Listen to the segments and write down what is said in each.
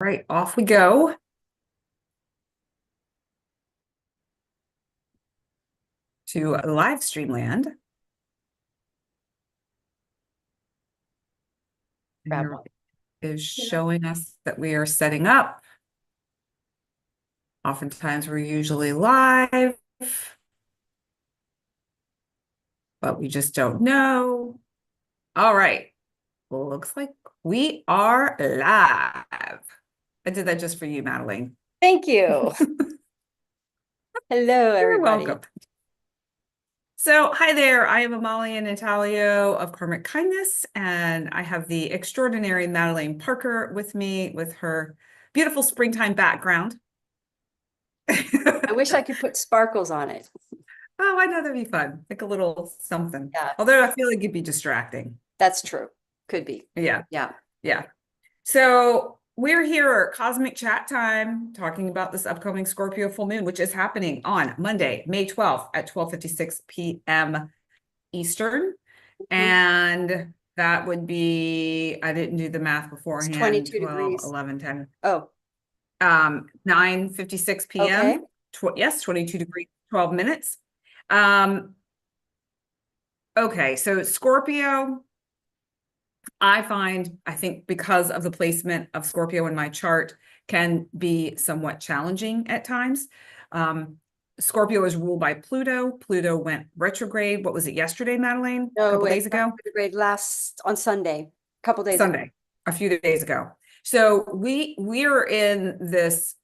Right, off we go. To live stream land. Here is showing us that we are setting up. Oftentimes we're usually live, but we just don't know. All right, looks like we are live. I did that just for you, Madelaine. Thank you. Hello, everybody. You're welcome. So, hi there. I am Amalia Natalio of Karmic Kindness, and I have the extraordinary Madelaine Parker with me with her beautiful springtime background. I wish I could put sparkles on it. Oh, I know that'd be fun. Like a little something. Yeah. Although I feel like it'd be distracting. That's true. Could be. Yeah. Yeah. Yeah. So we're here at Cosmic Chat Time talking about this upcoming Scorpio full moon, which is happening on Monday, May 12th at 12:56 p.m. Eastern. And that would be, I didn't do the math beforehand. It's 22 12, degrees. 11, 10. Oh. 9:56 p.m. Okay. Yes, 22 degrees, 12 minutes. Okay, so Scorpio, I think because of the placement of Scorpio in my chart, can be somewhat challenging at times. Scorpio is ruled by Pluto. Pluto went retrograde. What was it, yesterday, Madelaine? No, a couple days ago? Retrograde on Sunday, a couple days Sunday, ago. a few days ago. So we're in this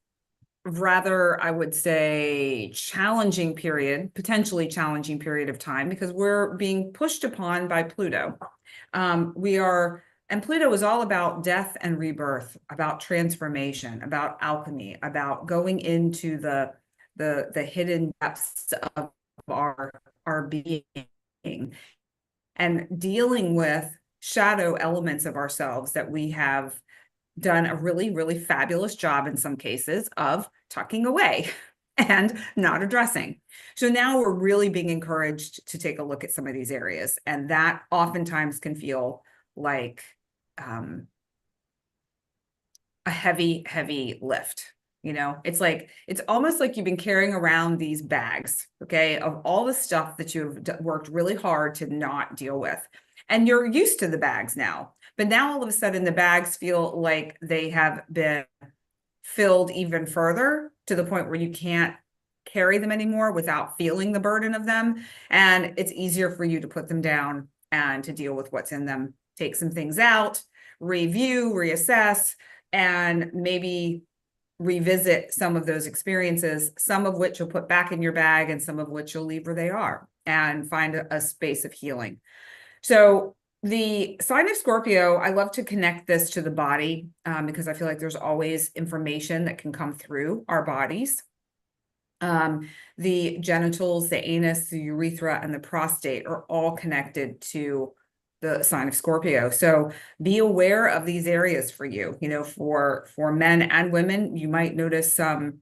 rather, I would say, challenging period, potentially challenging period of time, because we're being pushed upon by Pluto. And Pluto is all about death and rebirth, about transformation, about alchemy, about going into the hidden depths of our being and dealing with shadow elements of ourselves that we have done a really, really fabulous job in some cases of tucking away and not addressing. So now we're really being encouraged to take a look at some of these areas. And that oftentimes can feel like a heavy, heavy lift. You know, it's almost like you've been carrying around these bags, okay, of all the stuff that you've worked really hard to not deal with. And you're used to the bags now. But now all of a sudden the bags feel like they have been filled even further to the point where you can't carry them anymore without feeling the burden of them. And it's easier for you to put them down and to deal with what's in them, take some things out, review, reassess, and maybe revisit some of those experiences, some of which you'll put back in your bag and some of which you'll leave where they are and find a space of healing. So the sign of Scorpio, I love to connect this to the body because I feel like there's always information that can come through our bodies. The genitals, the anus, the urethra, and the prostate are all connected to the sign of Scorpio. So be aware of these areas for you. You know, for men and women, you might notice some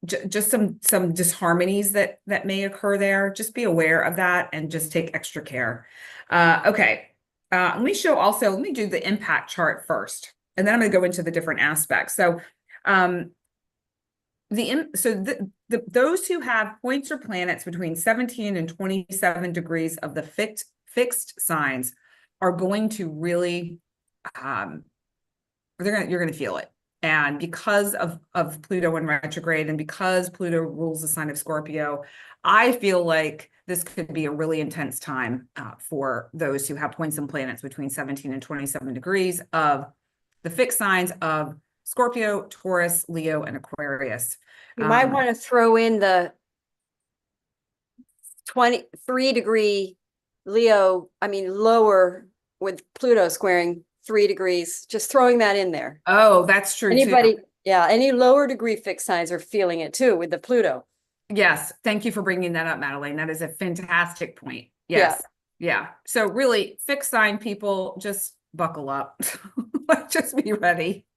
just some disharmonies that may occur there. Just be aware of that and just take extra care. Okay. Let me do the impact chart first, and then I'm going to go into the different aspects. So those who have points or planets between 17 and 27 degrees of the fixed signs are going to really you're going to feel it. And because of Pluto in retrograde, and because Pluto rules the sign of Scorpio, I feel like this could be a really intense time for those who have points and planets between 17 and 27 degrees of the fixed signs of Scorpio, Taurus, Leo, and Aquarius. You might want to throw in the 23-degree Leo, lower, with Pluto squaring 3 degrees, just throwing that in there. Oh, that's true. Anybody, yeah, any lower degree fixed signs are feeling it too with the Pluto. Yes, thank you for bringing that up, Madelaine. That is a fantastic point. Yes, yeah. So really, fixed sign people, just buckle up. Just be ready,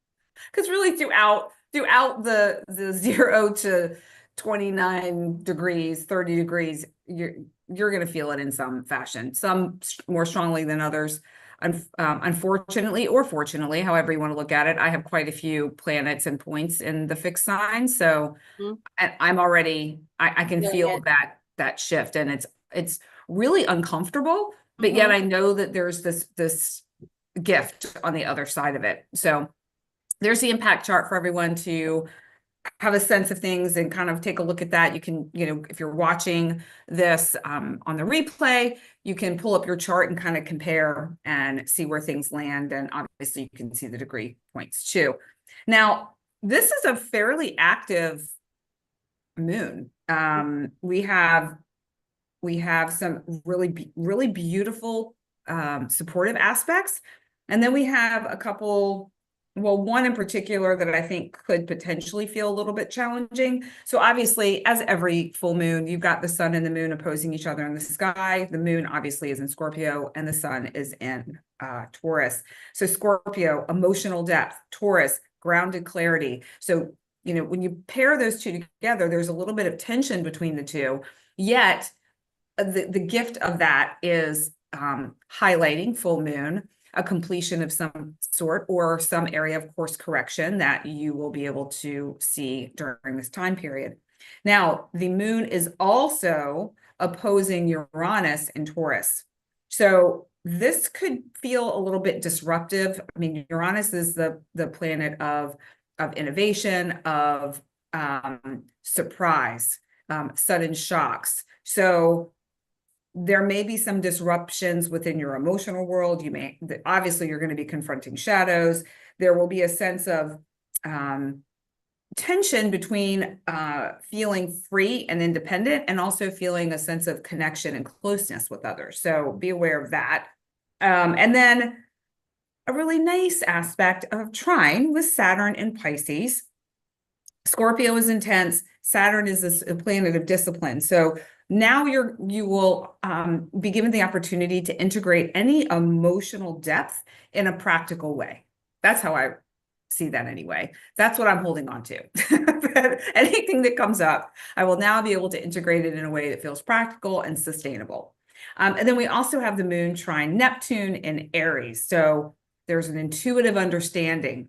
because really throughout the 0 to 29 degrees, 30 degrees, you're going to feel it in some fashion, some more strongly than others. Unfortunately or fortunately, however you want to look at it, I have quite a few planets and points in the fixed sign. So Mhm. I'm already, I can Feeling feel it. that shift, and it's really uncomfortable, but yet Mhm. I know that there's this gift on the other side of it. So there's the impact chart for everyone to have a sense of things and kind of take a look at that. You can, if you're watching this on the replay, you can pull up your chart and kind of compare and see where things land. And obviously you can see the degree points too. Now, this is a fairly active moon. We have some really beautiful supportive aspects, and then we have a couple. Well, one in particular that I think could potentially feel a little bit challenging. So obviously, as every full moon, you've got the sun and the moon opposing each other in the sky. The moon obviously is in Scorpio and the sun is in Taurus. So Scorpio, emotional depth, Taurus, grounded clarity. So, when you pair those two together, there's a little bit of tension between the two, yet the gift of that is highlighting full moon, a completion of some sort, or some area of course correction that you will be able to see during this time period. Now, the moon is also opposing Uranus in Taurus. So this could feel a little bit disruptive. I mean, Uranus is the planet of innovation, of surprise, sudden shocks. So there may be some disruptions within your emotional world. Obviously, you're going to be confronting shadows. There will be a sense of tension between feeling free and independent and also feeling a sense of connection and closeness with others. So be aware of that. And then a really nice aspect of trine with Saturn in Pisces. Scorpio is intense. Saturn is a planet of discipline. So now you will be given the opportunity to integrate any emotional depth in a practical way. That's how I see that anyway. That's what I'm holding on to. Anything that comes up, I will now be able to integrate it in a way that feels practical and sustainable. And then we also have the moon trine Neptune in Aries. So there's an intuitive understanding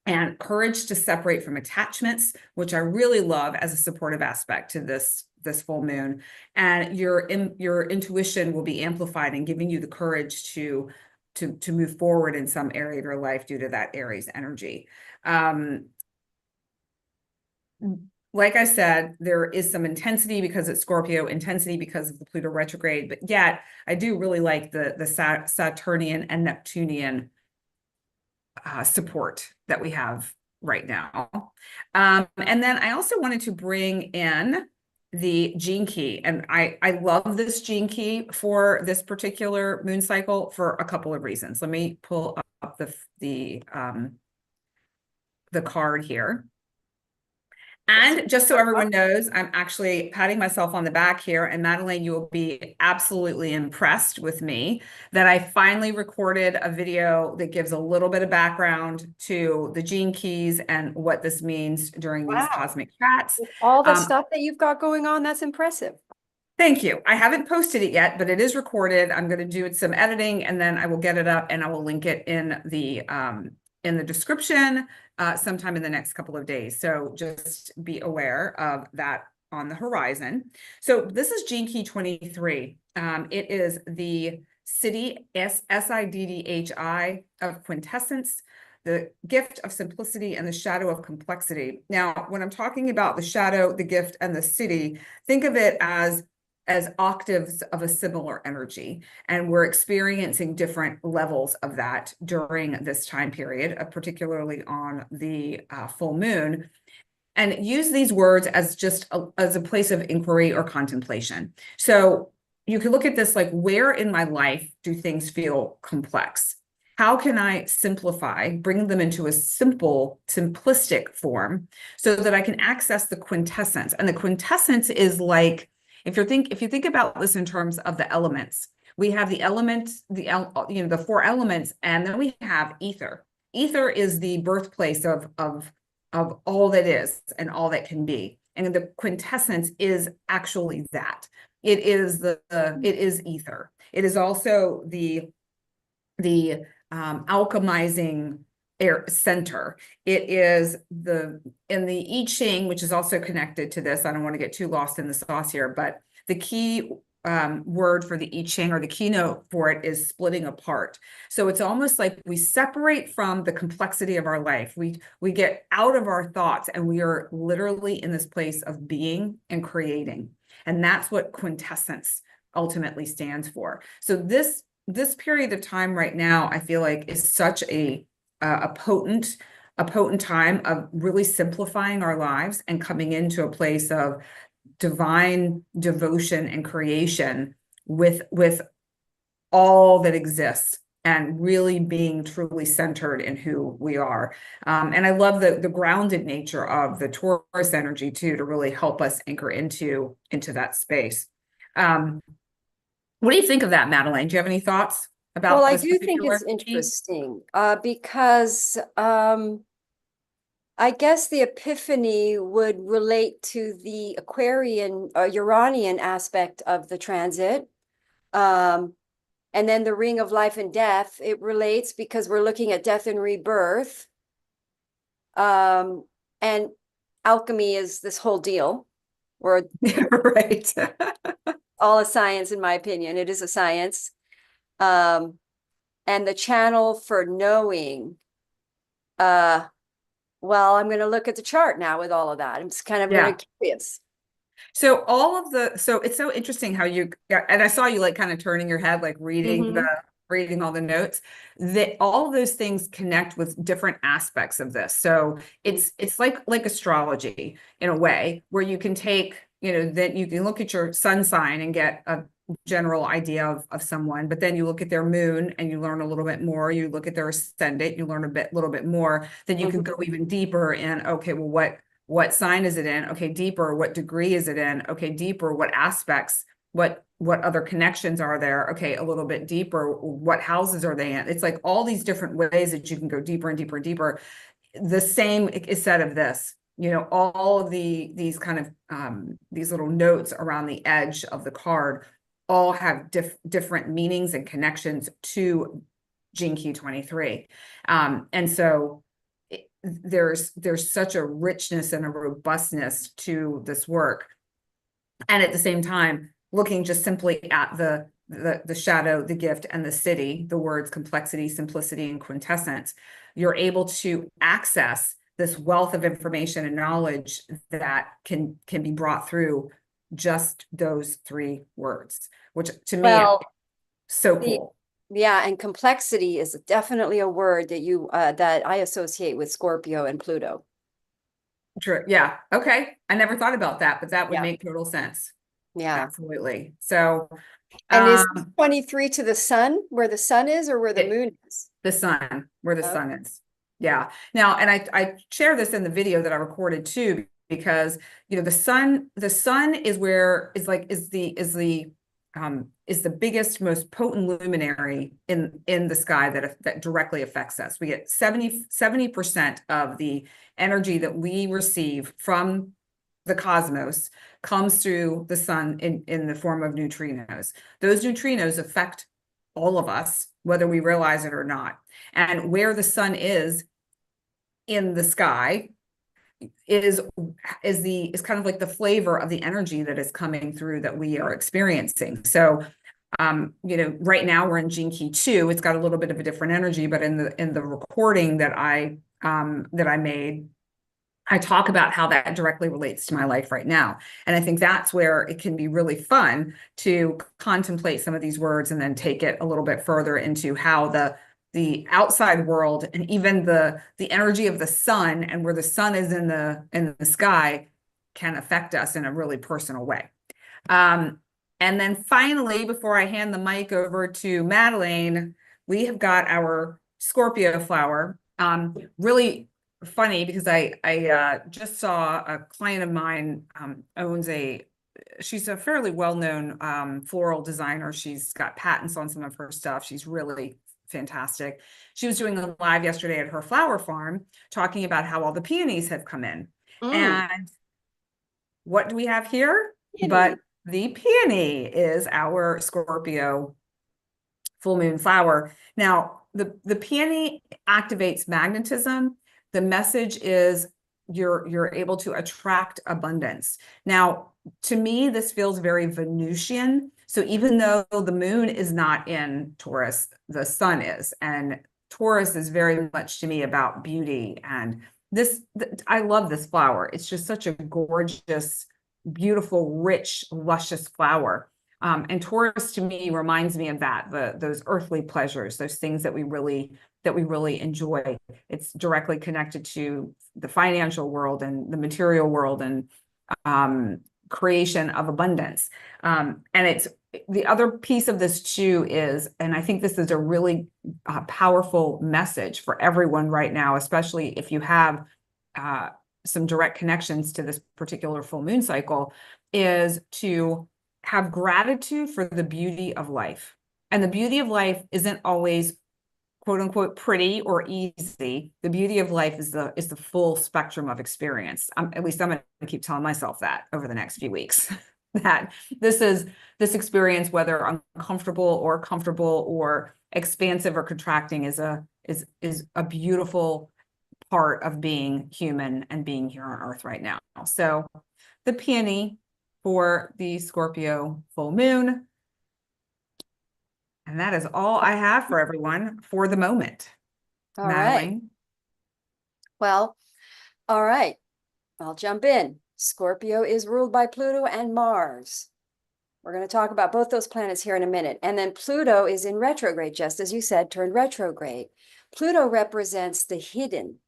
and courage to separate from attachments, which I really love as a supportive aspect to this full moon. And your intuition will be amplified and giving you the courage to move forward in some area of your life due to that Aries energy. Like I said, there is some intensity because it's Scorpio, intensity because of the Pluto retrograde, but yet I do really like the Saturnian and Neptunian support that we have right now. And then I also wanted to bring in the gene key. And I love this gene key for this particular moon cycle for a couple of reasons. Let me pull up the card here. And just so everyone knows, I'm actually patting myself on the back here. And Madelaine, you will be absolutely impressed with me that I finally recorded a video that gives a little bit of background to the gene keys and what this means during these cosmic chats. With all the stuff that you've got going on, that's impressive. Thank you. I haven't posted it yet, but it is recorded. I'm going to do some editing and then I will get it up and I will link it in the description sometime in the next couple of days. So just be aware of that on the horizon. So this is Gene Key 23. It is the Siddhi, SIDDHI of quintessence, the gift of simplicity and the shadow of complexity. Now, when I'm talking about the shadow, the gift, and the Siddhi, think of it as octaves of a similar energy. And we're experiencing different levels of that during this time period, particularly on the full moon. And use these words as just as a place of inquiry or contemplation. So you can look at this like, where in my life do things feel complex? How can I simplify, bring them into a simplistic form so that I can access the quintessence? And the quintessence is like, if you think about this in terms of the elements, we have the the four elements, and then we have ether. Ether is the birthplace of all that is and all that can be. And the quintessence is actually that. It is it is ether. It is also the alchemizing air center. It is in the I Ching, which is also connected to this. I don't want to get too lost in the sauce here, but the key word for the I Ching, or the keynote for it, is splitting apart. So it's almost like we separate from the complexity of our life. We get out of our thoughts, and we are literally in this place of being and creating. And that's what quintessence ultimately stands for. So this period of time right now, I feel like, is such a potent time of really simplifying our lives and coming into a place of divine devotion and creation with all that exists, and really being truly centered in who we are. And I love the grounded nature of the Taurus energy too, to really help us anchor into that space. What do you think of that, Madelaine? Do you have any thoughts about Well, I this do think it's particular piece? interesting because I guess the epiphany would relate to the Aquarian or Uranian aspect of the transit. And then the ring of life and death, it relates because we're looking at death and rebirth. And alchemy is this whole deal, or Right. all a science, in my opinion. It is a science. And the channel for knowing, well, I'm going to look at the chart now with all of that. I'm just kind of very curious. So so it's so interesting how and I saw you like kind of turning your head, like reading all the notes, that all of those things connect with different aspects of this. So it's like astrology in a way, where you can take, that you can look at your sun sign and get a general idea of someone, but then you look at their moon and you learn a little bit more. You look at their ascendant, you learn little bit more. Then you can go even deeper in, okay, well, what sign is it in? Okay, deeper, what degree is it in? Okay, deeper, what aspects, what other connections are there? Okay, a little bit deeper, what houses are they in? It's like all these different ways that you can go deeper and deeper and deeper. The same is said of this. All of these kind of these little notes around the edge of the card all have different meanings and connections to Gene Key 23. And so there's such a richness and a robustness to this work. And at the same time, looking just simply at the shadow, the gift, and the city, the words complexity, simplicity, and quintessence, you're able to access this wealth of information and knowledge that can be brought through just those 3 words, which to me is so cool. Yeah, and complexity is definitely a word that that I associate with Scorpio and Pluto. True. Yeah. Okay. I never thought about that, but that would make total sense. Yeah. Absolutely. So, and is 23 to the sun, where the sun is, or where the moon is? The sun, where the sun is. Yeah. Now, and I share this in the video that I recorded too, because the sun is the biggest, most potent luminary in the sky that directly affects us. We get 70% of the energy that we receive from the cosmos comes through the sun in the form of neutrinos. Those neutrinos affect all of us, whether we realize it or not. And where the sun is in the sky is kind of like the flavor of the energy that is coming through that we are experiencing. So right now we're in Gene Key 2. It's got a little bit of a different energy, but in the recording that I made, I talk about how that directly relates to my life right now. And I think that's where it can be really fun to contemplate some of these words and then take it a little bit further into how the outside world and even the energy of the sun and where the sun is in the sky can affect us in a really personal way. And then finally, before I hand the mic over to Madelaine, we have got our Scorpio flower. Really funny because I just saw a client of mine she's a fairly well-known floral designer. She's got patents on some of her stuff. She's really fantastic. She was doing a live yesterday at her flower farm talking about how all the peonies have come in. And what do we have here? But the peony is our Scorpio full moon flower. Now, the peony activates magnetism. The message is you're able to attract abundance. Now, to me, this feels very Venusian. So even though the moon is not in Taurus, the sun is, and Taurus is very much to me about beauty. And I love this flower. It's just such a gorgeous, beautiful, rich, luscious flower. And Taurus to me reminds me of that, those earthly pleasures, those things that we really enjoy. It's directly connected to the financial world and the material world and creation of abundance. And it's the other piece of this too is, and I think this is a really powerful message for everyone right now, especially if you have some direct connections to this particular full moon cycle, is to have gratitude for the beauty of life. And the beauty of life isn't always quote unquote pretty or easy. The beauty of life is the full spectrum of experience. At least I'm going to keep telling myself that over the next few weeks, that this experience, whether uncomfortable or comfortable or expansive or contracting, is a beautiful part of being human and being here on Earth right now. So the peony for the Scorpio full moon. And that is all I have for everyone for the moment. All right. Madelaine? Well, all right. I'll jump in. Scorpio is ruled by Pluto and Mars. We're going to talk about both those planets here in a minute. And then Pluto is in retrograde, just as you said, turned retrograde. Pluto represents the hidden,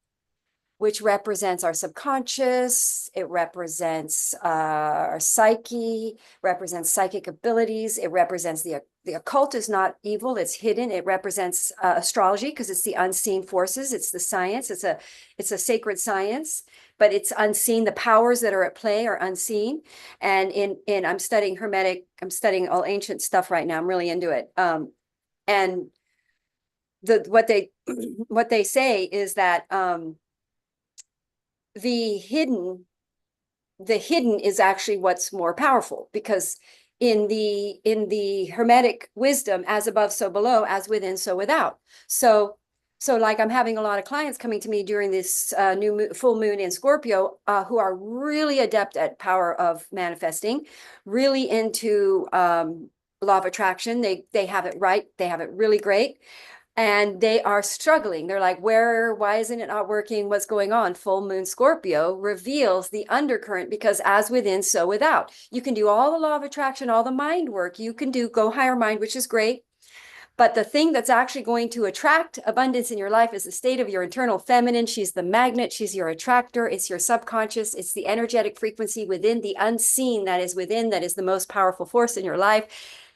which represents our subconscious. It represents our psyche, represents psychic abilities. It represents the occult is not evil, it's hidden. It represents astrology because it's the unseen forces. It's the science. It's a sacred science, but it's unseen. The powers that are at play are unseen. And I'm studying Hermetic. I'm studying all ancient stuff right now. I'm really into it. And what they say is that the hidden is actually what's more powerful, because in the Hermetic wisdom, as above, so below, as within, so without. So like I'm having a lot of clients coming to me during this full moon in Scorpio who are really adept at power of manifesting, really into law of attraction. They have it right. They have it really great. And they are struggling. They're like, why isn't it not working? What's going on? Full moon Scorpio reveals the undercurrent, because as within, so without. You can do all the law of attraction, all the mind work. You can go higher mind, which is great. But the thing that's actually going to attract abundance in your life is the state of your internal feminine. She's the magnet. She's your attractor. It's your subconscious. It's the energetic frequency within, the unseen that is within, that is the most powerful force in your life.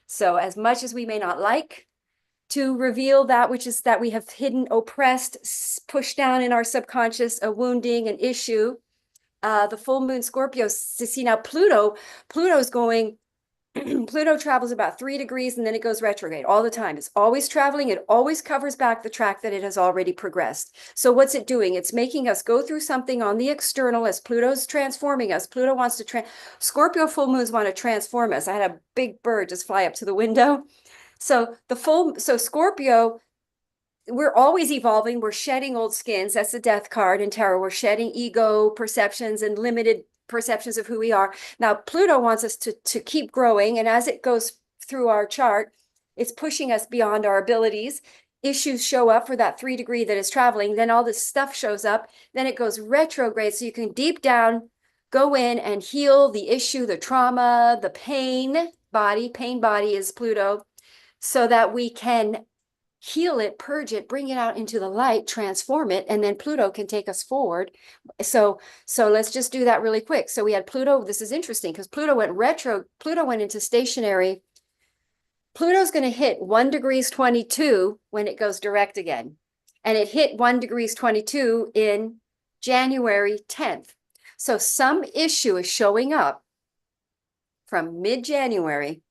So as much as we may not like to reveal that which is that we have hidden, oppressed, pushed down in our subconscious, a wounding, an issue, the full moon Scorpio, to see now Pluto's going, Pluto travels about 3 degrees and then it goes retrograde all the time. It's always traveling. It always covers back the track that it has already progressed. So what's it doing? It's making us go through something on the external as Pluto's transforming us. Pluto wants to Scorpio full moons want to transform us. I had a big bird just fly up to the window. So Scorpio, we're always evolving. We're shedding old skins. That's the death card in tarot. We're shedding ego perceptions and limited perceptions of who we are. Now, Pluto wants us to keep growing. And as it goes through our chart, it's pushing us beyond our abilities. Issues show up for that 3 degree that is traveling. Then all this stuff shows up. Then it goes retrograde. So you can deep down go in and heal the issue, the trauma, the pain body is Pluto, so that we can heal it, purge it, bring it out into the light, transform it, and then Pluto can take us forward. So let's just do that really quick. So we had Pluto. This is interesting because Pluto went retro. Pluto went into stationary. Pluto's going to hit 1 degrees 22 when it goes direct again. And it hit 1 degrees 22 in January 10th. So some issue is showing up from mid-January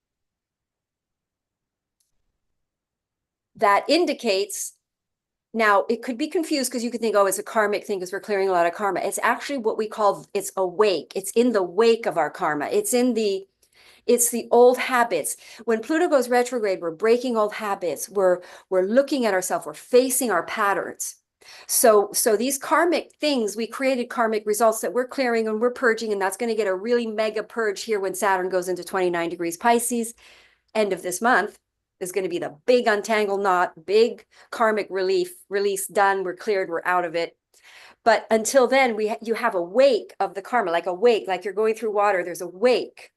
that indicates, now it could be confused because you could think, oh, it's a karmic thing because we're clearing a lot of karma. It's actually what we call, it's awake. It's in the wake of our karma. It's in the It's the old habits. When Pluto goes retrograde, we're breaking old habits. We're looking at ourselves. We're facing our patterns. So these karmic things, we created karmic results that we're clearing and we're purging, and that's going to get a really mega purge here when Saturn goes into 29 degrees Pisces. End of this month is going to be the big untangle knot, big karmic release done. We're cleared. We're out of it. But until then, you have a wake of the karma, like a wake, like you're going through water. There's a wake.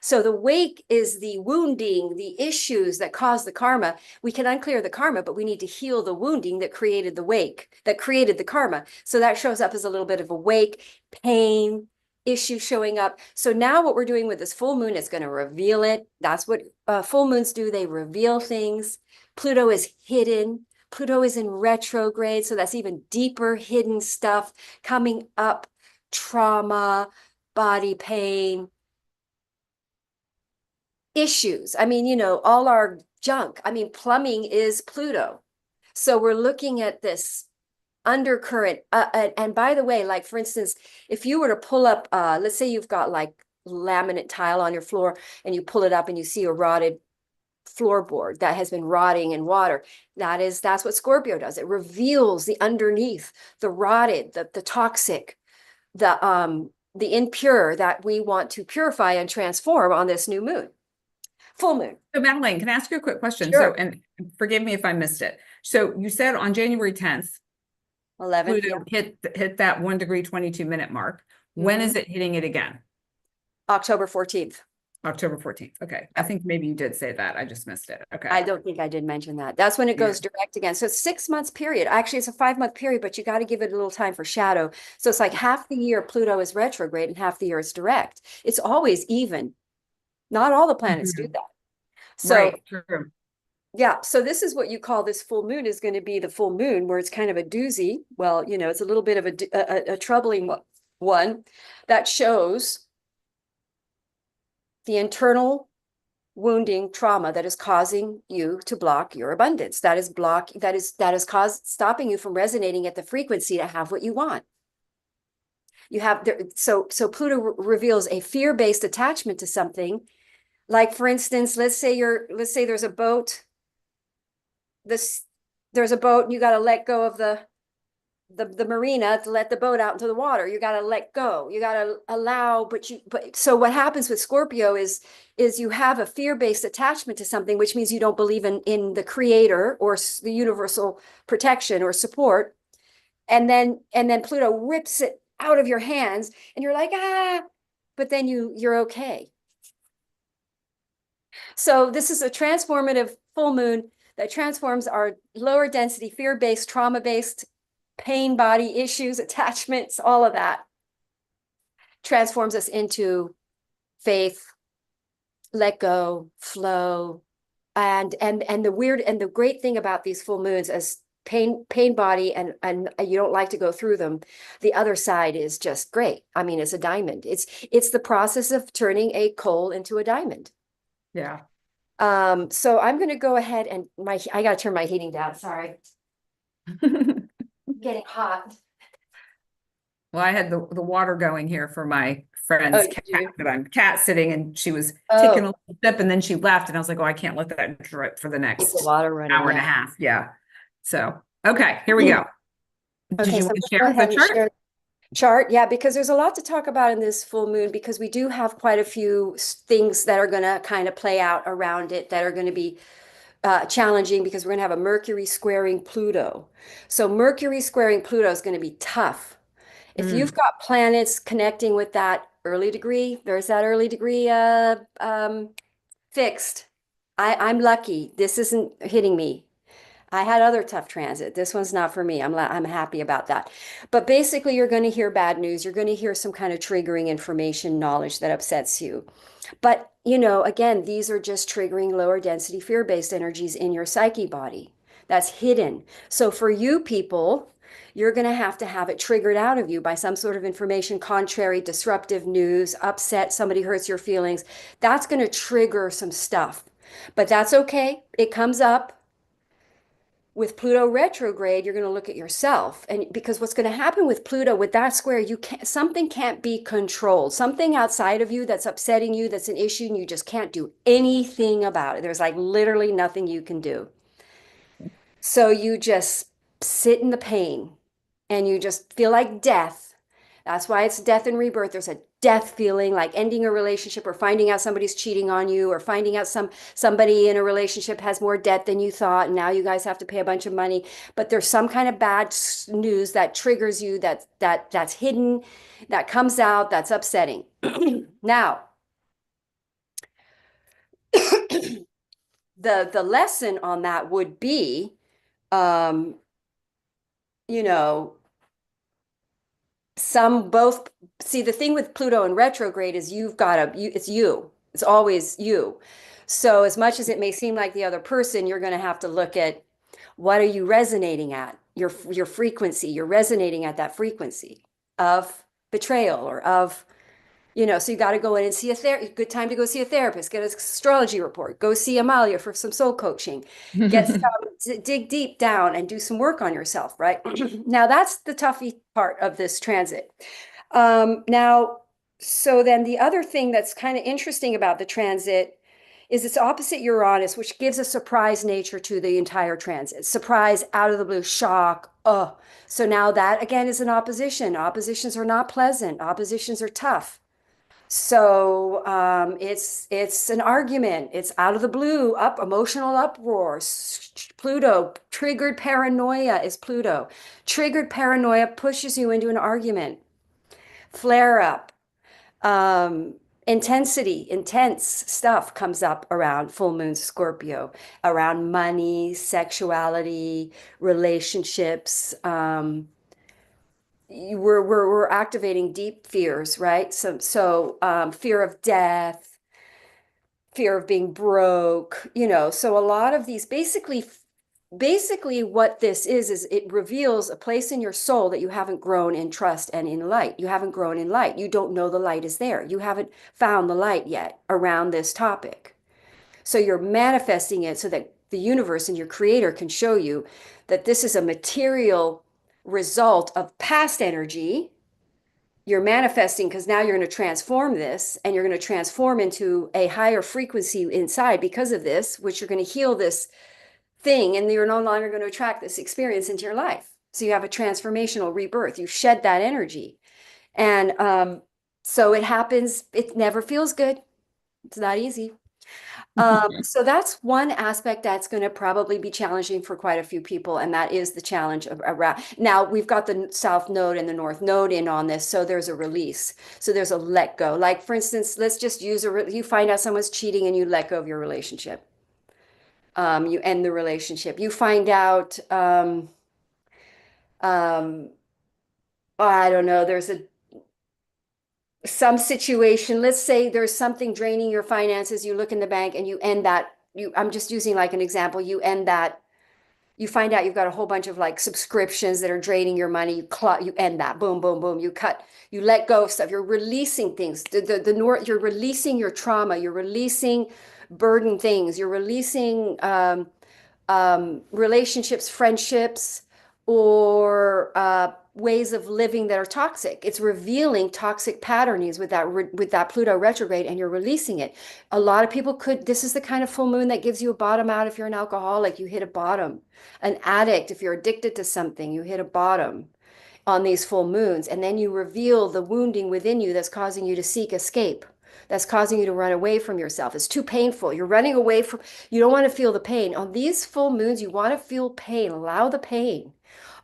So the wake is the wounding, the issues that cause the karma. We can unclear the karma, but we need to heal the wounding that created the wake, that created the karma. So that shows up as a little bit of a wake, pain, issue showing up. So now what we're doing with this full moon is going to reveal it. That's what full moons do. They reveal things. Pluto is hidden. Pluto is in retrograde. So that's even deeper hidden stuff coming up, trauma, body pain, issues. I mean, all our junk. I mean, plumbing is Pluto. So we're looking at this undercurrent. And by the way, like for instance, if you were to pull up, let's say you've got like laminate tile on your floor and you pull it up and you see a rotted floorboard that has been rotting in water. That's what Scorpio does. It reveals the underneath, the rotted, the toxic, the impure that we want to purify and transform on this new moon. Full moon. So Madelaine, can I ask you a quick question? Sure. So, and forgive me if I missed it. So you said on January 10th, 11. Pluto hit that 1 degree, 22 minute mark. When is it hitting it again? October 14th. October 14th. Okay. I think maybe you did say that. I just missed it. Okay. I don't think I did mention that. That's when it goes direct again. So it's 6 months period. Actually, it's a 5-month period, but you got to give it a little time for shadow. So it's like half the year Pluto is retrograde and half the year is direct. It's always even. Not all the planets do that. So, right, true. Yeah. So this is what you call this full moon is going to be the full moon where it's kind of a doozy. Well, it's a little bit of a troubling one that shows the internal wounding trauma that is causing you to block your abundance. That is stopping you from resonating at the frequency to have what you want. You have so Pluto reveals a fear-based attachment to something. Like for instance, let's say there's a boat. There's a boat and you got to let go of the marina to let the boat out into the water. You got to let go. You got to allow, but so what happens with Scorpio is you have a fear-based attachment to something, which means you don't believe in the creator or the universal protection or support. And then Pluto rips it out of your hands and you're like, but then you're okay. So this is a transformative full moon that transforms our lower density, fear-based, trauma-based, pain body issues, attachments, all of that. Transforms us into faith, let go, flow. And the great thing about these full moons as pain body and you don't like to go through them, the other side is just great. I mean, it's a diamond. It's the process of turning a coal into a diamond. Yeah. So I'm going to go ahead and I got to turn my heating down. Sorry. Getting hot. Well, I had the water going here for my friend's cat that I'm cat sitting, and she was taking a little sip and then she left, and I was like, oh, I can't let that drip for the next water running, hour and a half. Yeah. So, okay, here we go. Did you want to share the chart? Chart, yeah, because there's a lot to talk about in this full moon because we do have quite a few things that are going to kind of play out around it that are going to be challenging because we're going to have a Mercury squaring Pluto. So Mercury squaring Pluto is going to be tough. If you've got planets connecting with that early degree, there's that early degree fixed. I'm lucky. This isn't hitting me. I had other tough transit. This one's not for me. I'm happy about that. But basically, you're going to hear bad news. You're going to hear some kind of triggering information, knowledge that upsets you. But, again, these are just triggering lower density fear-based energies in your psyche body. That's hidden. So for you people, you're going to have it triggered out of you by some sort of information, contrary, disruptive news, upset, somebody hurts your feelings. That's going to trigger some stuff. But that's okay. It comes up. With Pluto retrograde, you're going to look at yourself. And because what's going to happen with Pluto, with that square, you can't, something can't be controlled. Something outside of you that's upsetting you, that's an issue, and you just can't do anything about it. There's like literally nothing you can do. So you just sit in the pain and you just feel like death. That's why it's death and rebirth. There's a death feeling, like ending a relationship or finding out somebody's cheating on you, or finding out somebody in a relationship has more debt than you thought and now you guys have to pay a bunch of money. But there's some kind of bad news that triggers you, that's hidden, that comes out, that's upsetting. Now, the lesson on that would be, um, you know, both see, the thing with Pluto in retrograde is it's you. It's always you. So as much as it may seem like the other person, you're going to have to look at, what are you resonating at? Your frequency. You're resonating at that frequency of betrayal or of, so you got to go in and see a therapist. Good time to go see a therapist, get an astrology report, go see Amalia for some soul coaching, dig deep down and do some work on yourself, right? Now that's the toughy part of this transit. Now, so then the other thing that's kind of interesting about the transit is it's opposite Uranus, which gives a surprise nature to the entire transit. Surprise, out of the blue, shock. Oh, so now that again is an opposition. Oppositions are not pleasant. Oppositions are tough. So it's an argument. It's out of the blue, emotional uproar. Pluto, triggered paranoia is Pluto. Triggered paranoia pushes you into an argument. Flare up. Intensity, intense stuff comes up around full moon Scorpio, around money, sexuality, relationships. We're activating deep fears, right? So fear of death, fear of being broke, so a lot of these basically what this is it reveals a place in your soul that you haven't grown in trust and in light. You haven't grown in light. You don't know the light is there. You haven't found the light yet around this topic. So you're manifesting it so that the universe and your creator can show you that this is a material result of past energy. You're manifesting because now you're going to transform this, and you're going to transform into a higher frequency inside because of this, which you're going to heal this thing, and you're no longer going to attract this experience into your life. So you have a transformational rebirth. You shed that energy. And so it happens. It never feels good. It's not easy. So that's one aspect that's going to probably be challenging for quite a few people, and that is the challenge of around. Now we've got the South Node and the North Node in on this, so there's a release. So there's a let go. Like for instance, let's just use you find out someone's cheating and you let go of your relationship. You end the relationship. You find out, I don't know, there's some situation, let's say there's something draining your finances, you look in the bank and you end that, I'm just using like an example, you end that, you find out you've got a whole bunch of like subscriptions that are draining your money, you end that, boom, boom, boom, you let go of stuff, you're releasing things, you're releasing your trauma, you're releasing burden things, you're releasing relationships, friendships, or ways of living that are toxic. It's revealing toxic patterns with that Pluto retrograde, and you're releasing it. A lot of people this is the kind of full moon that gives you a bottom out. If you're an alcoholic, you hit a bottom. An addict, if you're addicted to something, you hit a bottom on these full moons, and then you reveal the wounding within you that's causing you to seek escape, that's causing you to run away from yourself. It's too painful. You're running away from, you don't want to feel the pain. On these full moons, you want to feel pain. Allow the pain.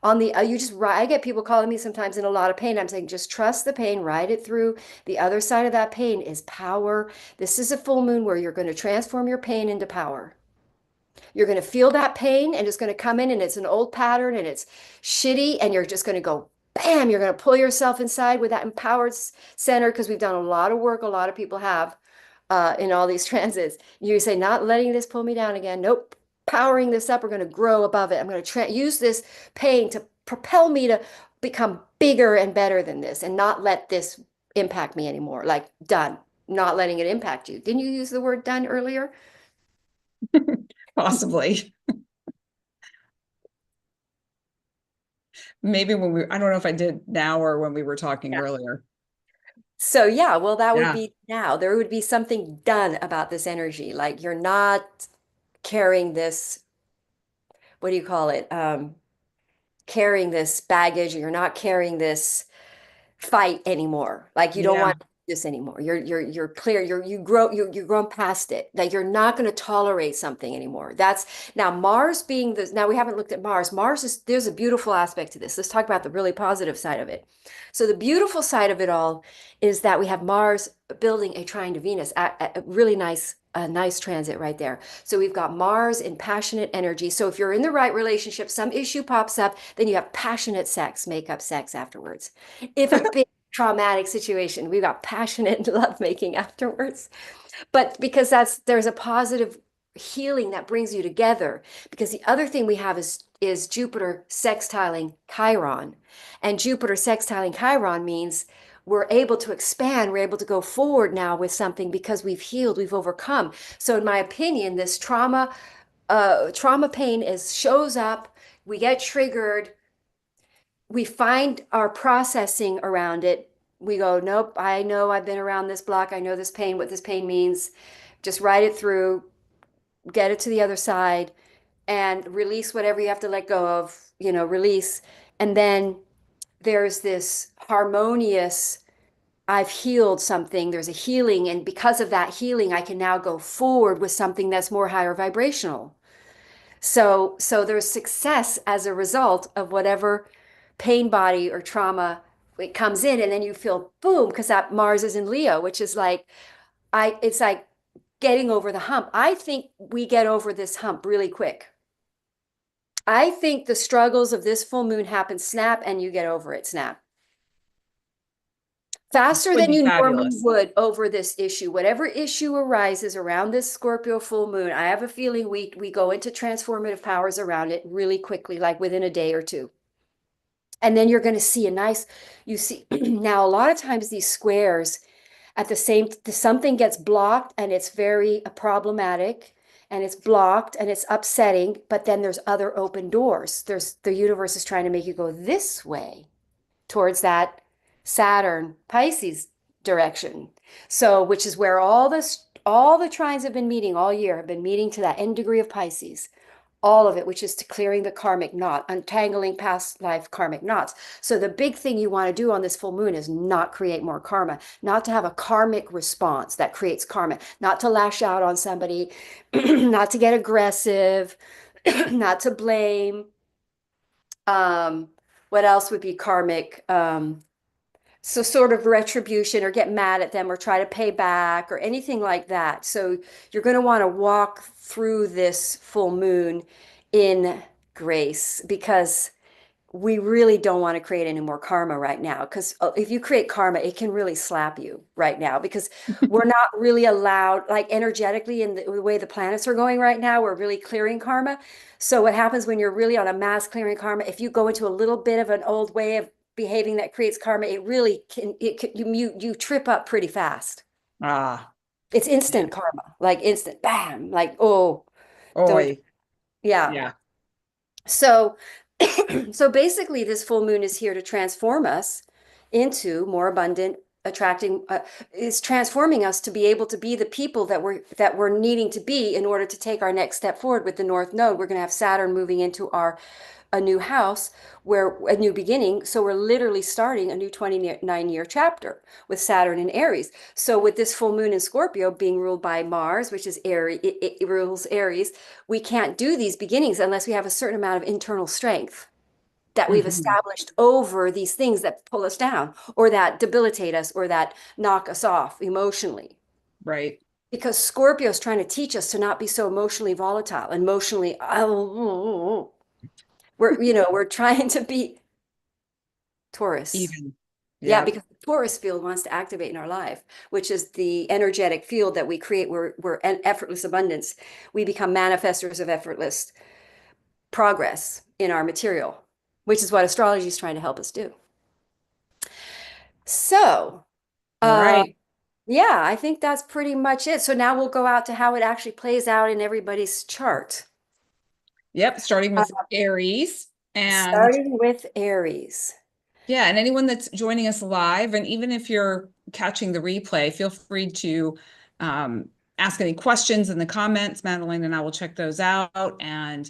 I get people calling me sometimes in a lot of pain. I'm saying, just trust the pain, ride it through. The other side of that pain is power. This is a full moon where you're going to transform your pain into power. You're going to feel that pain, and it's going to come in, and it's an old pattern, and it's shitty, and you're just going to go, bam, you're going to pull yourself inside with that empowered center, because we've done a lot of work, a lot of people have in all these transits. You say, not letting this pull me down again. Nope. Powering this up. We're going to grow above it. I'm going to use this pain to propel me to become bigger and better than this, and not let this impact me anymore. Like, done. Not letting it impact you. Didn't you use the word done earlier? Possibly. Maybe when I don't know if I did now or when we were talking Yeah. earlier. So yeah, well, that would Yeah. be now. There would be something done about this energy. Like you're not carrying this, what do you call it? Carrying this baggage, or you're not carrying this fight anymore. Like you don't Yeah. want this anymore. You're clear. You've grown past it. That you're not going to tolerate something anymore. That's now Mars being the now we haven't looked at Mars. Mars is there's a beautiful aspect to this. Let's talk about the really positive side of it. So the beautiful side of it all is that we have Mars building a trine to Venus, a really nice a nice transit right there. So we've got Mars in passionate energy. So if you're in the right relationship, some issue pops up, then you have passionate sex, make up sex afterwards. If a big traumatic situation, we've got passionate lovemaking afterwards. But because there's a positive healing that brings you together. Because the other thing we have is Jupiter sextiling Chiron. And Jupiter sextiling Chiron means we're able to expand, we're able to go forward now with something because we've healed, we've overcome. So in my opinion, this trauma pain shows up, we get triggered, we find our processing around it. We go, nope, I know I've been around this block. I know this pain, what this pain means. Just write it through, get it to the other side, and release whatever you have to let go of, release. And then there's this harmonious, I've healed something, there's a healing. And because of that healing, I can now go forward with something that's more higher vibrational. So there's success as a result of whatever pain body or trauma it comes in, and then you feel boom, because that Mars is in Leo, which is like it's like getting over the hump. I think we get over this hump really quick. I think the struggles of this full moon happen snap and you get over it snap. Faster Would than be you normally fabulous. would over this issue. Whatever issue arises around this Scorpio full moon, I have a feeling we go into transformative powers around it really quickly, like within a day or two. And then you're going to see you see now a lot of times these squares at the same, something gets blocked and it's very problematic and it's blocked and it's upsetting, but then there's other open doors. The universe is trying to make you go this way towards that Saturn Pisces direction. So, which is where all the trines have been meeting all year, have been meeting to that end degree of Pisces. All of it, which is to clearing the karmic knot, untangling past life karmic knots. So the big thing you want to do on this full moon is not create more karma, not to have a karmic response that creates karma, not to lash out on somebody, not to get aggressive, not to blame. What else would be karmic? So sort of retribution or get mad at them or try to pay back or anything like that. So you're going to want to walk through this full moon in grace because we really don't want to create any more karma right now. Because if you create karma, it can really slap you right now because we're not really allowed, like energetically in the way the planets are going right now, we're really clearing karma. So what happens when you're really on a mass clearing karma, if you go into a little bit of an old way of behaving that creates karma, it really you trip up pretty fast. Ah, It's yeah. instant karma, like instant bam, like oh, don't Oi. yeah. Yeah. So so basically this full moon is here to transform us into more abundant, attracting is transforming us to be able to be the people that we're needing to be in order to take our next step forward with the North Node. We're going to have Saturn moving into our a new house where a new beginning. So we're literally starting a new 29-year chapter with Saturn in Aries. So with this full moon in Scorpio being ruled by Mars, which is Aries, it rules Aries, we can't do these beginnings unless we have a certain amount of internal strength that we've Mhm. established over these things that pull us down or that debilitate us or that knock us off emotionally. Right. Because Scorpio is trying to teach us to not be so emotionally volatile, emotionally, we're trying to be Taurus. Even. Yeah, Yeah. because the Taurus field wants to activate in our life, which is the energetic field that we create. We're an effortless abundance. We become manifestors of effortless progress in our material, which is what astrology is trying to help us do. So, All uh, right. yeah, I think that's pretty much it. So now we'll go out to how it actually plays out in everybody's chart. Yep. Starting Uh, with Aries. And Starting with Aries. yeah, and anyone that's joining us live, and even if you're catching the replay, feel free to um, ask any questions in the comments. Madelaine and I will check those out. And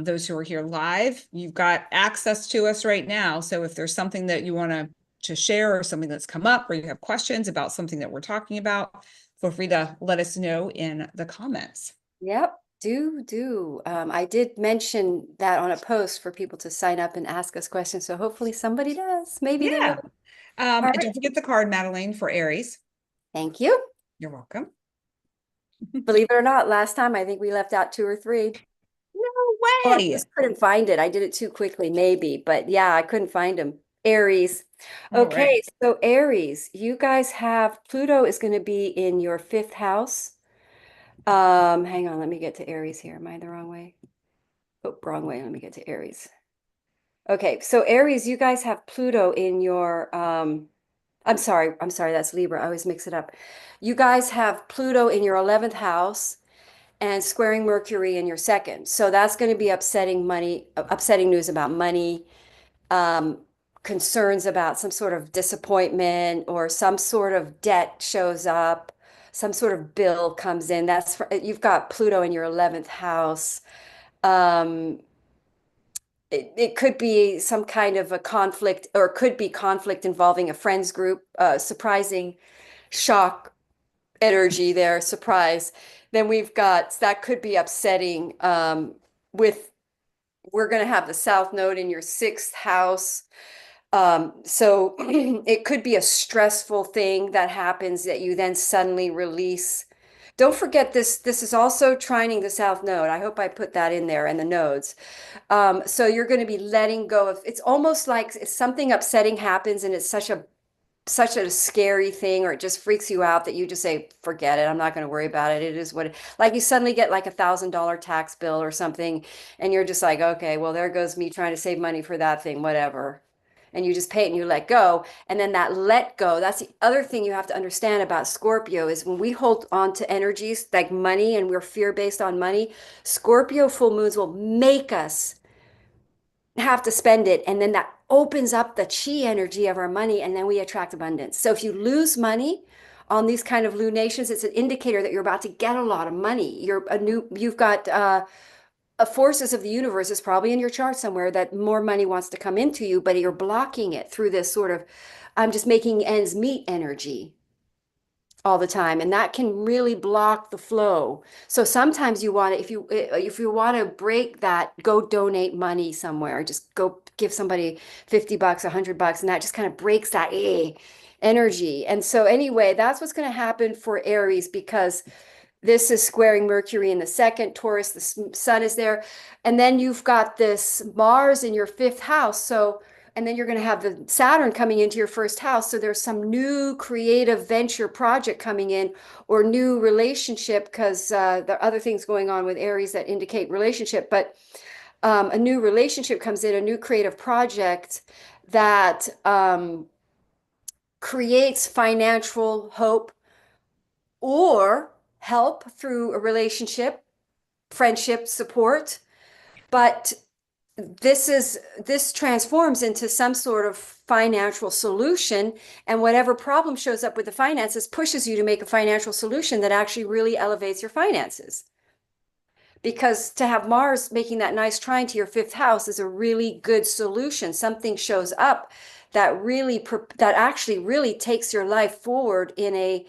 those who are here live, you've got access to us right now. So if there's something that you want to share or something that's come up, or you have questions about something that we're talking about, feel free to let us know in the comments. Yep, do. I did mention that on a post for people to sign up and ask us questions. So hopefully somebody does. Maybe they Yeah. will. All And right. don't forget the card, Madelaine, for Aries. Thank you. You're welcome. Believe it or not, last time I think we left out two or three. No Well, I way. just couldn't find it. I did it too quickly, maybe, but yeah, I couldn't find them. Aries. All right. Okay, so Aries, you guys have Pluto is going to be in your fifth house. Hang on, let me get to Aries here. Am I the wrong way? Oh, wrong way. Let me get to Aries. Okay, so Aries, you guys have Pluto in your I'm sorry, that's Libra. I always mix it up. You guys have Pluto in your 11th house and squaring Mercury in your second. So that's going to be upsetting news about money, um, concerns about some sort of disappointment or some sort of debt shows up, some sort of bill comes in. You've got Pluto in your 11th house. Um, it could be some kind of a conflict, or it could be conflict involving a friends group, surprising shock energy there, surprise. Then we've got that could be upsetting with we're going to have the South Node in your sixth house. So it could be a stressful thing that happens that you then suddenly release. Don't forget this is also trining the South Node. I hope I put that in there and the nodes. So you're going to be letting go of it's almost like if something upsetting happens and it's such a scary thing, or it just freaks you out that you just say, forget it. I'm not going to worry about it. It is what like you suddenly get like $1,000 tax bill or something, and you're just like, okay, well, there goes me trying to save money for that thing, whatever. And you just pay it and you let go. And then that let go, that's the other thing you have to understand about Scorpio is when we hold on to energies like money and we're fear-based on money, Scorpio full moons will make us have to spend it. And then that opens up the chi energy of our money, and then we attract abundance. So if you lose money on these kind of lunations, it's an indicator that you're about to get a lot of money. You've got forces of the universe is probably in your chart somewhere that more money wants to come into you, but you're blocking it through this sort of, I'm just making ends meet energy all the time, and that can really block the flow. So sometimes you want to, if you want to break that, go donate money somewhere. Just go give somebody $50, $100, and that just kind of breaks that energy. And so anyway, that's what's going to happen for Aries, because this is squaring Mercury in the second, Taurus, the sun is there. And then you've got this Mars in your fifth house. So, and then you're going to have the Saturn coming into your first house. So there's some new creative venture project coming in, or new relationship, because there are other things going on with Aries that indicate relationship. But a new relationship comes in, a new creative project that creates financial hope or help through a relationship, friendship, support. But this transforms into some sort of financial solution, and whatever problem shows up with the finances pushes you to make a financial solution that actually really elevates your finances. Because to have Mars making that nice trine to your fifth house is a really good solution. Something shows up that actually really takes your life forward in a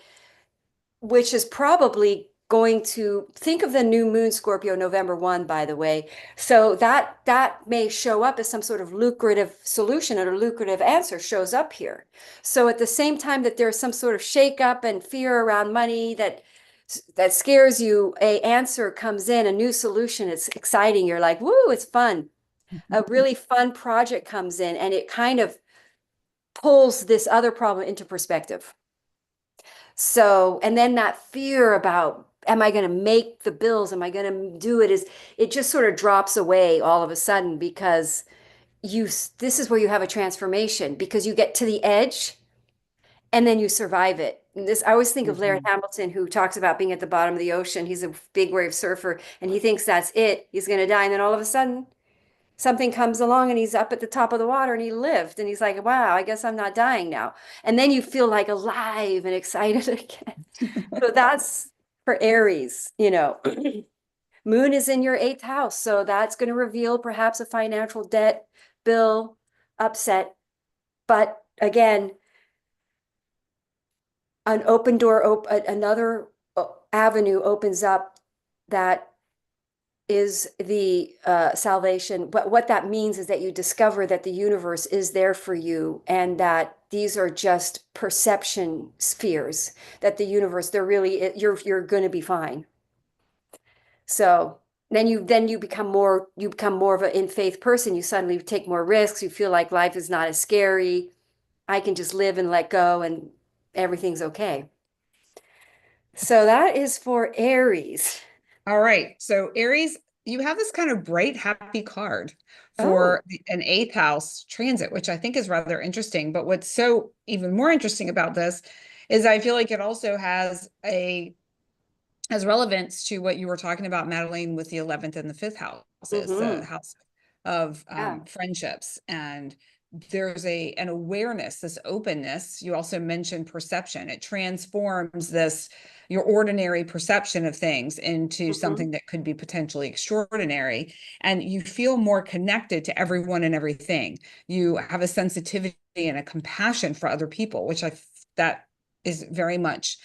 which is probably going to think of the new moon Scorpio November 1, by the way. So that may show up as some sort of lucrative solution, or a lucrative answer shows up here. So at the same time that there's some sort of shakeup and fear around money that scares you, a answer comes in, a new solution. It's exciting. You're like, woo, it's fun. A really fun project comes in, and it kind of pulls this other problem into perspective. So, and then that fear about, am I going to make the bills? Am I going to do it? It just sort of drops away all of a sudden, because this is where you have a transformation, because you get to the edge and then you survive it. And I always think of Laird Mhm. Hamilton, who talks about being at the bottom of the ocean. He's a big wave surfer and he thinks that's it. He's going to die. And then all of a sudden something comes along and he's up at the top of the water and he lived and he's like, wow, I guess I'm not dying now. And then you feel like alive and excited again. So that's for Aries, you know. Moon is in your eighth house, so that's going to reveal perhaps a financial debt bill upset. But again, an open door, another avenue opens up that is the salvation. But what that means is that you discover that the universe is there for you and that these are just perception spheres, that the universe, they're really, you're going to be fine. So then you become more of an in faith person. You suddenly take more risks. You feel like life is not as scary. I can just live and let go and everything's okay. So that is for Aries. All right. So Aries, you have this kind of bright, happy card Oh. for an eighth house transit, which I think is rather interesting. But what's so even more interesting about this is I feel like it also has relevance to what you were talking about, Madelaine, with the 11th and the fifth houses, the Mm-hmm. house of Yeah. friendships. And there's an awareness, this openness. You also mentioned perception. It transforms your ordinary perception of things into Mm-hmm. something that could be potentially extraordinary. And you feel more connected to everyone and everything. You have a sensitivity and a compassion for other people, that is very much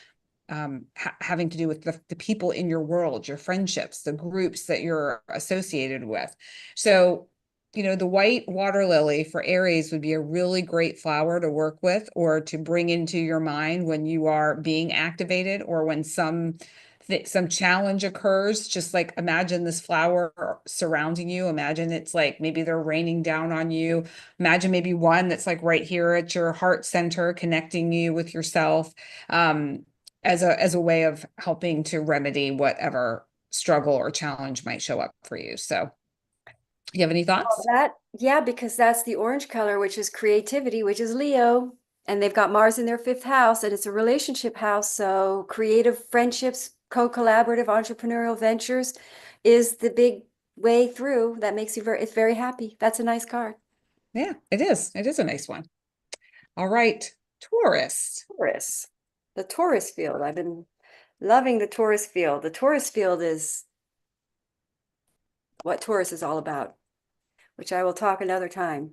having to do with the people in your world, your friendships, the groups that you're associated with. So, the white water lily for Aries would be a really great flower to work with or to bring into your mind when you are being activated or when some challenge occurs. Just like imagine this flower surrounding you. Imagine it's like maybe they're raining down on you. Imagine maybe one that's like right here at your heart center, connecting you with yourself. As a way of helping to remedy whatever struggle or challenge might show up for you. So, you have any Oh, thoughts? yeah, because that's the orange color, which is creativity, which is Leo. And they've got Mars in their fifth house, and it's a relationship house. So creative friendships, co-collaborative entrepreneurial ventures is the big way through that makes you it's very happy. That's a nice card. Yeah, it is. It is a nice one. All right, Taurus. Taurus. The Taurus field. I've been loving the Taurus field. The Taurus field is what Taurus is all about, which I will talk another time.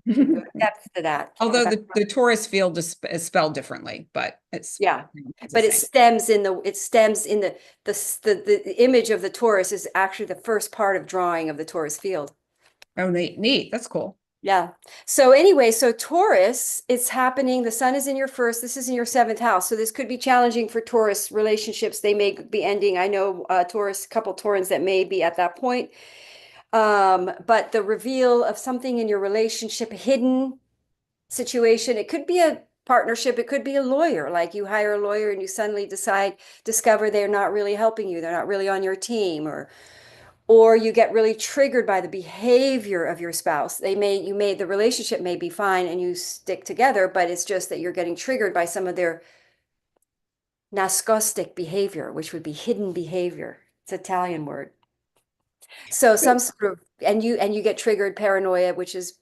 We can go depth to that Although because the Taurus field is spelled differently, but yeah, it's the but it same. stems in the image of the Taurus is actually the first part of drawing of the Taurus field. Oh, neat, neat. That's cool. Yeah. So anyway, so Taurus, it's happening. The sun is in your first, this is in your seventh house. So this could be challenging for Taurus relationships. They may be ending. I know Taurus, couple Taurans that may be at that point. But the reveal of something in your relationship, hidden situation, it could be a partnership, it could be a lawyer, like you hire a lawyer and you suddenly discover they're not really helping you, they're not really on your team, or you get really triggered by the behavior of your spouse. The relationship may be fine and you stick together, but it's just that you're getting triggered by some of their nascostic behavior, which would be hidden behavior. It's an Italian word. So some sort of, and you get triggered paranoia, which is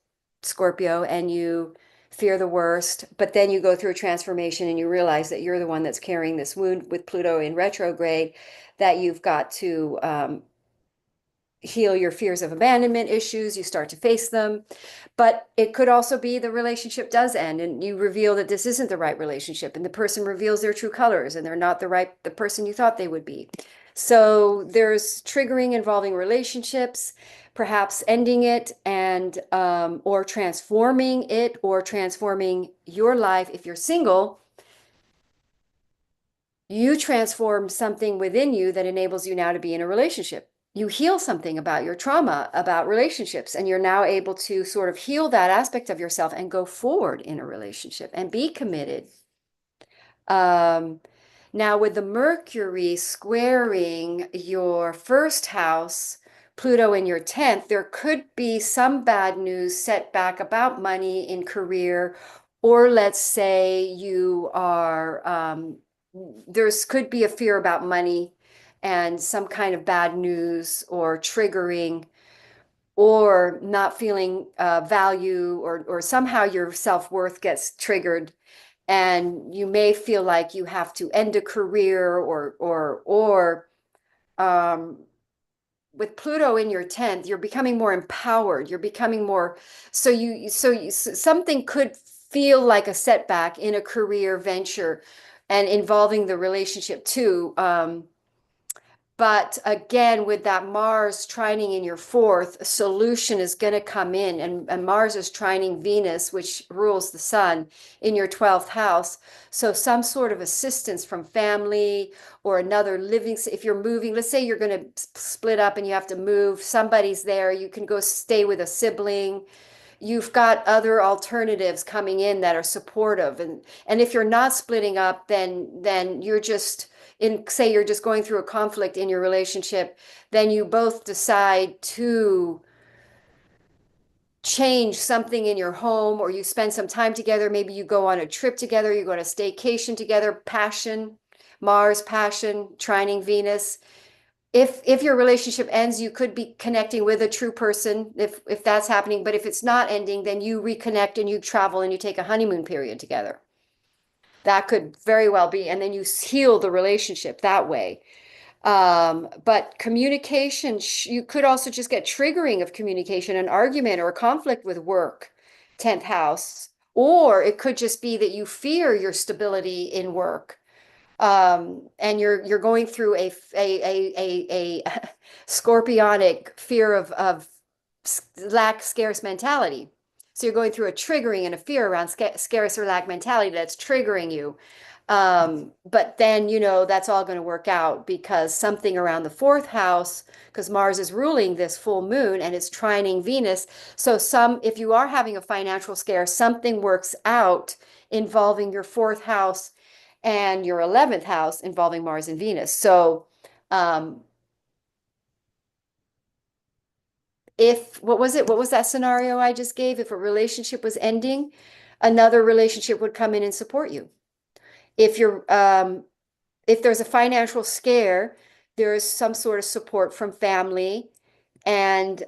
Scorpio, and you fear the worst, but then you go through a transformation and you realize that you're the one that's carrying this wound with Pluto in retrograde, that you've got to heal your fears of abandonment issues. You start to face them, but it could also be the relationship does end and you reveal that this isn't the right relationship and the person reveals their true colors and they're not the person you thought they would be. So there's triggering involving relationships, perhaps ending it and or transforming it or transforming your life. If you're single, you transform something within you that enables you now to be in a relationship. You heal something about your trauma, about relationships, and you're now able to sort of heal that aspect of yourself and go forward in a relationship and be committed. Um, Now, with the Mercury squaring your first house, Pluto in your 10th, there could be some bad news setback about money in career, or let's say you are, there's could be a fear about money and some kind of bad news or triggering or not feeling value, or somehow your self-worth gets triggered, and you may feel like you have to end a career, or with Pluto in your 10th, you're becoming more empowered. You're becoming more, something could feel like a setback in a career venture and involving the relationship too. But again, with that Mars trining in your 4th, a solution is going to come in. And Mars is trining Venus, which rules the sun, in your 12th house. So some sort of assistance from family or another living. If you're moving, let's say you're going to split up and you have to move, somebody's there. You can go stay with a sibling. You've got other alternatives coming in that are supportive. And if you're not splitting up, then you're just in, say you're just going through a conflict in your relationship, then you both decide to change something in your home, or you spend some time together. Maybe you go on a trip together, you go on a staycation together. Passion, Mars, passion, trining Venus. If your relationship ends, you could be connecting with a true person if that's happening. But if it's not ending, then you reconnect and you travel and you take a honeymoon period together. That could very well be, and then you heal the relationship that way. But communication, you could also just get triggering of communication, an argument or a conflict with work, 10th house. Or it could just be that you fear your stability in work. And you're going through a scorpionic fear of lack scarce mentality. So you're going through a triggering and a fear around scarce or lack mentality that's triggering you. But then, that's all going to work out, because something around the 4th house, because Mars is ruling this full moon and it's trining Venus. So if you are having a financial scare, something works out involving your 4th house and your 11th house involving Mars and Venus. So what was that scenario I just gave? If a relationship was ending, another relationship would come in and support you. If there's a financial scare, there is some sort of support from family, and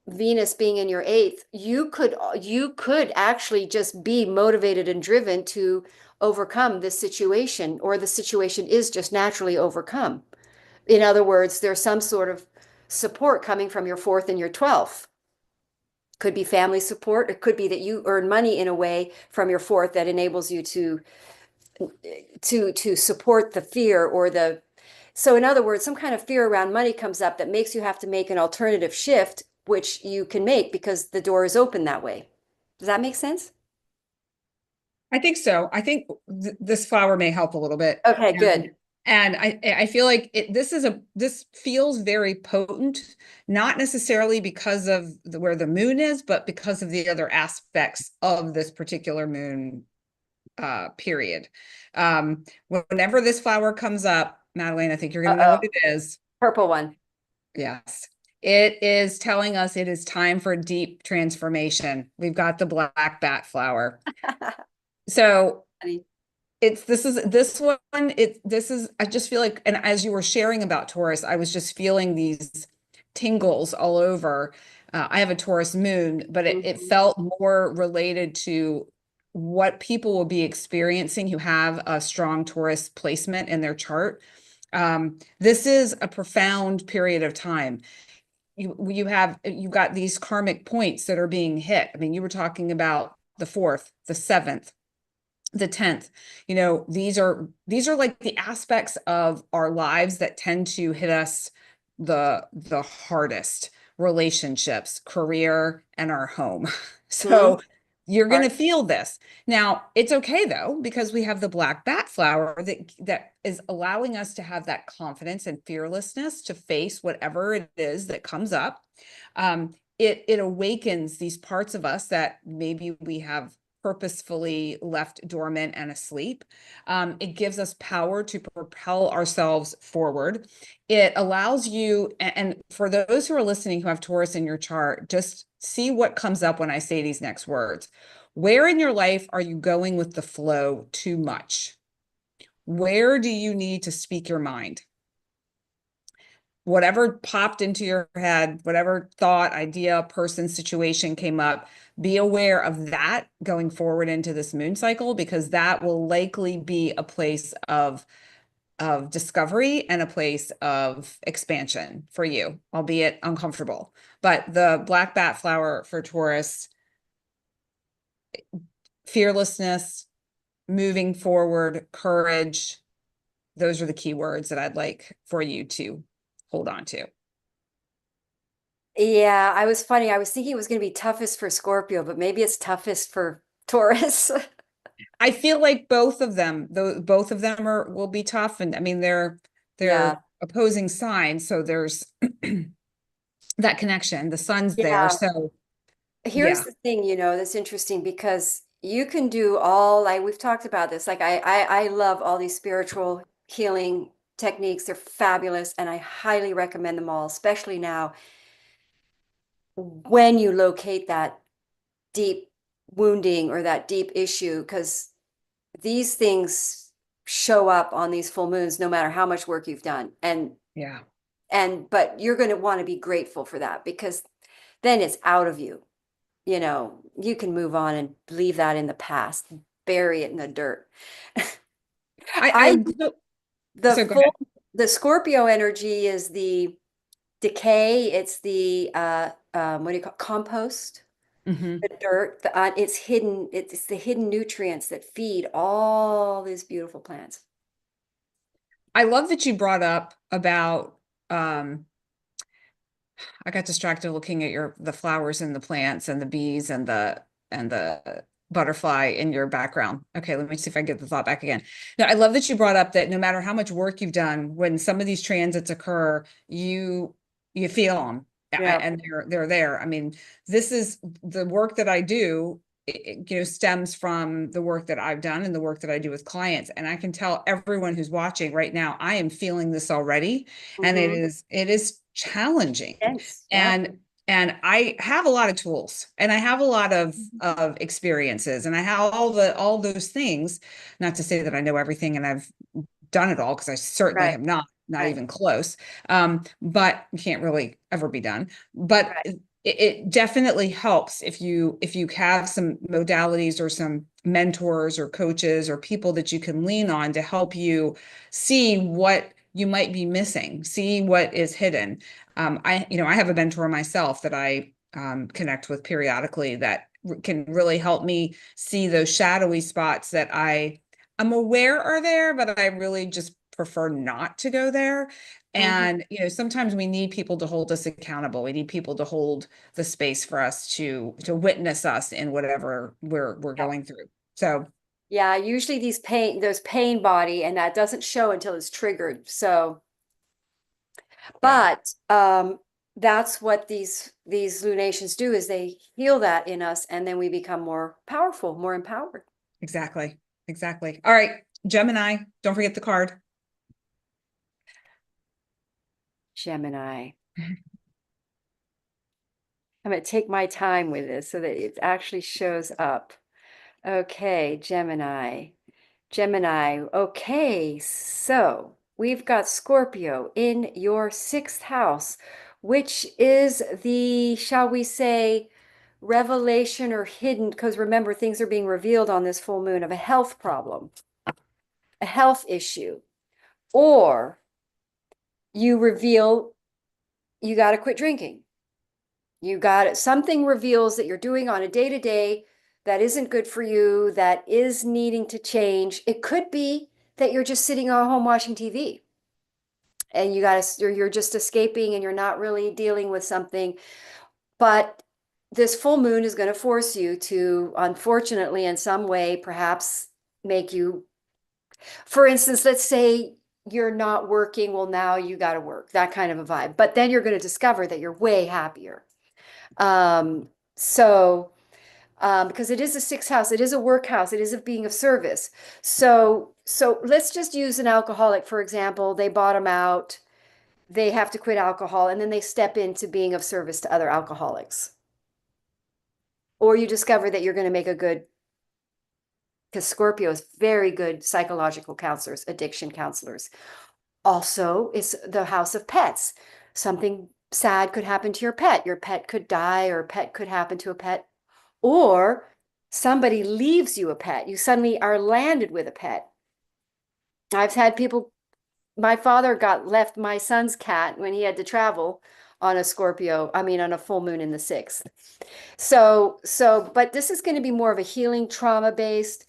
Venus being in your 8th, you could actually just be motivated and driven to overcome this situation, or the situation is just naturally overcome. In other words, there's some sort of support coming from your 4th and your 12th. Could be family support. It could be that you earn money in a way from your 4th that enables you to support the fear, so in other words, some kind of fear around money comes up that makes you have to make an alternative shift, which you can make because the door is open that way. Does that make sense? I think so. I think this flower may help a little bit. Okay, good. And I feel like this feels very potent, not necessarily because of where the moon is, but because of the other aspects of this particular moon period. Whenever this flower comes up, Madelaine, I think you're gonna know what it is. Purple one. Yes. It is telling us it is time for deep transformation. We've got the black bat flower. So this one, I just feel like, and as you were sharing about Taurus, I was just feeling these tingles all over. I have a Taurus moon, but it felt more related to what people will be experiencing who have a strong Taurus placement in their chart. This is a profound period of time. You've got these karmic points that are being hit. I mean, you were talking about the 4th, the 7th, the 10th. These are like the aspects of our lives that tend to hit us the hardest: relationships, career, and our home. So you're going to feel this. Now, it's okay though, because we have the black bat flower that is allowing us to have that confidence and fearlessness to face whatever it is that comes up. It awakens these parts of us that maybe we have purposefully left dormant and asleep. It gives us power to propel ourselves forward. It allows you, and for those who are listening who have Taurus in your chart, just see what comes up when I say these next words. Where in your life are you going with the flow too much? Where do you need to speak your mind? whatever popped into your head, whatever thought, idea, person, situation came up, be aware of that going forward into this moon cycle, because that will likely be a place of discovery and a place of expansion for you, albeit uncomfortable. But the black bat flower for Taurus, fearlessness, moving forward, courage, those are the key words that I'd like for you to hold on to. Yeah, I was funny. I was thinking it was going to be toughest for Scorpio, but maybe it's toughest for Taurus. I feel like both of them, though, both of them will be tough, and I mean they're Yeah. opposing signs, so there's that connection. The sun's there, Yeah. so Here's yeah, the thing, that's interesting because you can do all, like we've talked about this. Like I love all these spiritual healing techniques. They're fabulous, and I highly recommend them all, especially now when you locate that deep wounding or that deep issue, because these things show up on these full moons no matter how much work you've done. yeah. But you're going to want to be grateful for that, because then it's out of you. You can move on and leave that in the past, bury it in the dirt. I I the so go ahead. full the Scorpio energy is the decay. It's the what do you call compost? Hmm. The dirt. It's hidden. It's the hidden nutrients that feed all these beautiful plants. I love that you brought up about I got distracted looking at the flowers and the plants and the bees and the butterfly in your background. Okay, let me see if I get the thought back again. Now, I love that you brought up that no matter how much work you've done, when some of these transits occur, you feel them, Yeah. and they're there. I mean, this is the work that I do. Stems from the work that I've done and the work that I do with clients. And I can tell everyone who's watching right now, I am feeling this already, and Mm-hmm. it is challenging. Yes. Yeah. And I have a lot of tools, and I have a lot of experiences, and I have all those things. Not to say that I know everything and I've done it all, because I certainly Right. have not Right. even close. But you can't really ever be done. But Right. it definitely helps if you have some modalities or some mentors or coaches or people that you can lean on to help you see what you might be missing, see what is hidden. I have a mentor myself that I connect with periodically that can really help me see those shadowy spots that I'm aware are there, but I really just prefer not to go there. Mm-hmm. And sometimes we need people to hold us accountable. We need people to hold the space for us to witness us in whatever we're Yeah. going through. So Yeah. Usually there's pain body, and that doesn't show until it's triggered. So, yeah, but that's what these lunations do, is they heal that in us, and then we become more powerful, more empowered. exactly. Exactly. All right, Gemini, don't forget the card. Gemini. I'm going to take my time with this so that it actually shows up. Okay, Gemini. Gemini. Okay, so we've got Scorpio in your sixth house, which is the, shall we say, revelation or hidden, because remember, things are being revealed on this full moon, of a health problem, a health issue, or you reveal you got to quit drinking. You got it. Something reveals that you're doing on a day to day that isn't good for you, that is needing to change. It could be that you're just sitting at home watching TV, and you're just escaping, and you're not really dealing with something. But this full moon is going to force you to, unfortunately, in some way, perhaps make you, for instance, let's say you're not working. Well, now you got to work, that kind of a vibe. But then you're going to discover that you're way happier. Um, so, because it is a sixth house, it is a work house, it is of being of service. So let's just use an alcoholic, for example. They bottom out, they have to quit alcohol, and then they step into being of service to other alcoholics. Or you discover that you're going to make a good, because Scorpio is very good psychological counselors, addiction counselors. Also, it's the house of pets. Something sad could happen to your pet. Your pet could die, or a pet could happen to a pet. Or somebody leaves you a pet. You suddenly are landed with a pet. I've had people, my father got left my son's cat when he had to travel on a Scorpio, I mean, on a full moon in the sixth. But this is going to be more of a healing trauma based.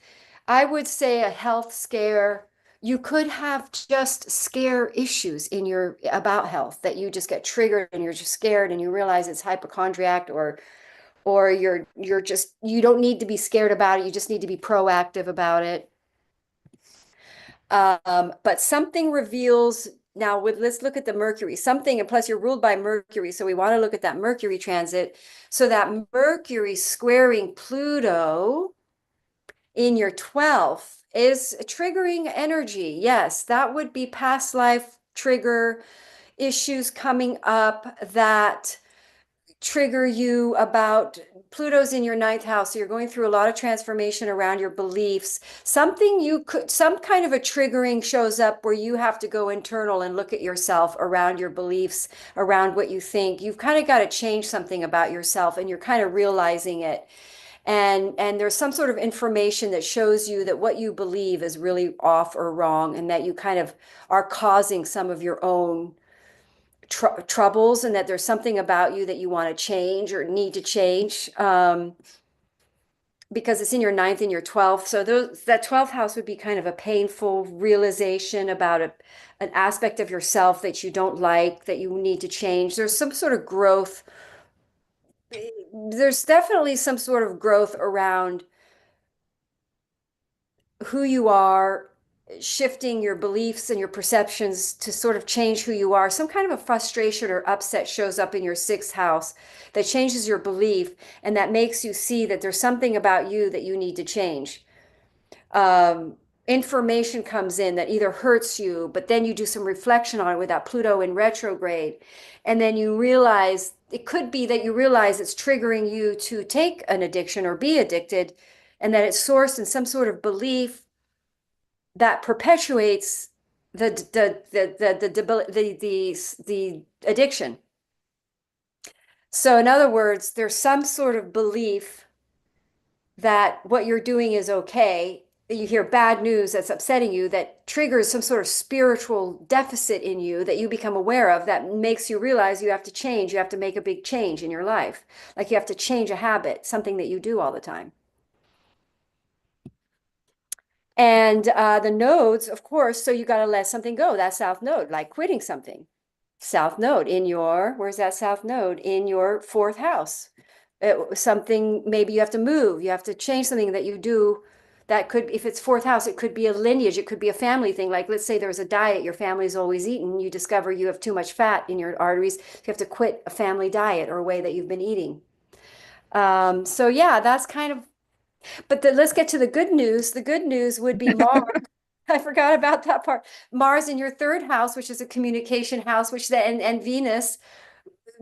I would say a health scare. You could have just scare issues in your about health that you just get triggered and you're just scared and you realize it's hypochondriac, or you're just, you don't need to be scared about it. You just need to be proactive about it. But something reveals now let's look at the Mercury, something, and plus you're ruled by Mercury. So we want to look at that Mercury transit. So that Mercury squaring Pluto in your 12th is a triggering energy. Yes, that would be past life trigger issues coming up that trigger you about Pluto's in your ninth house. So you're going through a lot of transformation around your beliefs. Some kind of a triggering shows up where you have to go internal and look at yourself around your beliefs, around what you think. You've kind of got to change something about yourself and you're kind of realizing it. And there's some sort of information that shows you that what you believe is really off or wrong, and that you kind of are causing some of your own troubles, and that there's something about you that you want to change or need to change, because it's in your ninth and your 12th. So that 12th house would be kind of a painful realization about an aspect of yourself that you don't like, that you need to change. There's some sort of growth. There's definitely some sort of growth around who you are, shifting your beliefs and your perceptions to sort of change who you are. Some kind of a frustration or upset shows up in your sixth house that changes your belief, and that makes you see that there's something about you that you need to change. Information comes in that either hurts you, but then you do some reflection on it with that Pluto in retrograde. And then you realize, it could be that you realize it's triggering you to take an addiction or be addicted, and that it's sourced in some sort of belief that perpetuates the addiction. So in other words, there's some sort of belief that what you're doing is okay. You hear bad news that's upsetting you, that triggers some sort of spiritual deficit in you that you become aware of, that makes you realize you have to change. You have to make a big change in your life. Like you have to change a habit, something that you do all the time. And the nodes, of course, so you got to let something go. That south node, like quitting something. South node in your, where's that south node? In your fourth house. Something, maybe you have to move. You have to change something that you do. That could, if it's fourth house, it could be a lineage. It could be a family thing. Like, let's say there's a diet your family's always eaten. You discover you have too much fat in your arteries. You have to quit a family diet or a way that you've been eating. So yeah, that's kind of, but let's get to the good news. The good news would be Mars. I forgot about that part. Mars in your third house, which is a communication house, which then, and Venus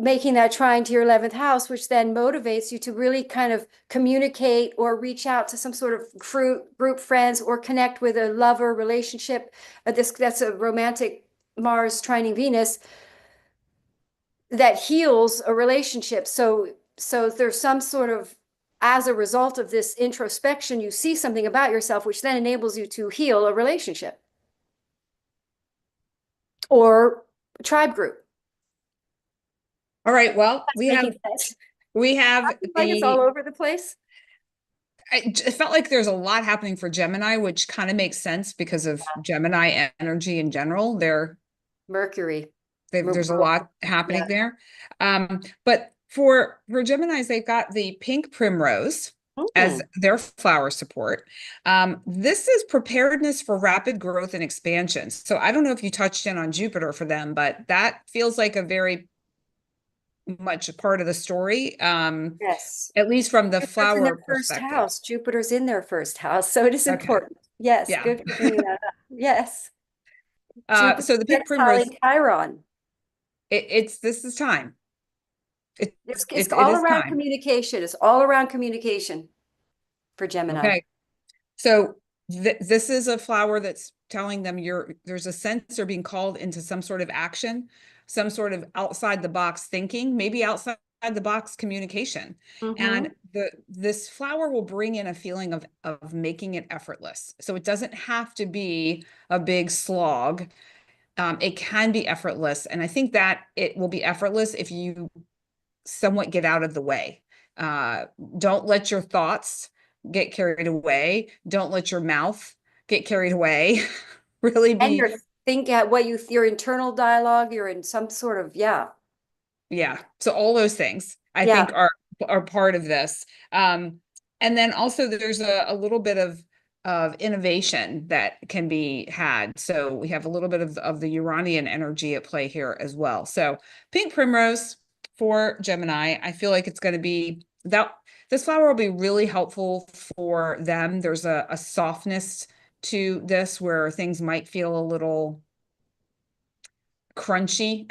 making that trine to your 11th house, which then motivates you to really kind of communicate or reach out to some sort of group friends or connect with a lover relationship. That's a romantic Mars trining Venus that heals a relationship. So there's some sort of, as a result of this introspection, you see something about yourself, which then enables you to heal a relationship or tribe group. All right. Well, we have like it's all over the place. It felt like there's a lot happening for Gemini, which kind of makes sense because of Gemini energy in general. Mercury. There's a lot happening there. But for Geminis, they've got the pink primrose as their flower support. This is preparedness for rapid growth and expansion. So I don't know if you touched in on Jupiter for them, but that feels like a very much a part of the story. Yes. At least from the Jupiter's flower in their first perspective. house. Jupiter's in their first house, so it is important. Yes, Yeah. good for bringing that up. Yes. So the pink primrose, Chiron. this is time. It's It all is around time. communication. It's all around communication for Gemini. Okay. So This is a flower that's telling them there's a sense they're being called into some sort of action, some sort of outside the box thinking, maybe outside the box communication. Mm-hmm. And this flower will bring in a feeling of making it effortless. So it doesn't have to be a big slog. It can be effortless. And I think that it will be effortless if you somewhat get out of the way. Uh, don't let your thoughts get carried away. Don't let your mouth get carried away. Really And be, you're think at what your internal dialogue, you're in some sort of, yeah, yeah. So all those things I yeah. think are part of this. And then also there's a little bit of innovation that can be had. So we have a little bit of the Uranian energy at play here as well. So pink primrose for Gemini, I feel like it's going to be that this flower will be really helpful for them. There's a softness to this where things might feel a little crunchy.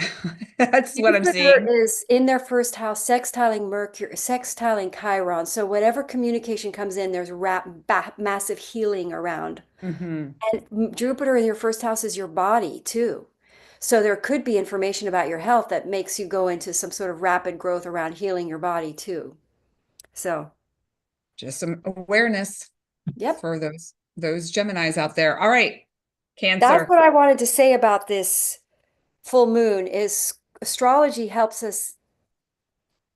That's what I'm Jupiter seeing. is in their first house, sextiling Mercury, sextiling Chiron. So whatever communication comes in, there's massive healing around. Hmm. And Jupiter in your first house is your body too. So there could be information about your health that makes you go into some sort of rapid growth around healing your body too. So, Just some awareness yep. for those Geminis out there. All right, That's Cancer. what I wanted to say about this full moon is astrology helps us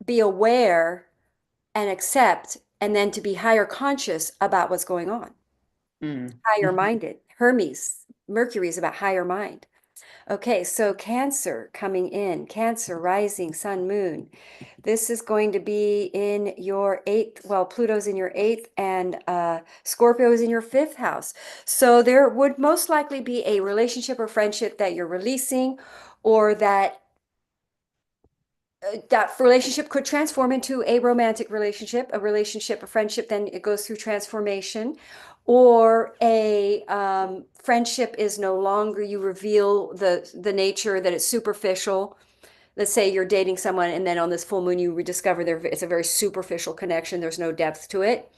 be aware and accept and then to be higher conscious about what's going on. Mm. Higher Mhm. minded. Hermes, Mercury is about higher mind. Okay, so Cancer coming in, Cancer, rising, sun, moon. This is going to be in your eighth, well, Pluto's in your eighth and Scorpio is in your fifth house. So there would most likely be a relationship or friendship that you're releasing or that relationship could transform into a romantic relationship, a friendship, then it goes through transformation, or a friendship is no longer, you reveal the nature that it's superficial. Let's say you're dating someone and then on this full moon you rediscover it's a very superficial connection, there's no depth to it.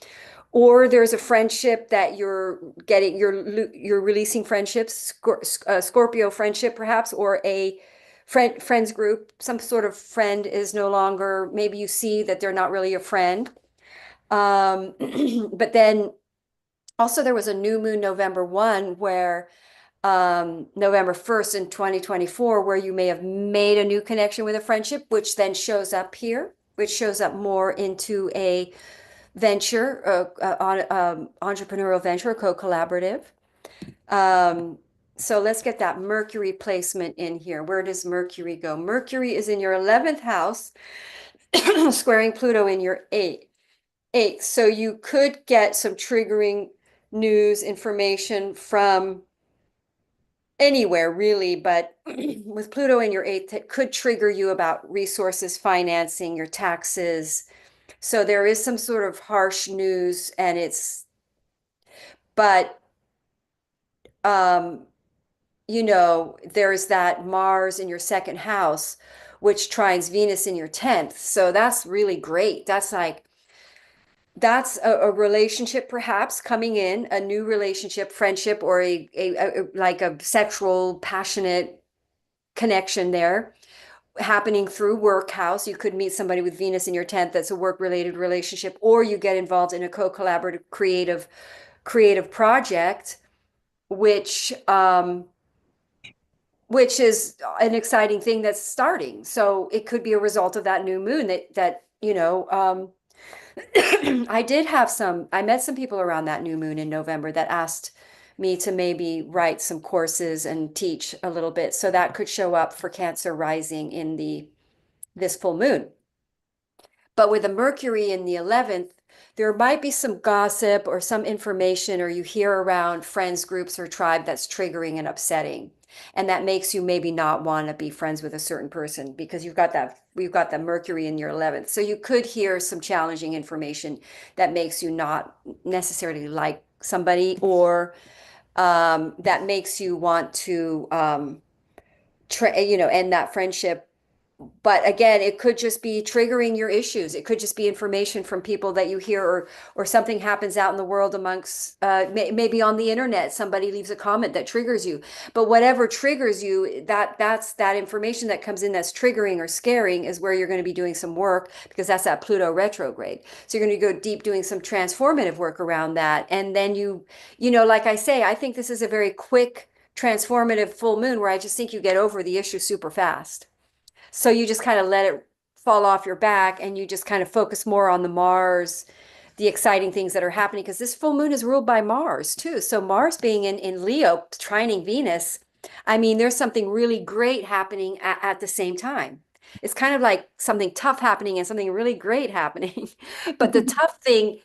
Or there's a friendship that you're releasing friendships, Scorpio friendship perhaps, or a friends group, some sort of friend is no longer, maybe you see that they're not really a friend. Um, but then also there was a new moon November 1 where November 1st in 2024, where you may have made a new connection with a friendship, which then shows up here, which shows up more into a venture, on entrepreneurial venture, co-collaborative. Um, so let's get that Mercury placement in here. Where does Mercury go? Mercury is in your 11th house, squaring Pluto in your eighth. So you could get some triggering news information from anywhere really, but with Pluto in your eighth, it could trigger you about resources, financing, your taxes. So there is some sort of harsh news and but um, there's that Mars in your second house, which trines Venus in your 10th. So that's really great. That's a relationship perhaps coming in, a new relationship, friendship, or like a sexual, passionate connection there happening through work house. You could meet somebody with Venus in your 10th that's a work related relationship, or you get involved in a co-collaborative creative project, which which is an exciting thing that's starting. So it could be a result of that new moon I met some people around that new moon in November that asked me to maybe write some courses and teach a little bit. So that could show up for Cancer rising in this full moon. But with the Mercury in the 11th, there might be some gossip or some information, or you hear around friends, groups, or tribe that's triggering and upsetting. And that makes you maybe not want to be friends with a certain person because we've got the Mercury in your 11th. So you could hear some challenging information that makes you not necessarily like somebody, or that makes you want to end that friendship But again, it could just be triggering your issues. It could just be information from people that you hear, or something happens out in the world amongst, maybe on the internet, somebody leaves a comment that triggers you. But whatever triggers you, that's that information that comes in that's triggering or scaring is where you're going to be doing some work, because that's that Pluto retrograde. So you're going to go deep doing some transformative work around that. And then like I say, I think this is a very quick transformative full moon where I just think you get over the issue super fast. So you just kind of let it fall off your back, and you just kind of focus more on the Mars, the exciting things that are happening, because this full moon is ruled by Mars too. So Mars being in Leo, trining Venus, I mean, there's something really great happening at the same time. It's kind of like something tough happening and something really great happening. But the tough thing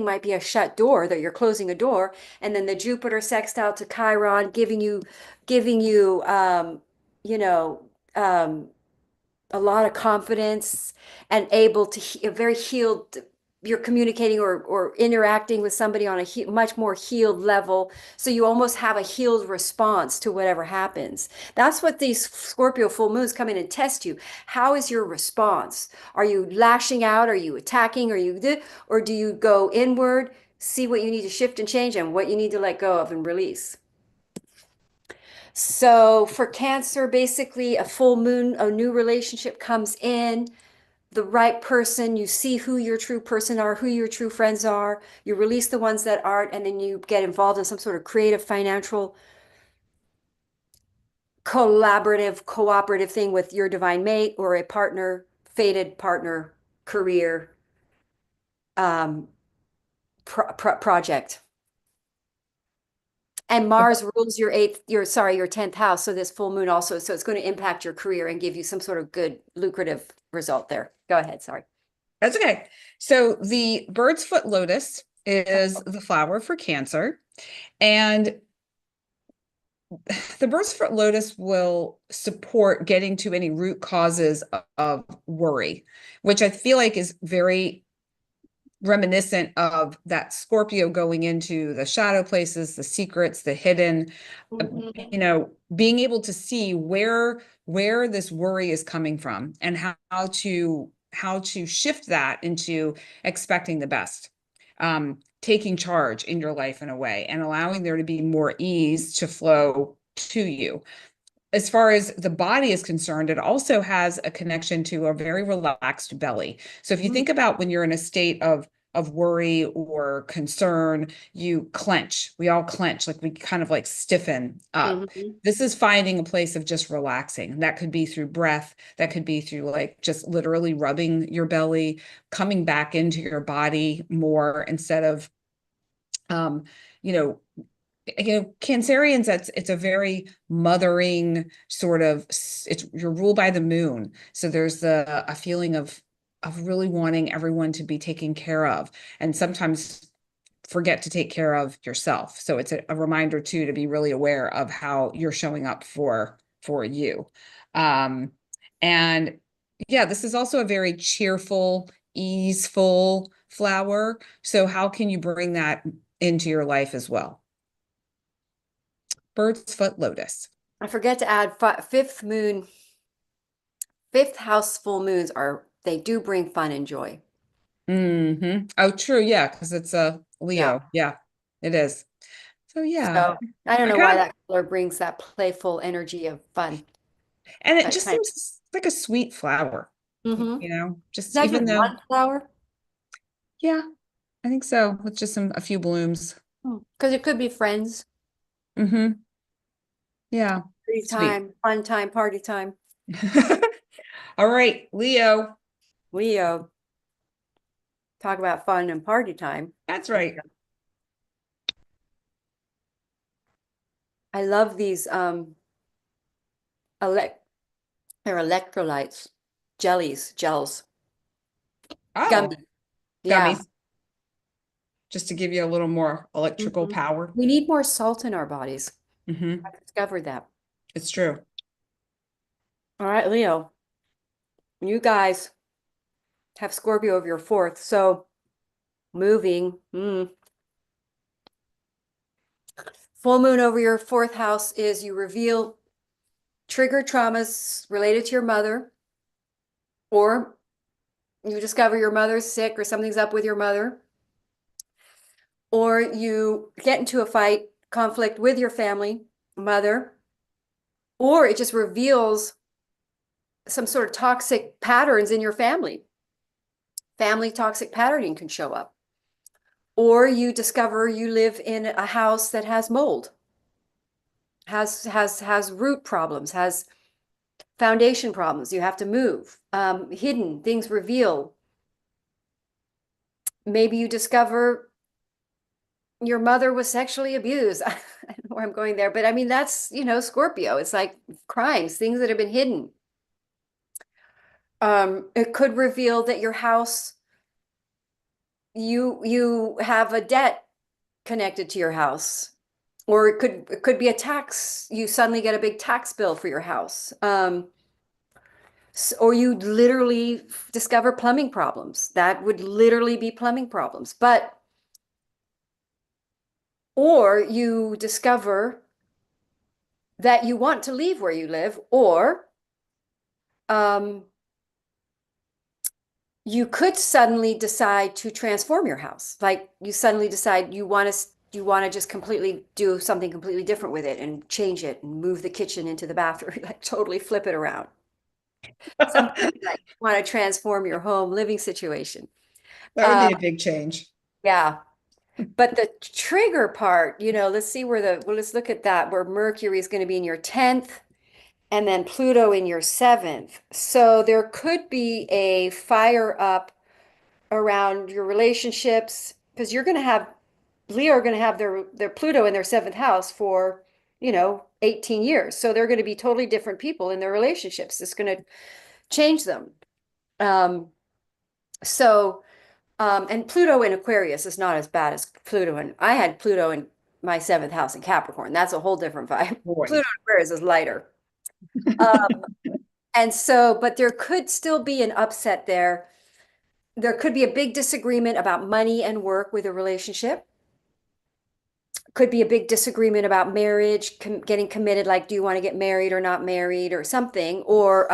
might be a shut door, that you're closing a door, and then the Jupiter sextile to Chiron giving you you know, um, a lot of confidence, and able to very healed. You're communicating or interacting with somebody on a much more healed level. So you almost have a healed response to whatever happens. That's what these Scorpio full moons come in and test you. How is your response? Are you lashing out? Are you attacking? Or do you go inward, see what you need to shift and change, and what you need to let go of and release? So for Cancer, basically a full moon, a new relationship comes in, the right person, you see who your true person are, who your true friends are, you release the ones that aren't, and then you get involved in some sort of creative, financial, collaborative, cooperative thing with your divine mate or a partner, fated partner, career, um, project. And Mars rules your 10th house. So this full moon also, so it's going to impact your career and give you some sort of good, lucrative result there. Go ahead. Sorry. That's okay. So the bird's foot lotus is the flower for Cancer. And the bird's foot lotus will support getting to any root causes of worry, which I feel like is very reminiscent of that Scorpio going into the shadow places, the secrets, the hidden, being able to see where this worry is coming from, and how to shift that into expecting the best, taking charge in your life in a way, and allowing there to be more ease to flow to you. As far as the body is concerned, it also has a connection to a very relaxed belly. So if you think about when you're in a state of worry or concern, you clench. We all clench, like we kind of like stiffen up. This is finding a place of just relaxing. That could be through breath. That could be through like just literally rubbing your belly, coming back into your body more, instead of, you know, Cancerians, it's a very mothering sort of, you're ruled by the moon. So there's a feeling of really wanting everyone to be taken care of, and sometimes forget to take care of yourself. So it's a reminder too, to be really aware of how you're showing up for you. And yeah, this is also a very cheerful, easeful flower. So how can you bring that into your life as well? Bird's foot lotus. I forget to add fifth house full moons they do bring fun and joy. Oh, true. Yeah, because it's a Leo. Yeah, it is. So yeah, So I don't I know why kind of, that color brings that playful energy of fun. and it But just kind seems like a sweet flower, of, is just that even just though, one flower? yeah, I think so, with just a few blooms. Because it could be friends, Mm-hmm. Yeah, free sweet. time, fun time, party time. All right, Leo. Leo, talk about fun and party time. That's right. I love these elect they're electrolytes, gels, Oh, gummy. Yeah. gummies, just to give you a little more electrical power. We need more salt in our bodies. Mm-hmm. I discovered that. It's true. All right, Leo, you guys have Scorpio of your fourth. So moving, full moon over your fourth house is you reveal trigger traumas related to your mother, or you discover your mother's sick or something's up with your mother, or you get into a fight, conflict with your family, mother, or it just reveals some sort of toxic patterns in your family. Family toxic patterning can show up. Or you discover you live in a house that has mold, has root problems, has foundation problems. You have to move. Hidden things reveal. Maybe you discover your mother was sexually abused. I don't know where I'm going there, but I mean, that's, Scorpio. It's like crimes, things that have been hidden. It could reveal that your house, you have a debt connected to your house, or it could be a tax. You suddenly get a big tax bill for your house. Or you literally discover plumbing problems. That would literally be plumbing problems. Or you discover that you want to leave where you live, or you could suddenly decide to transform your house. Like you suddenly decide you want to just completely do something completely different with it and change it and move the kitchen into the bathroom, like totally flip it around. Something like that. You want to transform your home living situation. That would be a big change. Yeah. But the trigger part, let's see let's look at that, where Mercury is going to be in your 10th and then Pluto in your 7th. So there could be a fire up around your relationships, because Leo are going to have their Pluto in their 7th house for, 18 years. So they're going to be totally different people in their relationships. It's going to change them. And Pluto in Aquarius is not as bad as Pluto. And I had Pluto in my 7th house in Capricorn. That's a whole different vibe. Boy. Pluto in Aquarius is lighter. But there could still be an upset there. There could be a big disagreement about money and work with a relationship. Could be a big disagreement about marriage, getting committed, like, do you want to get married or not married or something, or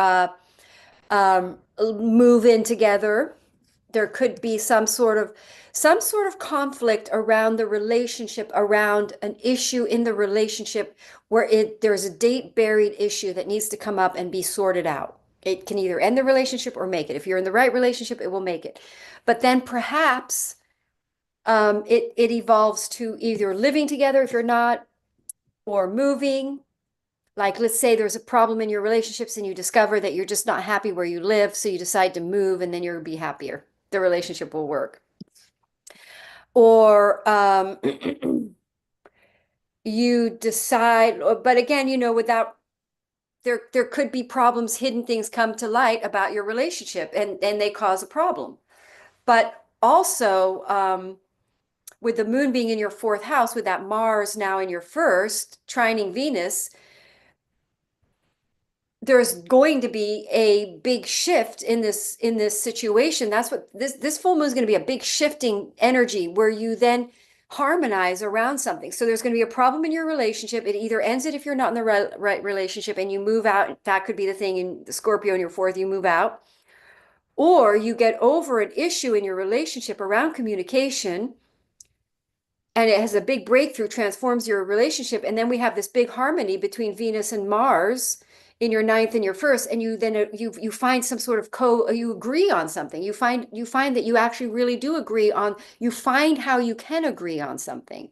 move in together. There could be some sort of conflict around the relationship, around an issue in the relationship where there's a deep buried issue that needs to come up and be sorted out. It can either end the relationship or make it. If you're in the right relationship, it will make it. But then perhaps it evolves to either living together if you're not, or moving. Like, let's say there's a problem in your relationships and you discover that you're just not happy where you live, so you decide to move, and then you'll be happier. The relationship will work. Or you decide, but again, without there could be problems, hidden things come to light about your relationship, and they cause a problem. But also, with the moon being in your 4th house, with that Mars now in your 1st, trining Venus, there's going to be a big shift in this situation. That's what this full moon is going to be, a big shifting energy where you then harmonize around something. So there's going to be a problem in your relationship. It either ends it if you're not in the right relationship and you move out. That could be the thing in the Scorpio in your 4th, you move out. Or you get over an issue in your relationship around communication, and it has a big breakthrough, transforms your relationship. And then we have this big harmony between Venus and Mars in your 9th and your 1st. And you find some sort of you agree on something. You find that you actually really do agree on, you find how you can agree on something.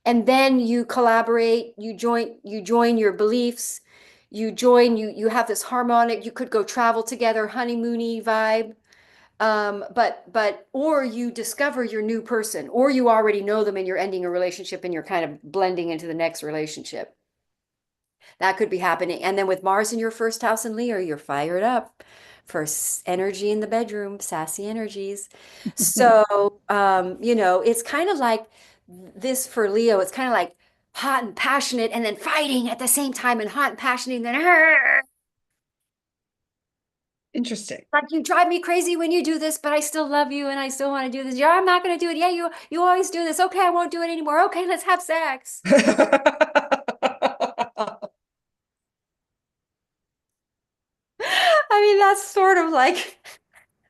And then you collaborate, you join your beliefs, you have this harmonic, you could go travel together, honeymoony vibe. Or you discover your new person, or you already know them and you're ending a relationship and you're kind of blending into the next relationship. That could be happening. And then with Mars in your 1st house in Leo, you're fired up for energy in the bedroom, sassy energies. So, it's kind of like this for Leo. It's kind of like hot and passionate and then fighting at the same time, and hot and passionate and then Interesting. like, you drive me crazy when you do this, but I still love you and I still want to do this. Yeah, I'm not going to do it. Yeah, you always do this. Okay, I won't do it anymore. Okay, let's have sex. that's sort of like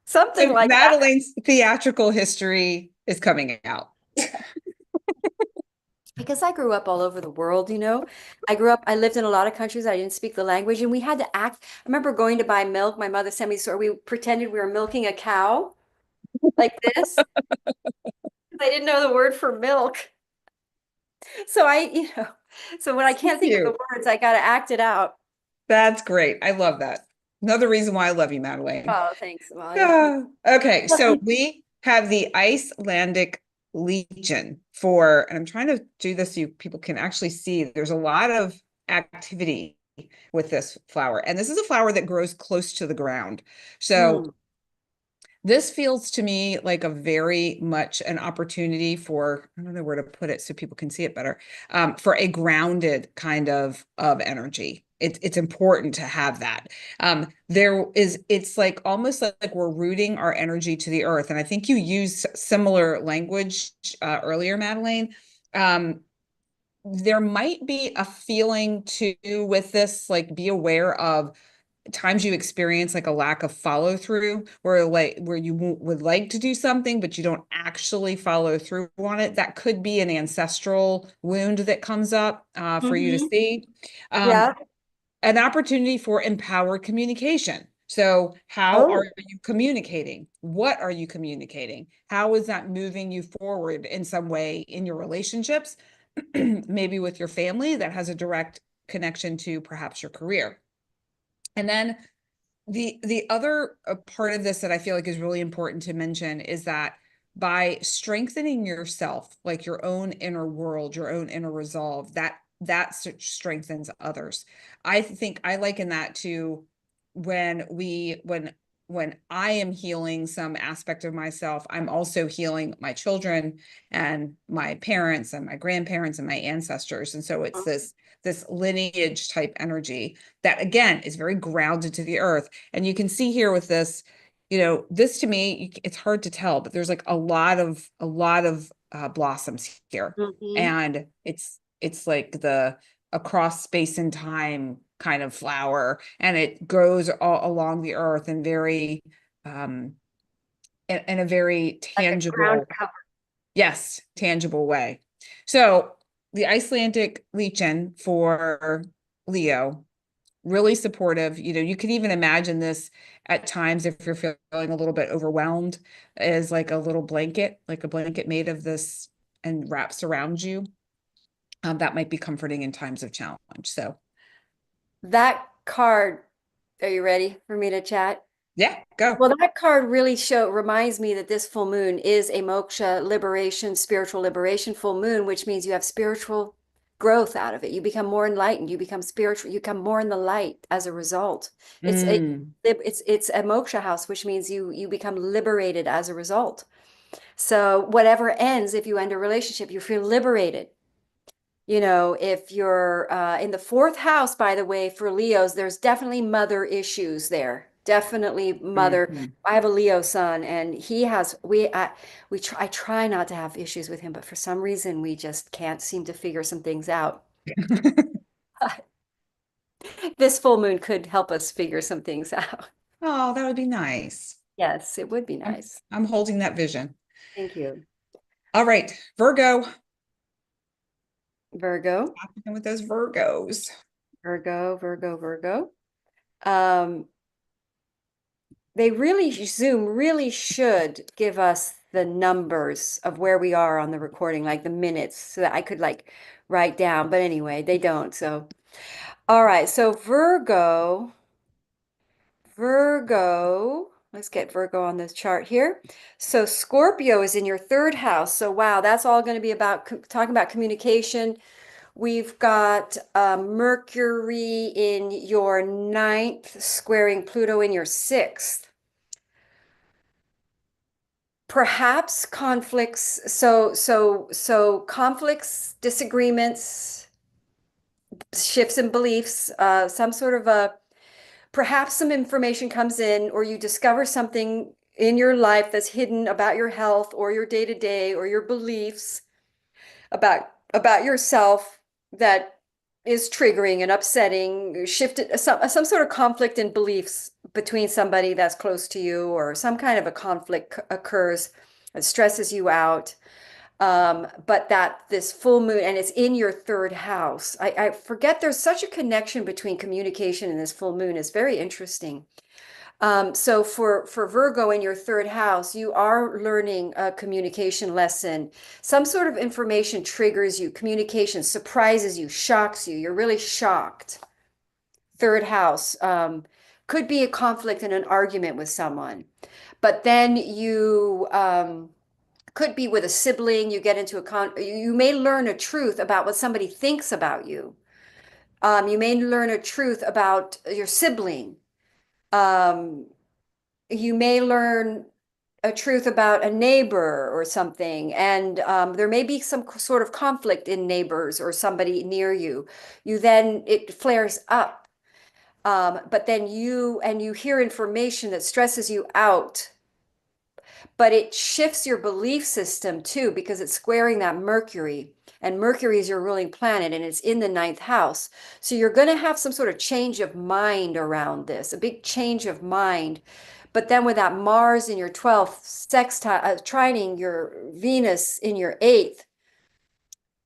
something So like that. Madeleine's theatrical history is coming out. Because I grew up all over the world, you know. I lived in a lot of countries. I didn't speak the language, and we had to act. I remember going to buy milk. My mother sent me, so we pretended we were milking a cow like this. I didn't know the word for milk. So so when I can't think of the Cute. words, I got to act it out. That's great. I love that. Another reason why I love you, Madeleine. Oh, thanks, Amalia. Yeah. Okay, so we have the Icelandic Legion for, and I'm trying to do this so people can actually see there's a lot of activity with this flower. And this is a flower that grows close to the ground. So Mm. this feels to me like a very much an opportunity for, I don't know where to put it so people can see it better, for a grounded kind of energy. It's important to have that. It's like almost like we're rooting our energy to the earth. And I think you used similar language earlier, Madeleine. There might be a feeling too with this, like be aware of times you experience like a lack of follow through where you would like to do something but you don't actually follow through on it. That could be an ancestral wound that comes up for you to Hmm. see. um, Yeah. an opportunity for empowered communication. So how Oh. are you communicating? What are you communicating? How is that moving you forward in some way in your relationships? Maybe with your family that has a direct connection to perhaps your career. And then the other part of this that I feel like is really important to mention is that by strengthening yourself, like your own inner world, your own inner resolve, that strengthens others. I think I liken that to when I am healing some aspect of myself, I'm also healing my children and my parents and my grandparents and my ancestors. And so it's this lineage type energy that again is very grounded to the earth. And you can see here with this, this to me, it's hard to tell, but there's like a lot of blossoms here. Hmm. And it's like the across space and time kind of flower, and it grows all along the earth and very in a very Like a ground tangible, cover. yes, tangible way. So the Icelandic lichen for Leo, really supportive. You could even imagine this at times if you're feeling a little bit overwhelmed, as like a little blanket, like a blanket made of this and wraps around you. That might be comforting in times of challenge. So That card, are you ready for me to chat? yeah, go. Well, that card really reminds me that this full moon is a moksha liberation, spiritual liberation full moon, which means you have spiritual growth out of it. You become more enlightened, you become spiritual, you come more in the light as a result. Mm. It's a moksha house, which means you become liberated as a result. So whatever ends, if you end a relationship, you feel liberated. If you're in the fourth house, by the way, for Leos, there's definitely mother issues there. Definitely mother. Mhm. I have a Leo son, and he has I try not to have issues with him, but for some reason we just can't seem to figure some things out. This full moon could help us figure some things out. Oh, that would be nice. Yes, it would be I'm nice. I'm holding that vision. Thank you. All right, Virgo. Virgo, Happening with those Virgos. Virgo, Virgo, Virgo. Um, They really, Zoom really should give us the numbers of where we are on the recording, like the minutes, so that I could like write down. But anyway, they don't. So, all right. So Virgo, let's get Virgo on this chart here. So Scorpio is in your third house. So wow, that's all going to be about talking about communication. We've got Mercury in your ninth, squaring Pluto in your sixth. Perhaps conflicts, so conflicts, disagreements, shifts in beliefs, some sort of a perhaps some information comes in, or you discover something in your life that's hidden about your health or your day-to-day or your beliefs about yourself that is triggering and upsetting, shifted some sort of conflict in beliefs between somebody that's close to you, or some kind of a conflict occurs that stresses you out. But that this full moon, and it's in your third house. I forget there's such a connection between communication and this full moon. It's very interesting. So for Virgo in your third house, you are learning a communication lesson. Some sort of information triggers you, communication surprises you, shocks you. You're really shocked. Third house could be a conflict and an argument with someone, but then you could be with a sibling. You get into you may learn a truth about what somebody thinks about you. You may learn a truth about your sibling. Um, you may learn a truth about a neighbor or something, and there may be some sort of conflict in neighbors or somebody near you. It flares up, but then you hear information that stresses you out, but it shifts your belief system too, because it's squaring that Mercury, and Mercury is your ruling planet, and it's in the ninth house. So you're going to have some sort of change of mind around this, a big change of mind. But then with that Mars in your 12th sextile, trining your Venus in your eighth,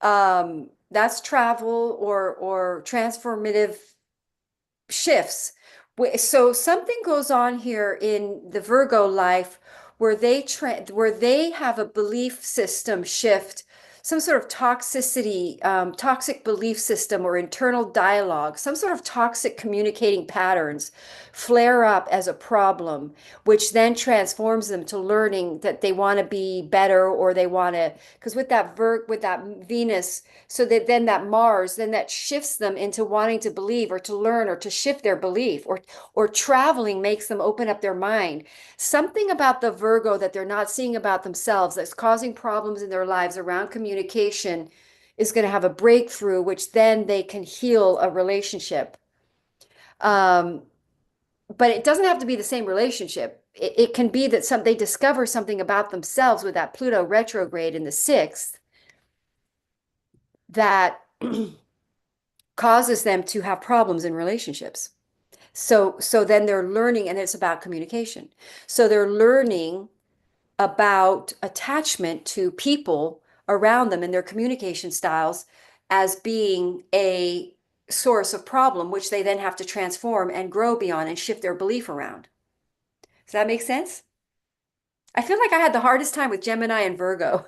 that's travel or transformative shifts. So something goes on here in the Virgo life where they have a belief system shift, some sort of toxicity, toxic belief system or internal dialogue, some sort of toxic communicating patterns flare up as a problem, which then transforms them to learning that they want to be better, or they want to, because with that Venus, so that then that Mars, then that shifts them into wanting to believe or to learn or to shift their belief, or traveling makes them open up their mind. Something about the Virgo that they're not seeing about themselves that's causing problems in their lives around communication is going to have a breakthrough, which then they can heal a relationship. But it doesn't have to be the same relationship. It can be that they discover something about themselves with that Pluto retrograde in the sixth that causes them to have problems in relationships. So then they're learning, and it's about communication. So they're learning about attachment to people around them and their communication styles as being a source of problem, which they then have to transform and grow beyond and shift their belief around. Does that make sense? I feel like I had the hardest time with Gemini and Virgo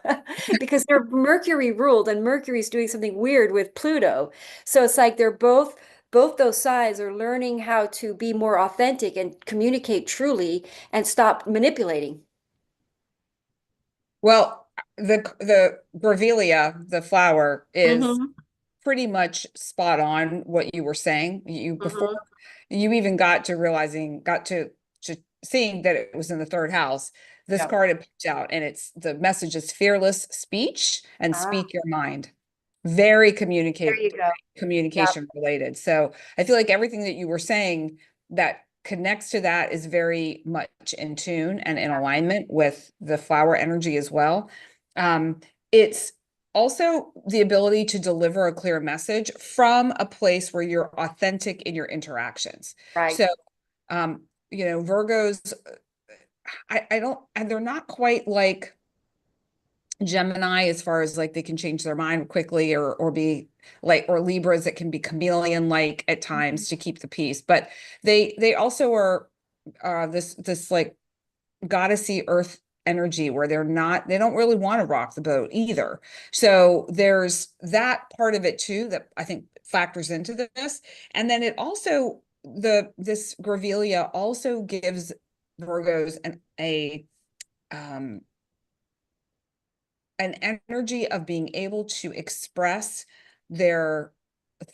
because they're Mercury ruled, and Mercury's doing something weird with Pluto. So it's like they're both those sides are learning how to be more authentic and communicate truly and stop manipulating. Well, the Grevillea, the flower, is Mm-hmm. pretty much spot on what you were saying. You before Mm-hmm. you even got to seeing that it was in the third house. This Yeah. card had popped out, and the message is fearless speech and Ah, speak your mind. Very there you go. Yeah. communication related. So I feel like everything that you were saying that connects to that is very much in tune and in alignment with the flower energy as well. It's also the ability to deliver a clear message from a place where you're authentic in your interactions. Right. So, Virgos, I don't, and they're not quite like Gemini as far as like they can change their mind quickly, or be like, or Libras that can be chameleon like at times to keep the peace, but they also are this like goddessy earth energy where they don't really want to rock the boat either. So there's that part of it too that I think factors into this. And then it also, this Grevillea also gives Virgos um an energy of being able to express their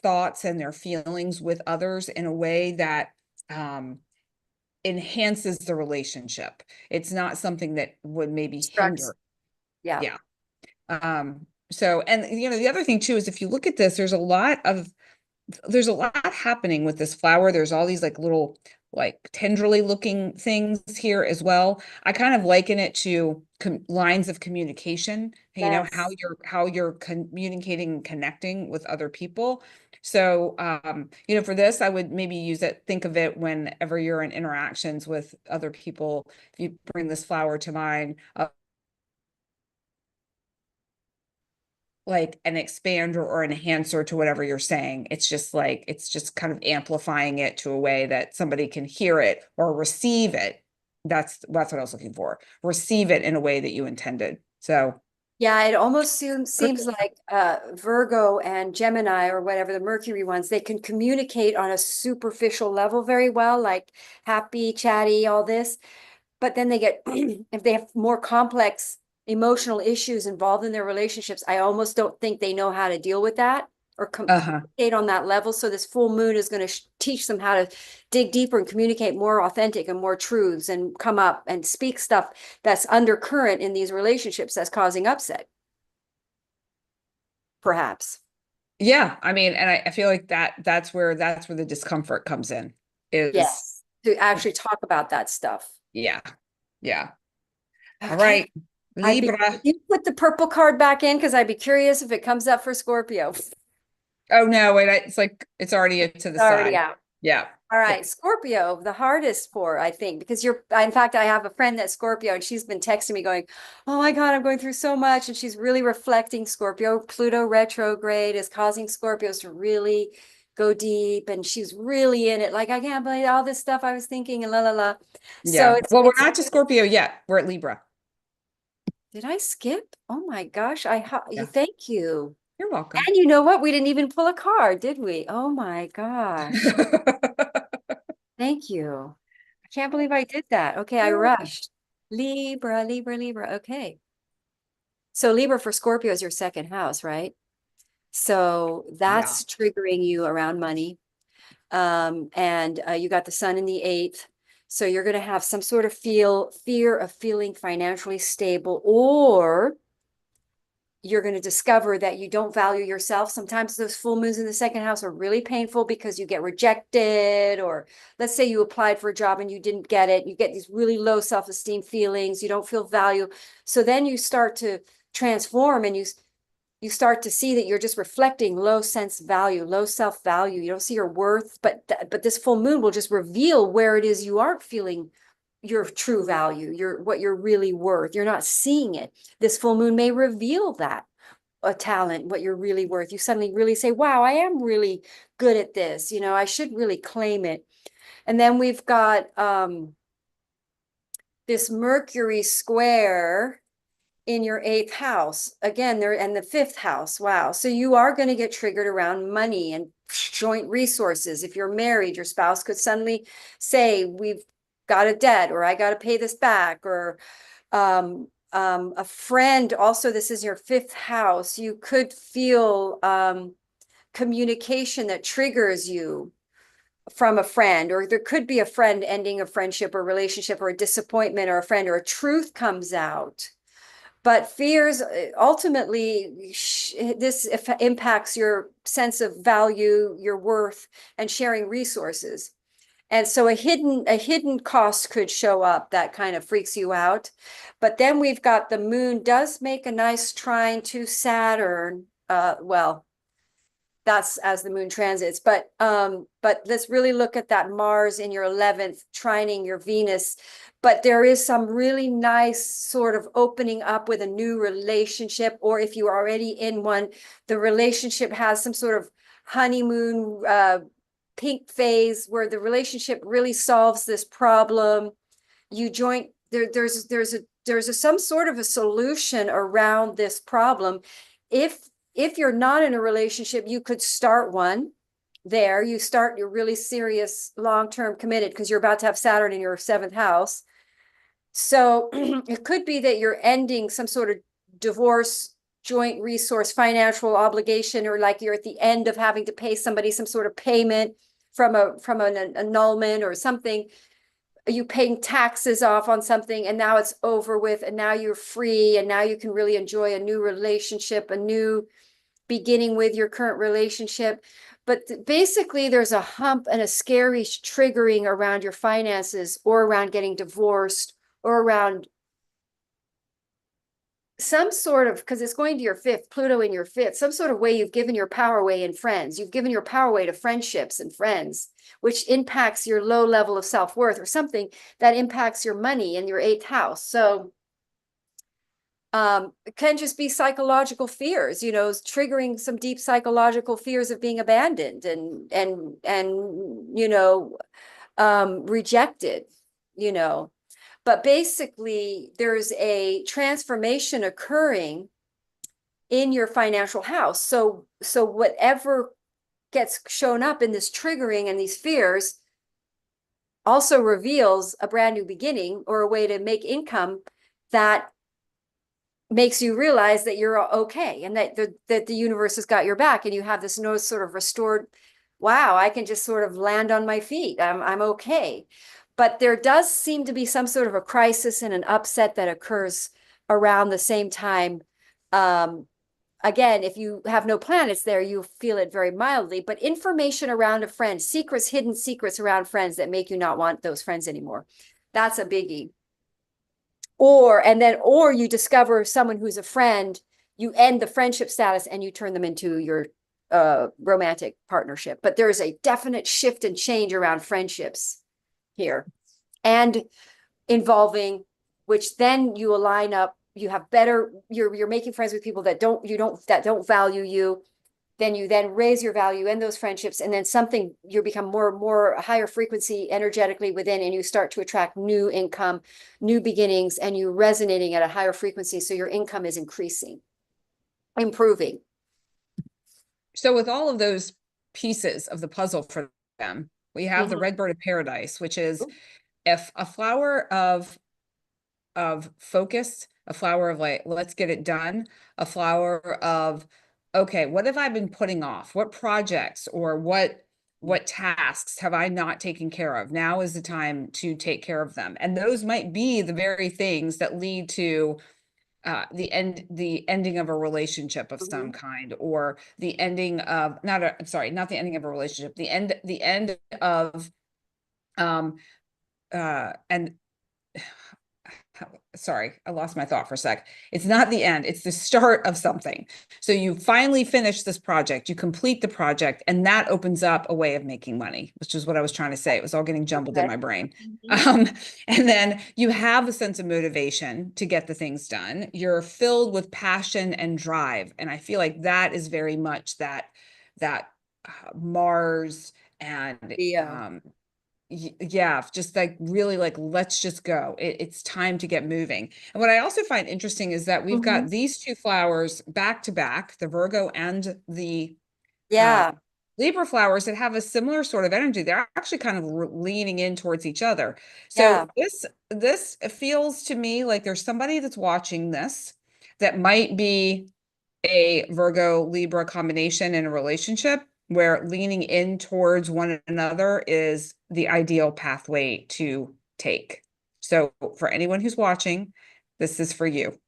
thoughts and their feelings with others in a way that enhances the relationship. It's not something that would maybe Structs. hinder. Yeah. Yeah. So, and the other thing too is if you look at this, there's a lot happening with this flower. There's all these like little like tenderly looking things here as well. I kind of liken it to lines of communication, you know, Yes. how you're communicating and connecting with other people. So, you know, for this, I would maybe use it, think of it whenever you're in interactions with other people. If you bring this flower to mind, like an expander or an enhancer to whatever you're saying. It's just like, it's just kind of amplifying it to a way that somebody can hear it or receive it. That's what I was looking for. Receive it in a way that you intended. So Yeah, it almost seems like Virgo and Gemini or whatever the Mercury ones, they can communicate on a superficial level very well, like happy, chatty, all this. But then they get, if they have more complex emotional issues involved in their relationships, I almost don't think they know how to deal with that or uh-huh. communicate on that level. So this full moon is going to teach them how to dig deeper and communicate more authentic and more truths and come up and speak stuff that's undercurrent in these relationships that's causing upset, perhaps. Yeah, I mean, and I feel like that's where the discomfort comes in is Yes, to actually talk about that stuff. yeah. Yeah. All Okay. right. Libra. You put the purple card back in because I'd be curious if it comes up for Scorpio. It's Oh no, wait, it's like it's already to the already side. out. Yeah. All Yeah. right, Scorpio, the hardest for, I think, because in fact, I have a friend that's Scorpio and she's been texting me going, oh my God, I'm going through so much. And she's really reflecting Scorpio. Pluto retrograde is causing Scorpios to really go deep. And she's really in it. Like, I can't believe all this stuff I was thinking and la, la, la. So Yeah. Well, we're not to Scorpio yet. We're at Libra. did I skip? Oh my gosh. Yeah. Thank you. You're welcome. And you know what? We didn't even pull a card, did we? Oh my gosh. Thank you. I can't believe I did that. Okay, I You're welcome. rushed. Libra, Libra, Libra. Okay. So Libra for Scorpio is your second house, right? So Yeah. that's triggering you around money. And you got the sun in the eighth. So you're going to have some sort of fear of feeling financially stable, or you're going to discover that you don't value yourself. Sometimes those full moons in the second house are really painful because you get rejected, or let's say you applied for a job and you didn't get it. You get these really low self-esteem feelings. You don't feel value. So then you start to transform and you start to see that you're just reflecting low sense value, low self-value. You don't see your worth, but this full moon will just reveal where it is you aren't feeling your true value, what you're really worth. You're not seeing it. This full moon may reveal that a talent, what you're really worth. You suddenly really say, wow, I am really good at this. You know, I should really claim it. And then we've got this Mercury square in your eighth house. Again, they're in the fifth house. Wow. So you are going to get triggered around money and joint resources. If you're married, your spouse could suddenly say, we've got a debt, or I got to pay this back, or a friend. Also, this is your fifth house. You could feel communication that triggers you from a friend, or there could be a friend ending a friendship or relationship, or a disappointment, or a friend, or a truth comes out. But fears, ultimately, this impacts your sense of value, your worth, and sharing resources. And so a hidden cost could show up that kind of freaks you out. But then we've got the moon does make a nice trine to Saturn. Well, that's as the moon transits. But let's really look at that Mars in your 11th trining your Venus. But there is some really nice sort of opening up with a new relationship, or if you're already in one, the relationship has some sort of honeymoon pink phase where the relationship really solves this problem. You join there's some sort of a solution around this problem. If you're not in a relationship, you could start one there. You're really serious, long-term committed, because you're about to have Saturn in your seventh house. So it could be that you're ending some sort of divorce, joint resource, financial obligation, or like you're at the end of having to pay somebody some sort of payment from an annulment or something. You paying taxes off on something, and now it's over with, and now you're free, and now you can really enjoy a new relationship, a new beginning with your current relationship. But basically, there's a hump and a scary triggering around your finances or around getting divorced or around some sort of, because it's going to your fifth, Pluto in your fifth, some sort of way you've given your power away in friends. You've given your power away to friendships and friends, which impacts your low level of self-worth, or something that impacts your money in your eighth house. So it can just be psychological fears, you know, triggering some deep psychological fears of being abandoned and you know, rejected, you know. But basically, there's a transformation occurring in your financial house. So whatever gets shown up in this triggering and these fears also reveals a brand new beginning or a way to make income that makes you realize that you're okay and that the universe has got your back, and you have this no sort of restored, wow, I can just sort of land on my feet. I'm okay. But there does seem to be some sort of a crisis and an upset that occurs around the same time. Again, if you have no planets there, you feel it very mildly, but information around a friend, secrets, hidden secrets around friends that make you not want those friends anymore. That's a biggie. Or you discover someone who's a friend, you end the friendship status and you turn them into your romantic partnership. But there's a definite shift and change around friendships here, and involving, which then you align up, you have better, you're making friends with people that don't value you. Then you raise your value in those friendships, and then you become more higher frequency energetically within, and you start to attract new income, new beginnings, and you resonating at a higher frequency. So your income is increasing, improving. So with all of those pieces of the puzzle for them, we have the red bird of paradise, which is if a flower of focus, a flower of like, let's get it done, a flower of, okay, what have I been putting off? What projects or what tasks have I not taken care of? Now is the time to take care of them. And those might be the very things that lead to the ending of a relationship of some kind, or the ending of not the ending of a relationship, the end of and sorry, I lost my thought for a sec. It's not the end, it's the start of something. So you finally finish this project, you complete the project, and that opens up a way of making money, which is what I was trying to say. It was all getting jumbled in my brain. And then you have a sense of motivation to get the things done. You're filled with passion and drive. And I feel like that is very much that Mars and yeah, just like really like, let's just go. It's time to get moving. And what I also find interesting is that we've got these two flowers back to back, the Virgo and the Libra flowers, that have a similar sort of energy. They're actually kind of leaning in towards each other. So this feels to me like there's somebody that's watching this that might be a Virgo Libra combination in a relationship, where leaning in towards one another is the ideal pathway to take. So for anyone who's watching, this is for you.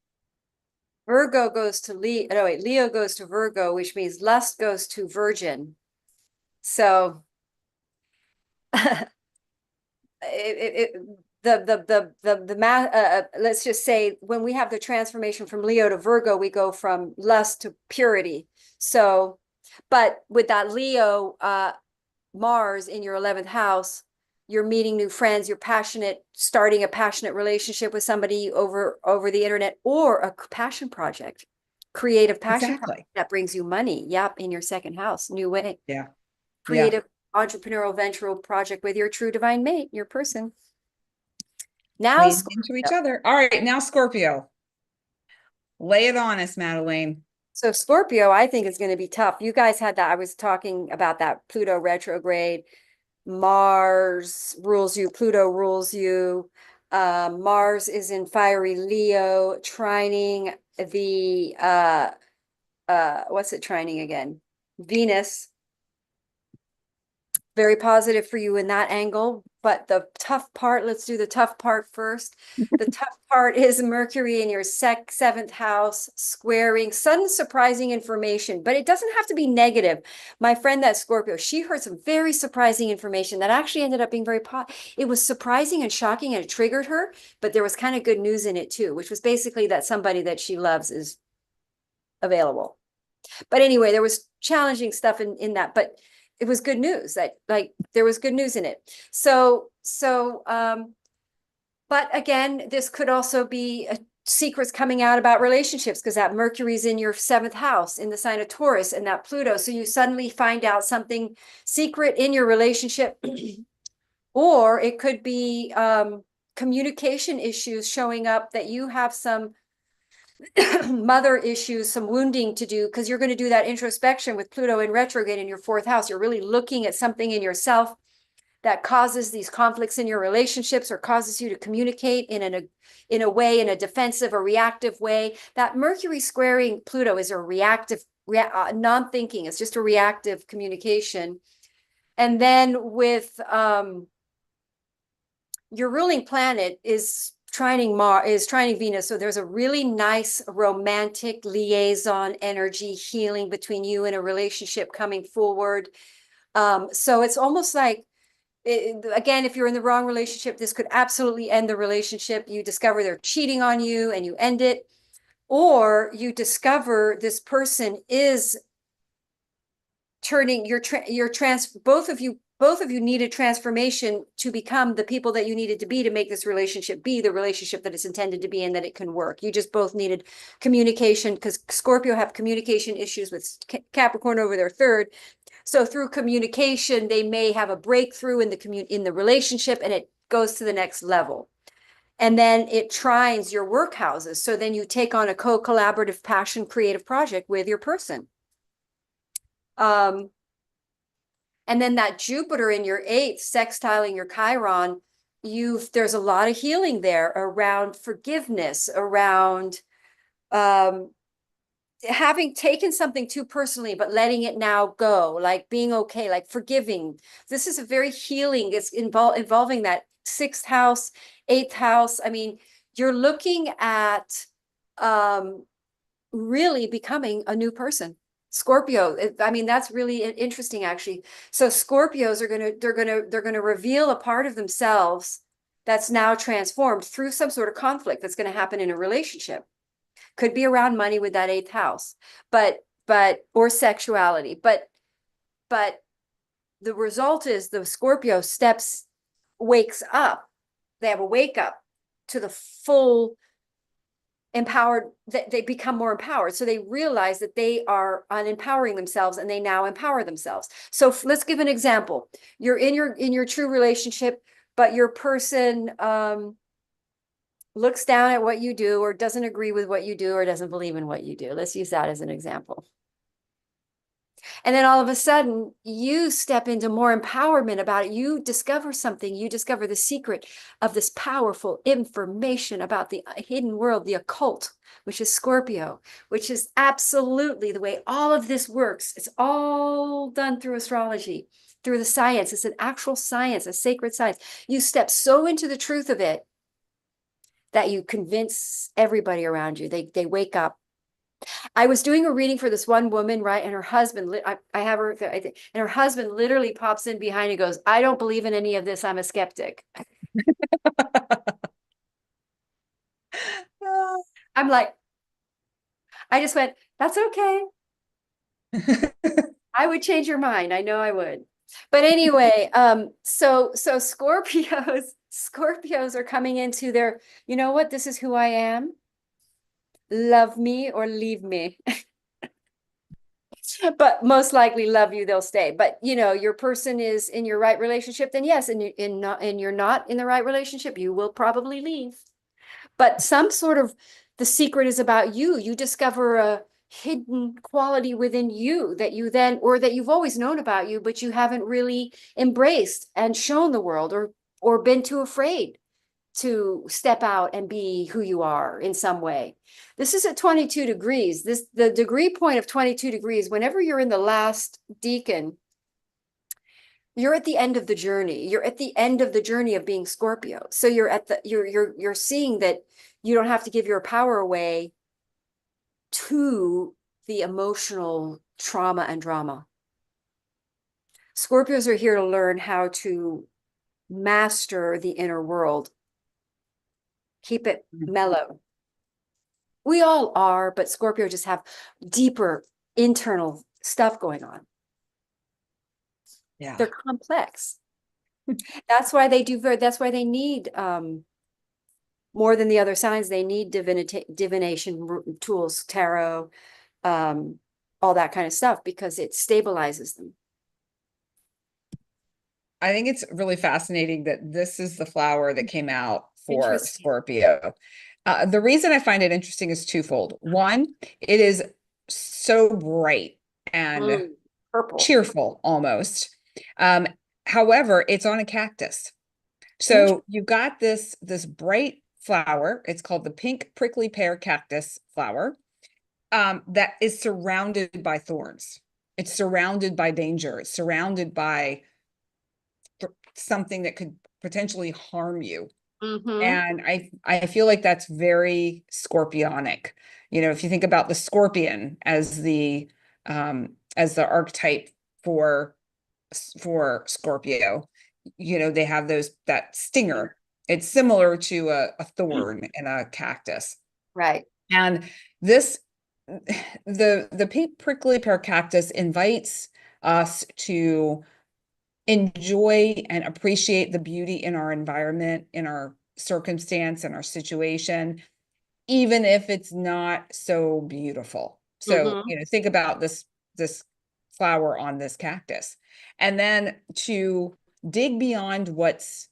Virgo goes to Leo. No, wait, Leo goes to Virgo, which means lust goes to Virgin. So let's just say when we have the transformation from Leo to Virgo, we go from lust to purity. So, but with that Leo Mars in your 11th house, you're meeting new friends, you're passionate, starting a passionate relationship with somebody over the internet, or a passion project, creative passion project that brings you money. Yep, in your second house, new way. Yeah. Creative entrepreneurial venture project with your true divine mate, your person. Now into each other. All right, now Scorpio. Lay it on us, Madelaine. So Scorpio, I think, is going to be tough. You guys had that. I was talking about that Pluto retrograde. Mars rules you, Pluto rules you. Mars is in fiery Leo, trining the what's it trining again? Venus. very positive for you in that angle. But the tough part, let's do the tough part first. The tough part is Mercury in your seventh house, squaring sudden surprising information, but it doesn't have to be negative. My friend that's Scorpio, she heard some very surprising information that actually ended up being very it was surprising and shocking, and it triggered her, but there was kind of good news in it too, which was basically that somebody that she loves is available. But anyway, there was challenging stuff in that, but it was good news that like there was good news in it. But again, this could also be secrets coming out about relationships, because that Mercury's in your seventh house in the sign of Taurus, and that Pluto. So you suddenly find out something secret in your relationship, or it could be communication issues showing up, that you have some mother issues, some wounding to do, because you're going to do that introspection with Pluto in retrograde in your fourth house. You're really looking at something in yourself that causes these conflicts in your relationships, or causes you to communicate in a way, in a defensive or reactive way. That Mercury squaring Pluto is a reactive, non-thinking. It's just a reactive communication. And then with your ruling planet is trining Venus. So there's a really nice romantic liaison energy healing between you and a relationship coming forward. So it's almost like, again, if you're in the wrong relationship, this could absolutely end the relationship. You discover they're cheating on you and you end it, or you discover this person is turning both of you needed transformation to become the people that you needed to be to make this relationship be the relationship that it's intended to be, and that it can work. You just both needed communication, because Scorpio have communication issues with Capricorn over their third. So through communication, they may have a breakthrough in the relationship, and it goes to the next level. And then it trines your work houses. So then you take on a co-collaborative passion creative project with your person. And then that Jupiter in your eighth, sextiling your Chiron, there's a lot of healing there around forgiveness, around having taken something too personally, but letting it now go, like being okay, like forgiving. This is a very healing. It's involving that sixth house, eighth house. I mean, you're looking at really becoming a new person. Scorpio, I mean, that's really interesting, actually. So Scorpios they're gonna reveal a part of themselves that's now transformed through some sort of conflict that's going to happen in a relationship. Could be around money with that eighth house, or sexuality. But the result is the Scorpio wakes up. They have a wake up to the full empowered, that they become more empowered. So they realize that they are unempowering themselves, and they now empower themselves. So let's give an example. You're in your true relationship, but your person looks down at what you do, or doesn't agree with what you do, or doesn't believe in what you do. Let's use that as an example. And then all of a sudden, you step into more empowerment about it. You discover something. You discover the secret of this powerful information about the hidden world, the occult, which is Scorpio, which is absolutely the way all of this works. It's all done through astrology, through the science. It's an actual science, a sacred science. You step so into the truth of it that you convince everybody around you. They wake up. I was doing a reading for this one woman, right? And her husband, I have her, and her husband literally pops in behind and goes, "I don't believe in any of this. I'm a skeptic." I'm like, I just went, "That's okay. I would change your mind. I know I would." But anyway, so Scorpios are coming into their, you know what? This is who I am. Love me or leave me. But most likely love you, they'll stay. But your person is in your right relationship, then yes, and you're not in the right relationship, you will probably leave. But some sort of, the secret is about you. You discover a hidden quality within you that you then, or that you've always known about you, but you haven't really embraced and shown the world, or been too afraid to step out and be who you are in some way. This is at 22 degrees. The degree point of 22 degrees, whenever you're in the last decan, You're at the end of the journey. You're at the end of the journey of being Scorpio. So you're at the you're seeing that you don't have to give your power away to the emotional trauma and drama. Scorpios are here to learn how to master the inner world. Keep it mellow. We all are, but Scorpio just have deeper internal stuff going on. Yeah. They're complex. That's why they do that's why they need more than the other signs. They need divination tools, tarot, all that kind of stuff, because it stabilizes them. I think it's really fascinating that this is the flower that came out for Interesting. Scorpio. The reason I find it interesting is twofold. One, it is so bright and Purple. cheerful almost. However, it's on a cactus. So you've got this bright flower. It's called the pink prickly pear cactus flower, that is surrounded by thorns. It's surrounded by danger. It's surrounded by something that could potentially harm you. And I feel like that's very scorpionic. You know, if you think about the scorpion as the archetype for Scorpio, you know, they have that stinger. It's similar to a thorn in a cactus. Right. And this the pink prickly pear cactus invites us to enjoy and appreciate the beauty in our environment, in our circumstance, in our situation, even if it's not so beautiful. So, you know, think about this flower on this cactus, and then to dig beyond what's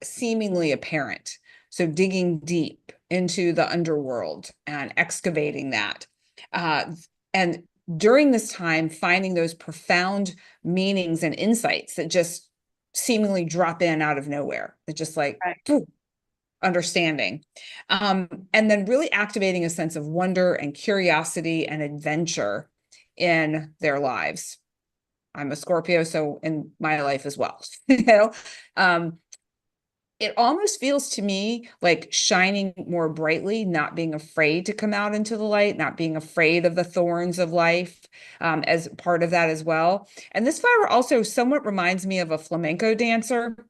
seemingly apparent. So digging deep into the underworld and excavating that. And during this time, finding those profound meanings and insights that just seemingly drop in out of nowhere. It's just like, poof, understanding. And then really activating a sense of wonder and curiosity and adventure in their lives. I'm a Scorpio, so in my life as well, you know, it almost feels to me like shining more brightly, not being afraid to come out into the light, not being afraid of the thorns of life, as part of that as well. And this flower also somewhat reminds me of a flamenco dancer.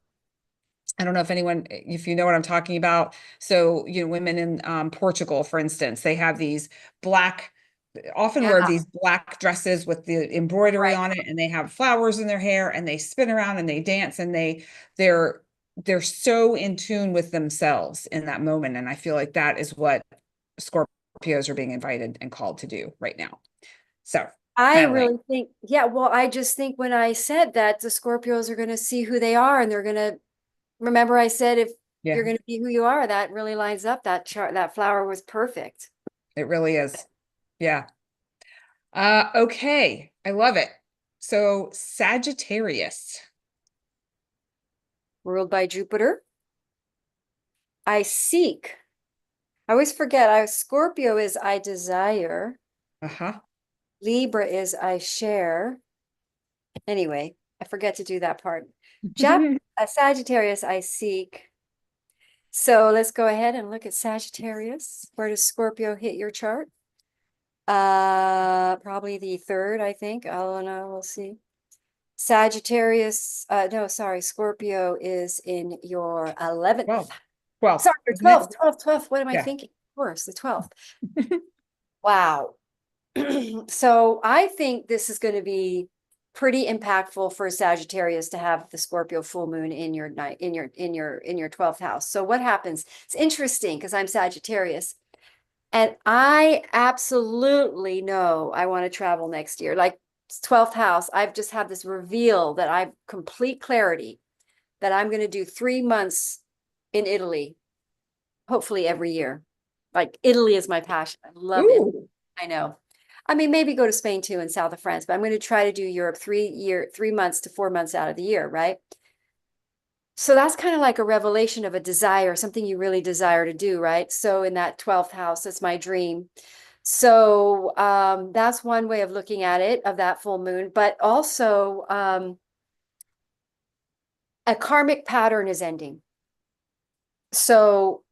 I don't know if you know what I'm talking about. So, you know, women in Portugal, for instance, they have these often wear these black dresses with the embroidery on it, and they have flowers in their hair, and they spin around and they dance, and they're so in tune with themselves in that moment. And I feel like that is what Scorpios are being invited and called to do right now. So I really think, well, I just think when I said that, the Scorpios are going to see who they are, and they're going to remember I said, if you're going to be who you are, that really lines up. That chart, that flower was perfect. It really is. Yeah. Okay. I love it. So Sagittarius. Ruled by Jupiter. I seek. I always forget. Scorpio is I desire. Libra is I share. Anyway, I forget to do that part. Sagittarius, I seek. So let's go ahead and look at Sagittarius. Where does Scorpio hit your chart? Probably the 3rd, I think. Oh no, we'll see. Sagittarius, no, sorry, Scorpio is in your 11th. 12th. Sorry, your 12th. What am I thinking? Of course, the 12th. Wow. So I think this is going to be pretty impactful for Sagittarius to have the Scorpio full moon in your 12th house. So what happens? It's interesting because I'm Sagittarius, and I absolutely know I want to travel next year. Like 12th house, I've just had this reveal that I've complete clarity that I'm going to do 3 months in Italy, hopefully every year. Like Italy is my passion. I love it. I know. I mean, maybe go to Spain too and south of France, but I'm going to try to do Europe 3 months to 4 months out of the year, right? So that's kind of like a revelation of a desire, something you really desire to do, right? So in that 12th house, that's my dream. So that's one way of looking at it, of that full moon. But also, a karmic pattern is ending. So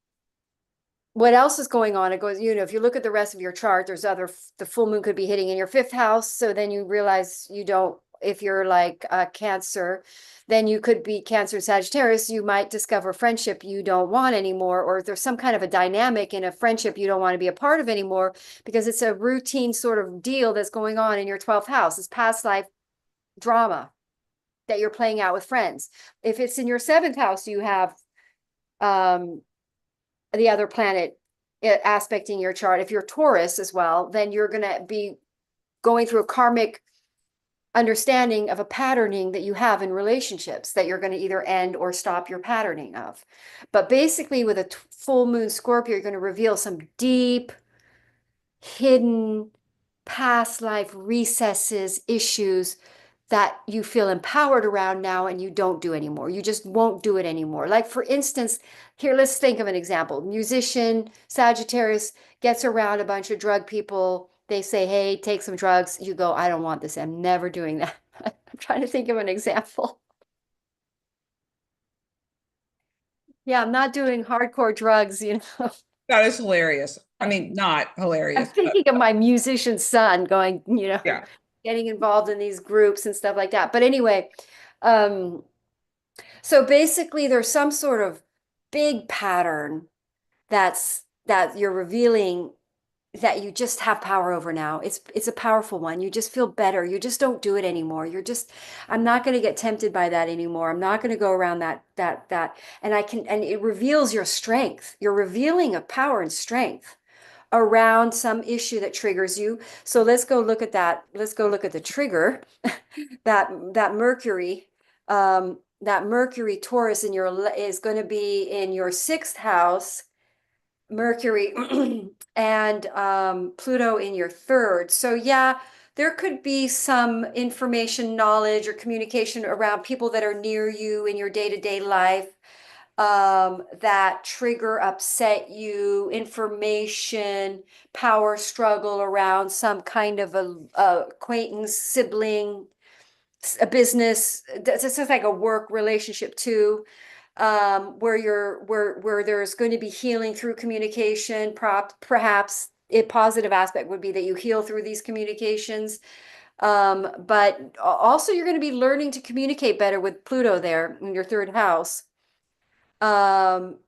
what else is going on? It goes, if you look at the rest of your chart, there's the full moon could be hitting in your fifth house. So then you realize you don't, if you're like Cancer, then you could be Cancer Sagittarius. You might discover friendship you don't want anymore, or there's some kind of a dynamic in a friendship you don't want to be a part of anymore because it's a routine sort of deal that's going on in your 12th house. It's past life drama that you're playing out with friends. If it's in your seventh house, you have the other planet aspecting your chart. If you're Taurus as well, then you're going to be going through a karmic understanding of a patterning that you have in relationships that you're going to either end or stop your patterning of. But basically with a full moon Scorpio, you're going to reveal some deep, hidden past life recesses, issues that you feel empowered around now and you don't do anymore. You just won't do it anymore. Like for instance, here, let's think of an example. Musician, Sagittarius gets around a bunch of drug people. They say, hey, take some drugs. You go, I don't want this. I'm never doing that. I'm trying to think of an example. Yeah, I'm not doing hardcore drugs, That is hilarious. I mean, not I'm hilarious, but thinking of my musician son going, yeah. getting involved in these groups and stuff like that. But anyway, um, so basically there's some sort of big pattern that you're revealing that you just have power over now. It's a powerful one. You just feel better. You just don't do it anymore. I'm not going to get tempted by that anymore. I'm not going to go around that. And it reveals your strength. You're revealing a power and strength around some issue that triggers you. So let's go look at that. Let's go look at the trigger. That Mercury, that Mercury Taurus is going to be in your sixth house, Mercury and Pluto in your third. So yeah, there could be some information, knowledge, or communication around people that are near you in your day-to-day life that trigger, upset you, information, power struggle around some kind of a acquaintance, sibling, a business. This is like a work relationship too, where there's going to be healing through communication. Perhaps a positive aspect would be that you heal through these communications. But also you're going to be learning to communicate better with Pluto there in your third house. And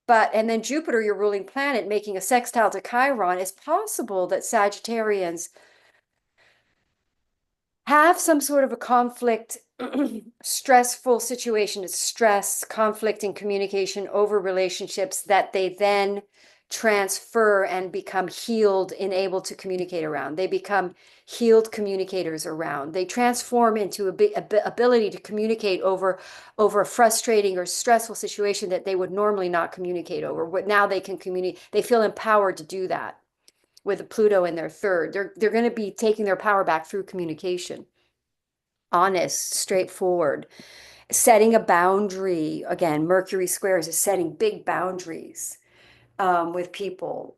then Jupiter, your ruling planet, making a sextile to Chiron, it's possible that Sagittarians have some sort of a conflict, stressful situation. It's stress, conflict, and communication over relationships that they then transfer and become healed and able to communicate around. They become healed communicators around. They transform into a ability to communicate over a frustrating or stressful situation that they would normally not communicate over. But now they can communicate. They feel empowered to do that with Pluto in their third. They're going to be taking their power back through communication. Honest, straightforward, setting a boundary. Again, Mercury squares is setting big boundaries with people,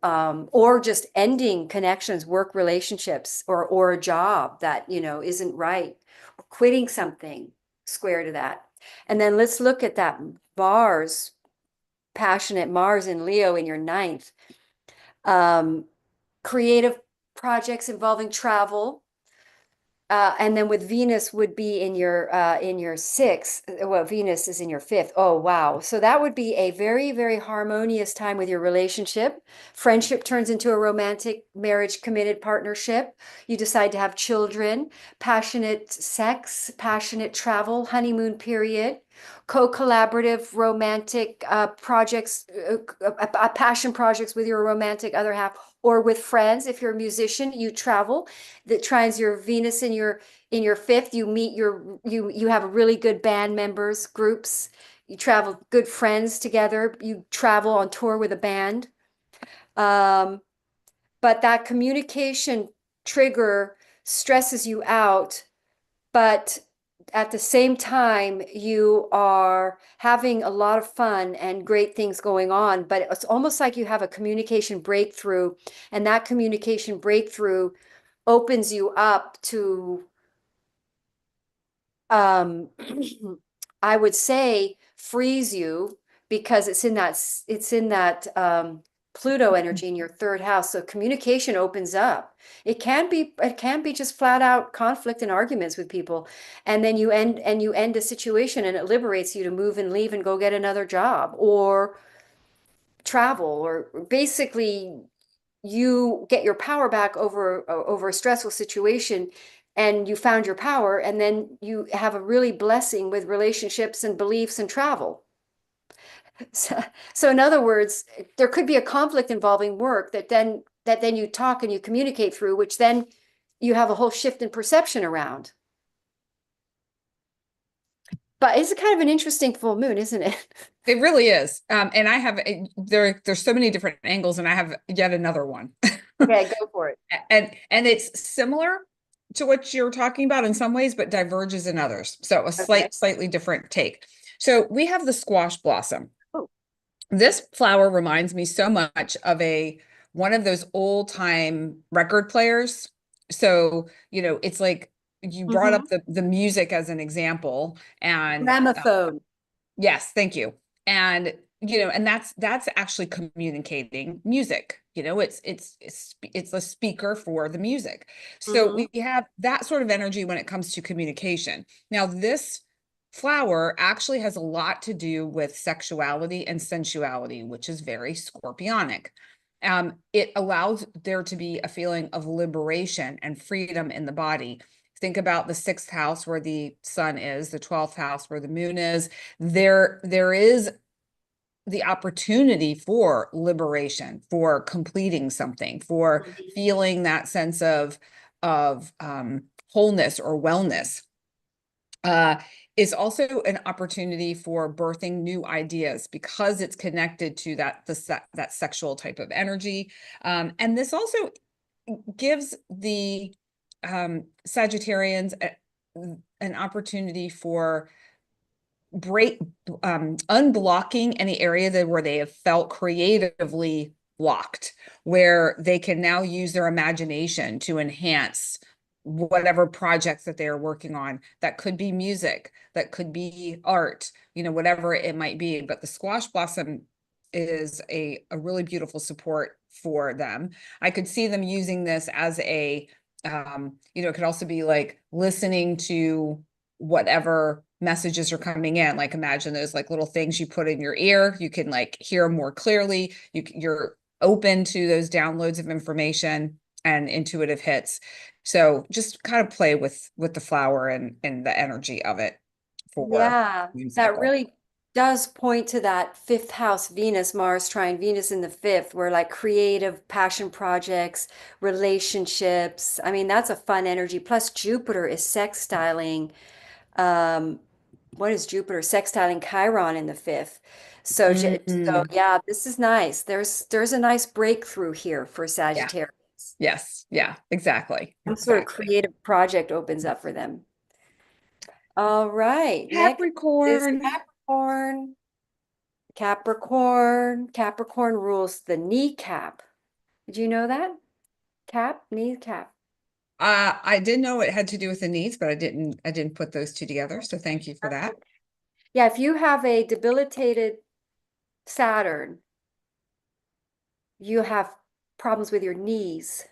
or just ending connections, work relationships, or a job that isn't right, or quitting something, square to that. And then let's look at that Mars, passionate Mars in Leo in your ninth. Creative projects involving travel. And then with Venus would be in your sixth. Well, Venus is in your fifth. Oh, wow. So that would be a very, very harmonious time with your relationship. Friendship turns into a romantic marriage, committed partnership. You decide to have children, passionate sex, passionate travel, honeymoon period, co-collaborative romantic projects, passion projects with your romantic other half, or with friends. If you're a musician, you travel. That trines your Venus in your fifth. You meet you have really good band members, groups. You travel, good friends together. You travel on tour with a band. But that communication trigger stresses you out, but at the same time, you are having a lot of fun and great things going on, but it's almost like you have a communication breakthrough, and that communication breakthrough opens you up to I would say frees you because it's in that Pluto energy in your third house. So communication opens up. It can be just flat out conflict and arguments with people. And then you end a situation and it liberates you to move and leave and go get another job or travel, or basically you get your power back over a stressful situation, and you found your power, and then you have a really blessing with relationships and beliefs and travel. So in other words, there could be a conflict involving work that then you talk and you communicate through, which then you have a whole shift in perception around. But it's kind of an interesting full moon, isn't it? It really is. And I have there's so many different angles, and I have yet another one. Okay, go for it. And it's similar to what you're talking about in some ways, but diverges in others. So a Okay. slightly different take. So we have the squash blossom. Oh. This flower reminds me so much of one of those old time record players. So, it's like you brought Mm-hmm. up the music as an example, and Gramophone. yes, thank you. And and that's actually communicating music. It's a speaker for the music. So Mm-hmm. we have that sort of energy when it comes to communication. Now, this flower actually has a lot to do with sexuality and sensuality, which is very scorpionic. It allows there to be a feeling of liberation and freedom in the body. Think about the sixth house where the sun is, the 12th house where the moon is. There is the opportunity for liberation, for completing something, for feeling that sense of wholeness or wellness. Is also an opportunity for birthing new ideas because it's connected to that sexual type of energy. And this also gives the Sagittarians an opportunity for unblocking any area where they have felt creatively blocked, where they can now use their imagination to enhance whatever projects that they are working on. That could be music, that could be art, whatever it might be. But the squash blossom is a really beautiful support for them. I could see them using this as it could also be like listening to whatever messages are coming in. Like imagine those like little things you put in your ear. You can like hear more clearly. You're open to those downloads of information and intuitive hits. So just kind of play with the flower and the energy of it for Yeah, moon that cycle. really does point to that fifth house Venus, Mars trine Venus in the fifth, where like creative passion projects, relationships. I mean, that's a fun energy. Plus, Jupiter is sextiling. Um, what is Jupiter? Sextiling Chiron in the fifth. So Mm-hmm. yeah, this is nice. There's a nice breakthrough here for Yeah. Sagittarius. Yes. Yeah. Exactly. Some sort of Exactly. creative project opens up for them. All right, next is Capricorn. Capricorn. Capricorn rules the kneecap. Did you know that? Kneecap. I did know it had to do with the needs, but I didn't put those two together. So thank you for that. Yeah, if you have a debilitated Saturn, you have problems with your knees.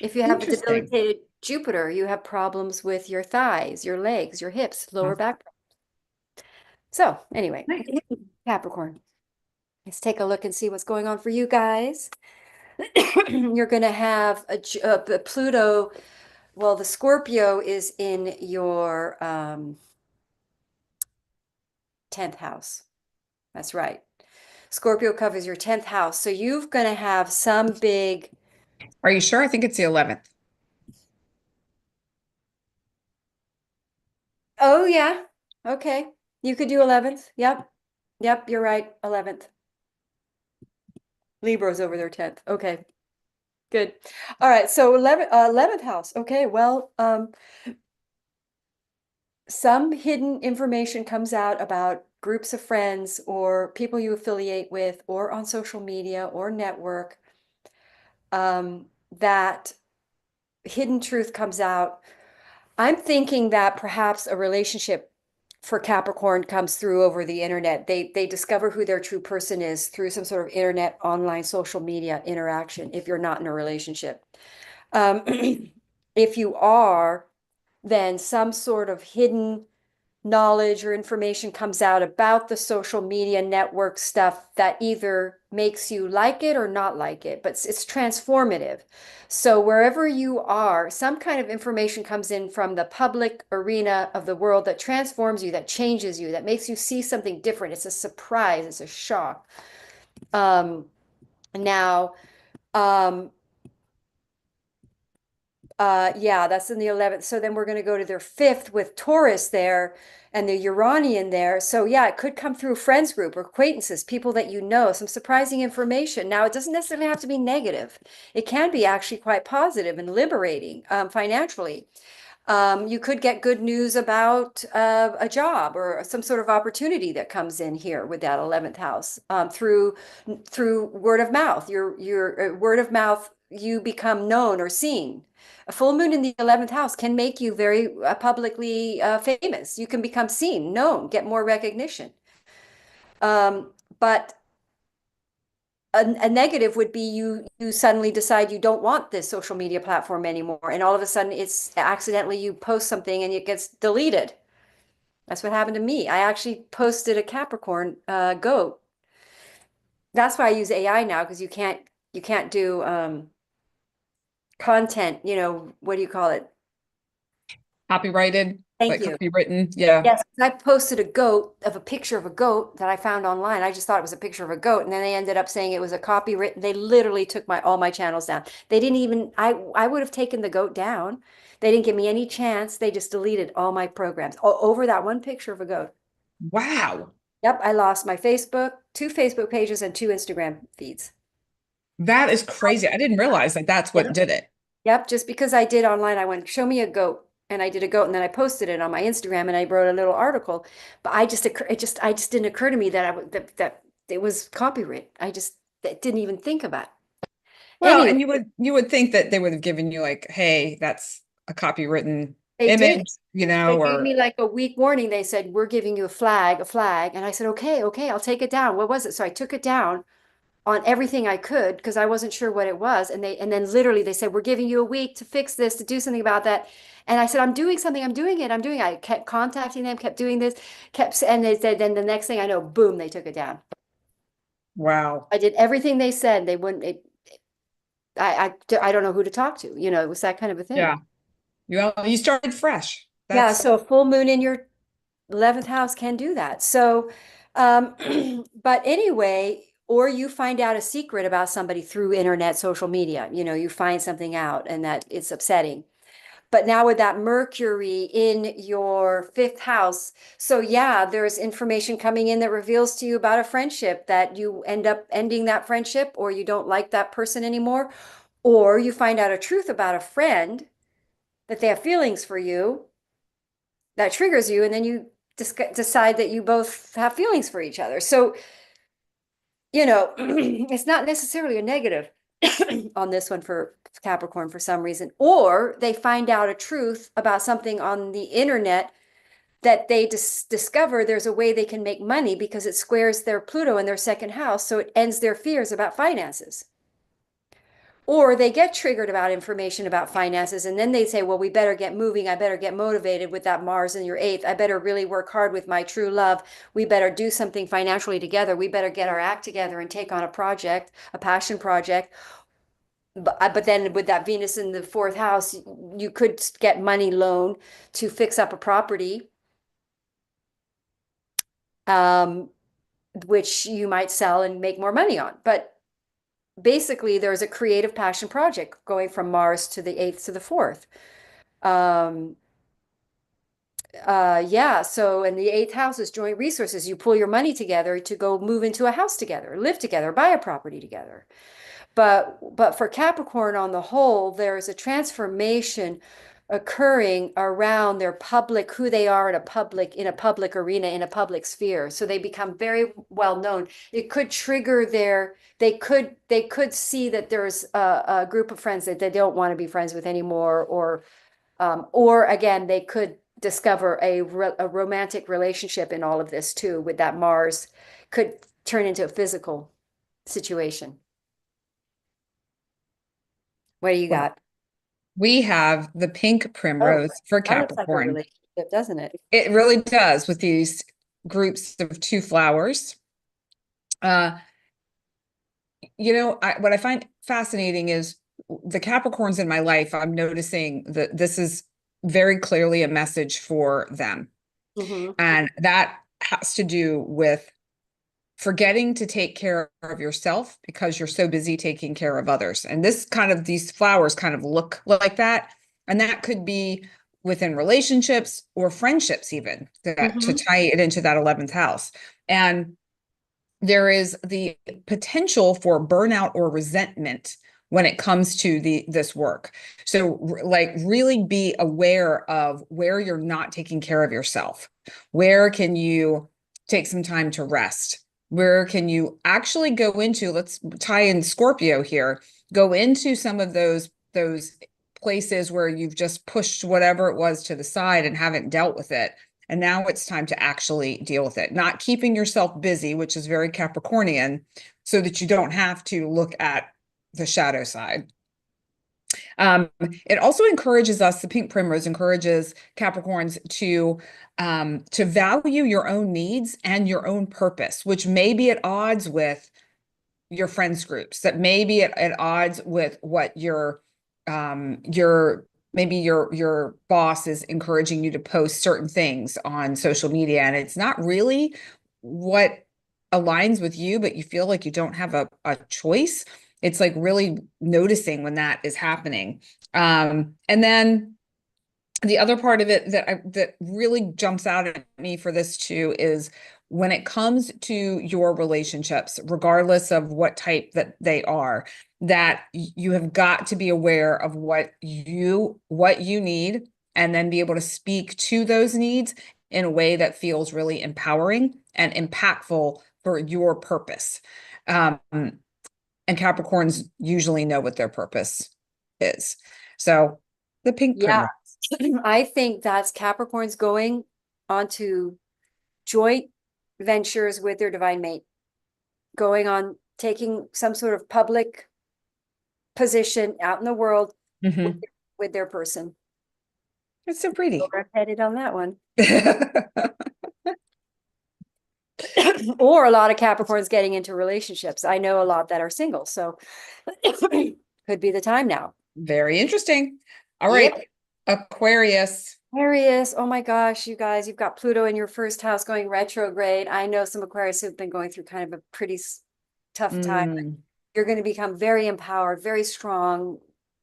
If you have a Interesting. debilitated Jupiter, you have problems with your thighs, your legs, your hips, lower Oh, back. So anyway, nice. Capricorn, let's take a look and see what's going on for you guys. You're going to have a Pluto. Well, the Scorpio is in your 10th house. That's right. Scorpio covers your 10th house. So you're going to have some big, Are you sure? I think it's the 11th. oh yeah. Okay. You could do 11th. Yep. Yep, you're right. 11th. Libra's over their 10th. Okay. Good. All right. So 11th house. Okay. Well, some hidden information comes out about groups of friends or people you affiliate with or on social media or network, that hidden truth comes out. I'm thinking that perhaps a relationship for Capricorn comes through over the internet. They discover who their true person is through some sort of internet, online, social media interaction, if you're not in a relationship. Um, if you are, then some sort of hidden knowledge or information comes out about the social media network stuff that either makes you like it or not like it, but it's transformative. So wherever you are, some kind of information comes in from the public arena of the world that transforms you, that changes you, that makes you see something different. It's a surprise, it's a shock. Um, now, um, yeah, that's in the 11th. So then we're going to go to their 5th with Taurus there and the Uranian there. So yeah, it could come through a friends group or acquaintances, people that you know, some surprising information. Now, it doesn't necessarily have to be negative. It can be actually quite positive and liberating financially. You could get good news about a job or some sort of opportunity that comes in here with that 11th house through word of mouth. Your word of mouth, you become known or seen. A full moon in the 11th house can make you very publicly famous. You can become seen, known, get more recognition. But a negative would be you suddenly decide you don't want this social media platform anymore, and all of a sudden it's accidentally you post something and it gets deleted. That's what happened to me. I actually posted a Capricorn goat. That's why I use AI now, because you can't do content, what do you call it? Copyrighted, Thank like you. copywritten. Yeah. Yes, I posted a picture of a goat that I found online. I just thought it was a picture of a goat, and then they ended up saying it was a copywritten. They literally took all my channels down. They didn't even, I would have taken the goat down. They didn't give me any chance. They just deleted all my programs over that one picture of a goat. Wow. Yep, I lost my Facebook, 2 Facebook pages, and 2 Instagram feeds. That is crazy. I didn't realize that that's what Yep. did it. Yep, just because I did online, I went, show me a goat. And I did a goat, and then I posted it on my Instagram, and I wrote a little article. But I just didn't occur to me that that it was copyright. Didn't even think about it. Well, Anyway, and you would think that they would have given you like, hey, that's a copywritten they did. image, They gave or me like a week warning. They said, we're giving you a flag. And I said, okay, okay, I'll take it down. What was it? So I took it down on everything I could because I wasn't sure what it was. And then literally they said, we're giving you a week to fix this, to do something about that. And I said, I'm doing something, I'm doing it, I'm doing it. I kept contacting them, kept doing this, and they said, then the next thing I know, boom, they took it down. wow. I did everything they said. They wouldn't, I don't know who to talk to. It was that kind of a thing. Yeah. You started fresh. Yeah, That's so a full moon in your 11th house can do that. So, um, but anyway, or you find out a secret about somebody through internet, social media, you find something out and that it's upsetting. But now with that Mercury in your 5th house, so yeah, there's information coming in that reveals to you about a friendship that you end up ending that friendship, or you don't like that person anymore, or you find out a truth about a friend that they have feelings for you that triggers you, and then you decide that you both have feelings for each other. So, it's not necessarily a negative on this one for Capricorn for some reason, or they find out a truth about something on the internet that they discover there's a way they can make money because it squares their Pluto in their 2nd house, so it ends their fears about finances. Or they get triggered about information about finances, and then they say, well, we better get moving. I better get motivated with that Mars in your 8th. I better really work hard with my true love. We better do something financially together. We better get our act together and take on a project, a passion project. But then with that Venus in the 4th house, you could get money loan to fix up a property, um, which you might sell and make more money on. But basically, there's a creative passion project going from Mars to the 8th to the 4th. Um, yeah, so in the 8th house is joint resources. You pull your money together to go move into a house together, live together, buy a property together. But for Capricorn on the whole, there is a transformation occurring around their public, who they are in a public arena, in a public sphere. So they become very well known. It could trigger they could see that there's a group of friends that they don't want to be friends with anymore, or Or again, they could discover a romantic relationship in all of this too, with that Mars could turn into a physical situation. What do you Well, got? we have the pink Oh, primrose for that looks like a Capricorn. relationship, doesn't it? It really does, with these groups of two flowers. Uh, what I find fascinating is the Capricorns in my life. I'm noticing that this is very clearly a message for them. Mm-hmm. And that has to do with forgetting to take care of yourself because you're so busy taking care of others. And these flowers kind of look like that. And that could be within relationships or friendships, even to Mm-hmm. tie it into that 11th house. And there is the potential for burnout or resentment when it comes to this work. So like really be aware of where you're not taking care of yourself. Where can you take some time to rest? Where can you actually go into, let's tie in Scorpio here, go into some of those places where you've just pushed whatever it was to the side and haven't dealt with it. And now it's time to actually deal with it, not keeping yourself busy, which is very Capricornian, so that you don't have to look at the shadow side. It also encourages us, the pink primrose encourages Capricorns to value your own needs and your own purpose, which may be at odds with your friends groups, that may be at odds with what maybe your boss is encouraging you to post certain things on social media, and it's not really what aligns with you, but you feel like you don't have a choice. It's like really noticing when that is happening. And then the other part of it that really jumps out at me for this too is when it comes to your relationships, regardless of what type that they are, that you have got to be aware of what you need, and then be able to speak to those needs in a way that feels really empowering and impactful for your purpose. And Capricorns usually know what their purpose is. So the pink Yeah, primrose. I think that's Capricorns going onto joint ventures with their divine mate, going on taking some sort of public position out in the world with, Mhm. with their person. It's so pretty. We're headed on that one. Or a lot of Capricorns getting into relationships. I know a lot that are single, so could be the time now. Very interesting. All right, Yep. Aquarius. Aquarius, oh my gosh, you guys, you've got Pluto in your first house going retrograde. I know some Aquarius who've been going through kind of a pretty tough time. You're going to become very empowered, very strong,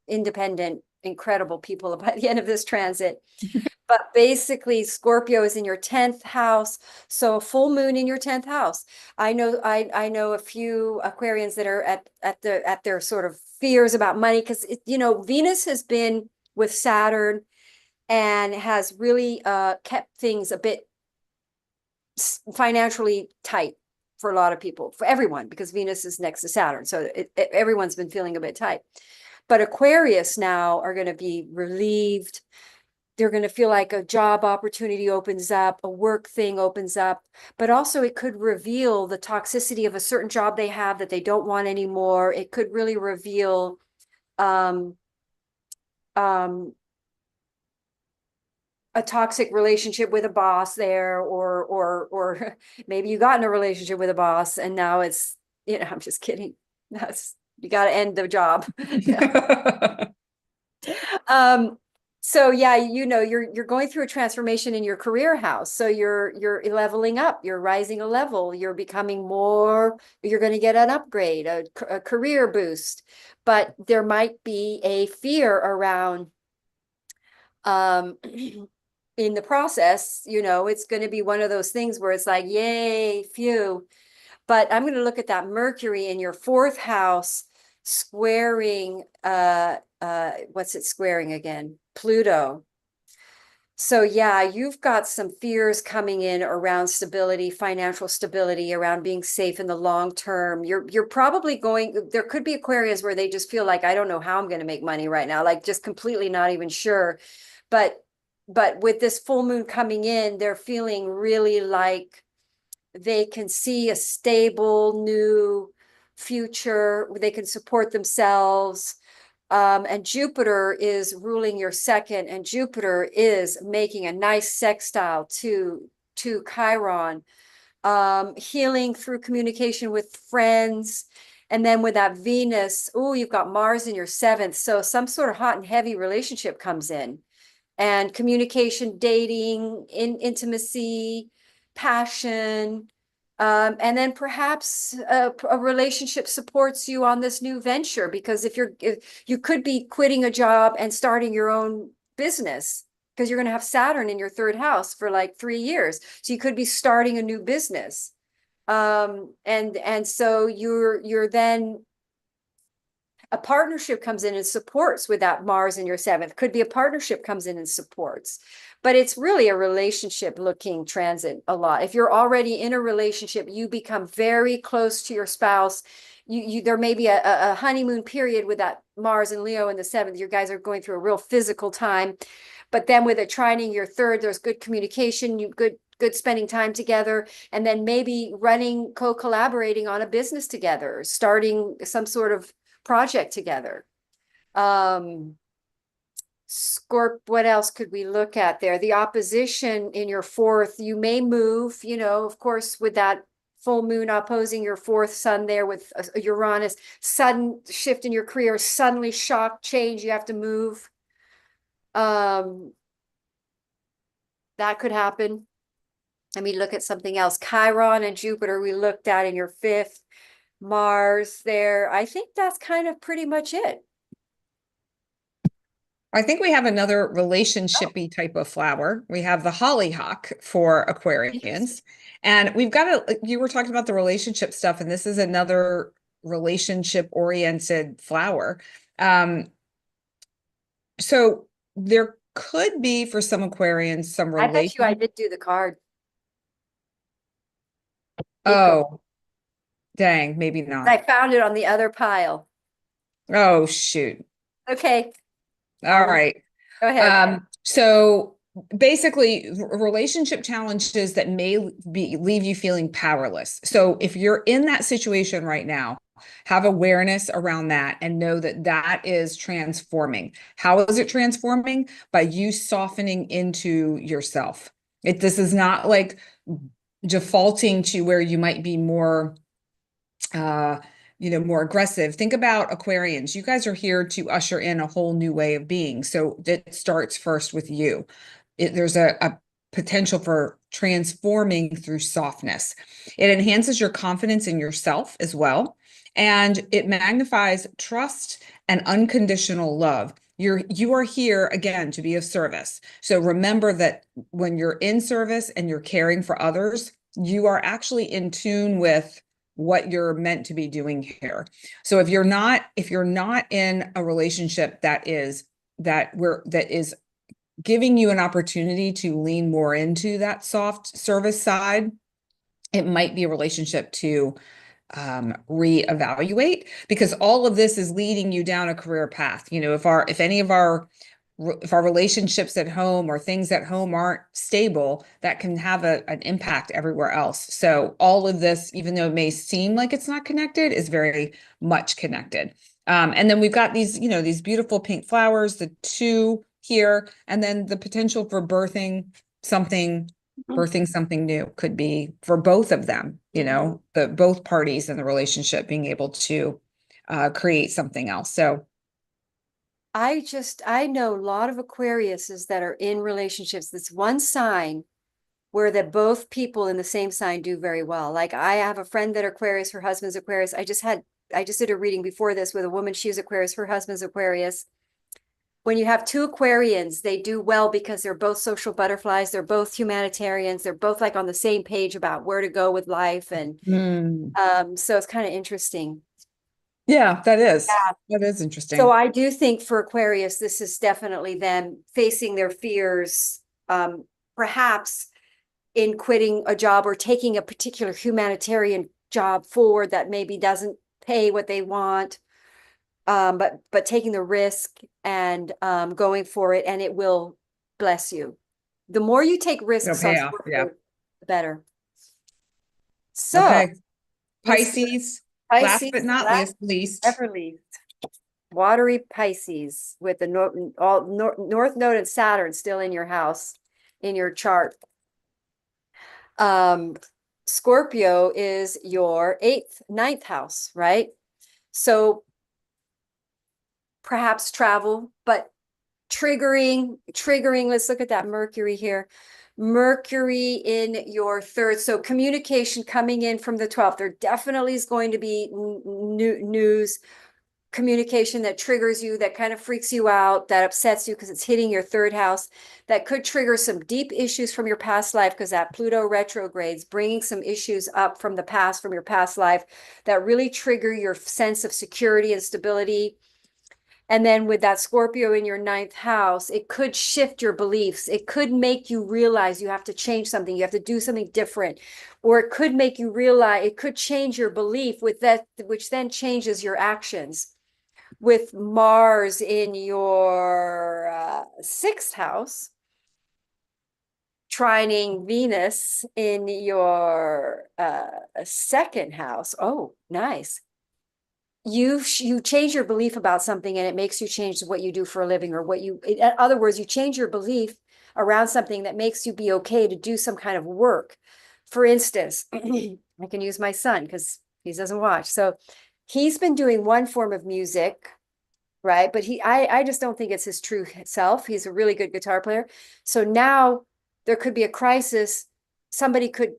independent, incredible people by the end of this transit. But basically, Scorpio is in your 10th house, so a full moon in your 10th house. I know a few Aquarians that are at their sort of fears about money, because Venus has been with Saturn and has really kept things a bit financially tight for a lot of people, for everyone, because Venus is next to Saturn. So everyone's been feeling a bit tight. But Aquarius now are going to be relieved. They're going to feel like a job opportunity opens up, a work thing opens up, but also it could reveal the toxicity of a certain job they have that they don't want anymore. It could really reveal um, a toxic relationship with a boss there, or maybe you got in a relationship with a boss and now it's, I'm just kidding. You got to end the job. So yeah, you're going through a transformation in your career house. So you're leveling up, you're rising a level, you're becoming more, you're going to get an upgrade, a career boost. But there might be a fear around in the process, it's going to be one of those things where it's like, yay, phew. But I'm going to look at that Mercury in your fourth house squaring, what's it squaring again? Pluto. So yeah, you've got some fears coming in around stability, financial stability, around being safe in the long term. You're probably there could be Aquarians where they just feel like, I don't know how I'm going to make money right now, like just completely not even sure. but with this full moon coming in, they're feeling really like they can see a stable new future, they can support themselves. And Jupiter is ruling your second, and Jupiter is making a nice sextile to Chiron, healing through communication with friends. And then with that Venus, oh, you've got Mars in your seventh. So some sort of hot and heavy relationship comes in, and communication, dating, intimacy, passion. And then perhaps a relationship supports you on this new venture, because if you could be quitting a job and starting your own business, because you're going to have Saturn in your third house for like 3 years. So you could be starting a new business. And so you're then, a partnership comes in and supports with that Mars in your seventh. Could be a partnership comes in and supports, but it's really a relationship looking transit a lot. If you're already in a relationship, you become very close to your spouse. There may be a honeymoon period with that Mars and Leo in the seventh. You guys are going through a real physical time, but then with it trining your third, there's good communication, good spending time together, and then maybe co-collaborating on a business together, starting some sort of project together. What else could we look at there? The opposition in your fourth, you may move, of course, with that full moon opposing your fourth sun there with Uranus, sudden shift in your career, suddenly shock, change, you have to move. That could happen. Let me look at something else. Chiron and Jupiter we looked at in your fifth. Mars there. I think that's kind of pretty much it. I think we have another relationshipy type of flower. We have the hollyhock for Aquarians. And we've got you were talking about the relationship stuff, and this is another relationship-oriented flower. So there could be, for some Aquarians, some I bet you I relation. did do the card. Oh, dang, maybe I not. found it on the other pile. Oh, shoot. Okay. All right. Go ahead. So basically, relationship challenges that may leave you feeling powerless. So if you're in that situation right now, have awareness around that and know that that is transforming. How is it transforming? By you softening into yourself. This is not like defaulting to where you might be more more aggressive. Think about Aquarians. You guys are here to usher in a whole new way of being. So it starts first with you. There's a potential for transforming through softness. It enhances your confidence in yourself as well. And it magnifies trust and unconditional love. You are here again to be of service. So remember that when you're in service and you're caring for others, you are actually in tune with what you're meant to be doing here. So if you're not in a relationship that is giving you an opportunity to lean more into that soft service side, it might be a relationship to reevaluate, because all of this is leading you down a career path. If any of our relationships at home or things at home aren't stable, that can have an impact everywhere else. So all of this, even though it may seem like it's not connected, is very much connected. And then we've got these beautiful pink flowers, the two here, and then the potential for birthing something new could be for both of them, both parties in the relationship being able to create something else. So I know a lot of Aquariuses that are in relationships. That's one sign where that both people in the same sign do very well. Like I have a friend that Aquarius, her husband's Aquarius. I just did a reading before this with a woman. She's Aquarius, her husband's Aquarius. When you have two Aquarians, they do well because they're both social butterflies. They're both humanitarians. They're both like on the same page about where to go with life. And so it's kind of interesting. Yeah, that is interesting. So I do think for Aquarius, this is definitely them facing their fears, perhaps in quitting a job or taking a particular humanitarian job forward that maybe doesn't pay what they want, but taking the risk and going for it, and it will bless you. The more you take risks on pay off. Yeah. Scorpio, the better. So Okay. let's Pisces, last Pisces, but not least. ever least. Watery Pisces with the North Node and Saturn still in your house, in your chart. Scorpio is your ninth house, right? So perhaps travel, but triggering, let's look at that Mercury here. Mercury in your third. So communication coming in from the 12th. There definitely is going to be news, communication that triggers you, that kind of freaks you out, that upsets you because it's hitting your third house, that could trigger some deep issues from your past life because that Pluto retrogrades, bringing some issues up from the past, from your past life, that really trigger your sense of security and stability. And then with that Scorpio in your ninth house, it could shift your beliefs. It could make you realize you have to change something. You have to do something different. Or it could make you realize, it could change your belief with that, which then changes your actions. With Mars in your sixth house, trining Venus in your second house. Oh, nice. You change your belief about something and it makes you change what you do for a living, or what you, in other words, you change your belief around something that makes you be okay to do some kind of work. For instance, I can use my son because he doesn't watch. So he's been doing one form of music, right? But I just don't think it's his true self. He's a really good guitar player. So now there could be a crisis. Somebody could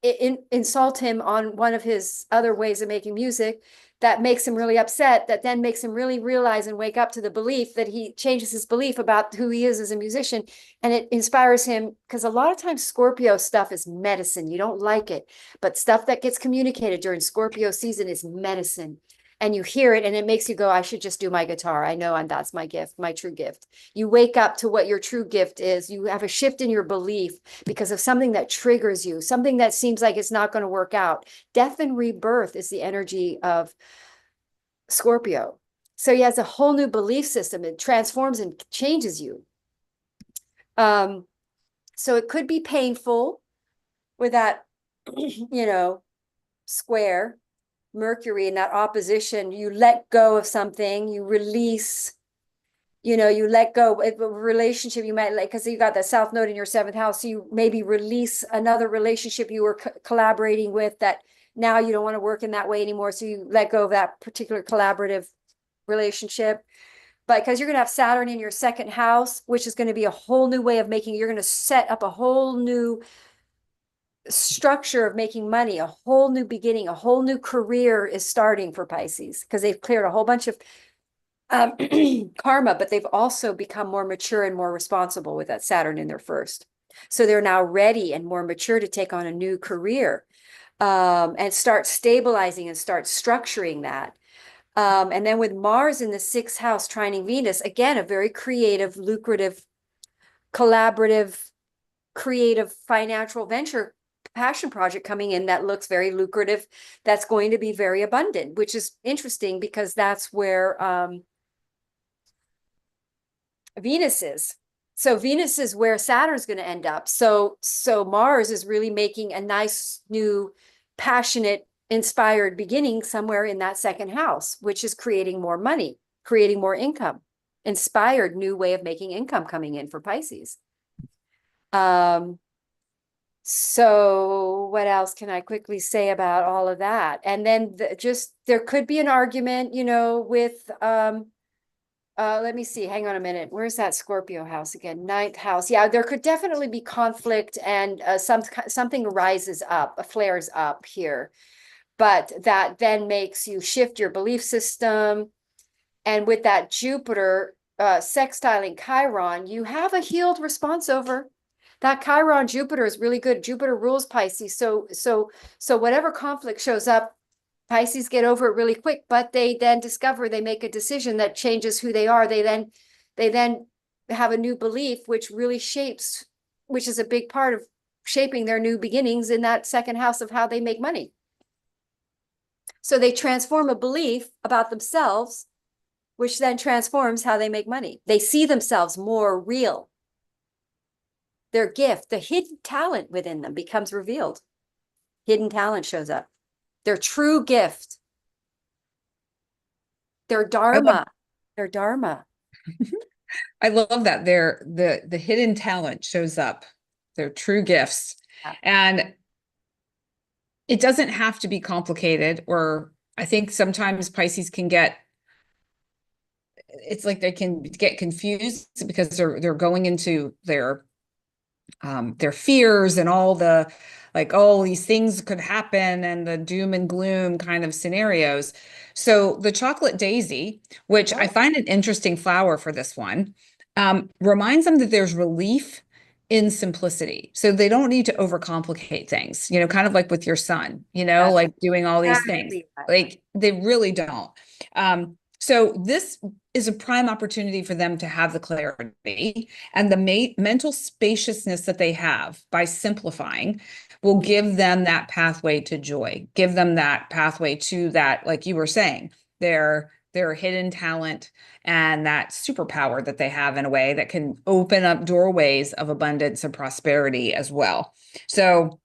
insult him on one of his other ways of making music that makes him really upset, that then makes him really realize and wake up to the belief that he changes his belief about who he is as a musician. And it inspires him, because a lot of times Scorpio stuff is medicine. You don't like it, but stuff that gets communicated during Scorpio season is medicine. And you hear it and it makes you go, I should just do my guitar. I know, and that's my gift, my true gift. You wake up to what your true gift is. You have a shift in your belief because of something that triggers you, something that seems like it's not going to work out. Death and rebirth is the energy of Scorpio. So he has a whole new belief system. It transforms and changes you. So it could be painful with that, square Mercury in that opposition. You let go of something, you release, you let go of a relationship you might like, because you got the South Node in your seventh house. So you maybe release another relationship you were collaborating with that now you don't want to work in that way anymore. So you let go of that particular collaborative relationship. But because you're going to have Saturn in your second house, which is going to be a whole new way of making, you're going to set up a whole new structure of making money, a whole new beginning, a whole new career is starting for Pisces, because they've cleared a whole bunch of karma, but they've also become more mature and more responsible with that Saturn in their first. So they're now ready and more mature to take on a new career, and start stabilizing and start structuring that. And then with Mars in the sixth house trining Venus, again, a very creative, lucrative, collaborative, creative financial venture passion project coming in that looks very lucrative, that's going to be very abundant, which is interesting because that's where Venus is. So Venus is where Saturn's going to end up. So Mars is really making a nice new passionate inspired beginning somewhere in that second house, which is creating more money, creating more income, inspired new way of making income coming in for Pisces. So what else can I quickly say about all of that? And then there could be an argument, with, let me see, hang on a minute. Where's that Scorpio house again? Ninth house. Yeah, there could definitely be conflict and something rises up, flares up here. But that then makes you shift your belief system. And with that Jupiter sextiling Chiron, you have a healed response over. That Chiron Jupiter is really good. Jupiter rules Pisces. So whatever conflict shows up, Pisces get over it really quick, but they then discover, they make a decision that changes who they are. They then have a new belief, which really shapes, which is a big part of shaping their new beginnings in that second house of how they make money. So they transform a belief about themselves, which then transforms how they make money. They see themselves more real. their gift, the hidden talent within them becomes revealed. Hidden talent shows up. Their true gift. Their I love, dharma. Their dharma. I love that the hidden talent shows up, their true gifts. Yeah. And it doesn't have to be complicated, or I think sometimes Pisces can get, it's like they can get confused because they're going into their fears and all the, like, oh, these things could happen and the doom and gloom kind of scenarios. So the chocolate daisy, which I find an interesting flower for this one, reminds them that there's relief in simplicity. So they don't need to overcomplicate things, kind of like with your son, That's like doing all these things. exactly right. Like they really don't. So this is a prime opportunity for them to have the clarity, and the mental spaciousness that they have by simplifying will give them that pathway to joy, give them that pathway to that, like you were saying, their hidden talent and that superpower that they have in a way that can open up doorways of abundance and prosperity as well. So,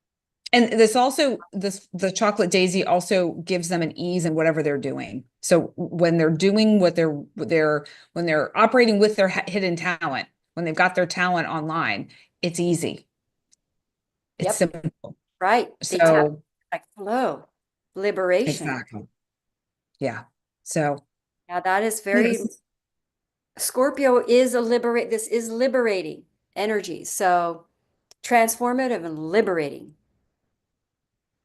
and the chocolate daisy also gives them an ease in whatever they're doing. So when they're doing when they're operating with their hidden talent, when they've got their talent online, it's easy. It's Yep. simple. Right. They tap So like flow, liberation. exactly. Yeah. So Yeah, that is very yes, Scorpio is this is liberating energy. So transformative and liberating.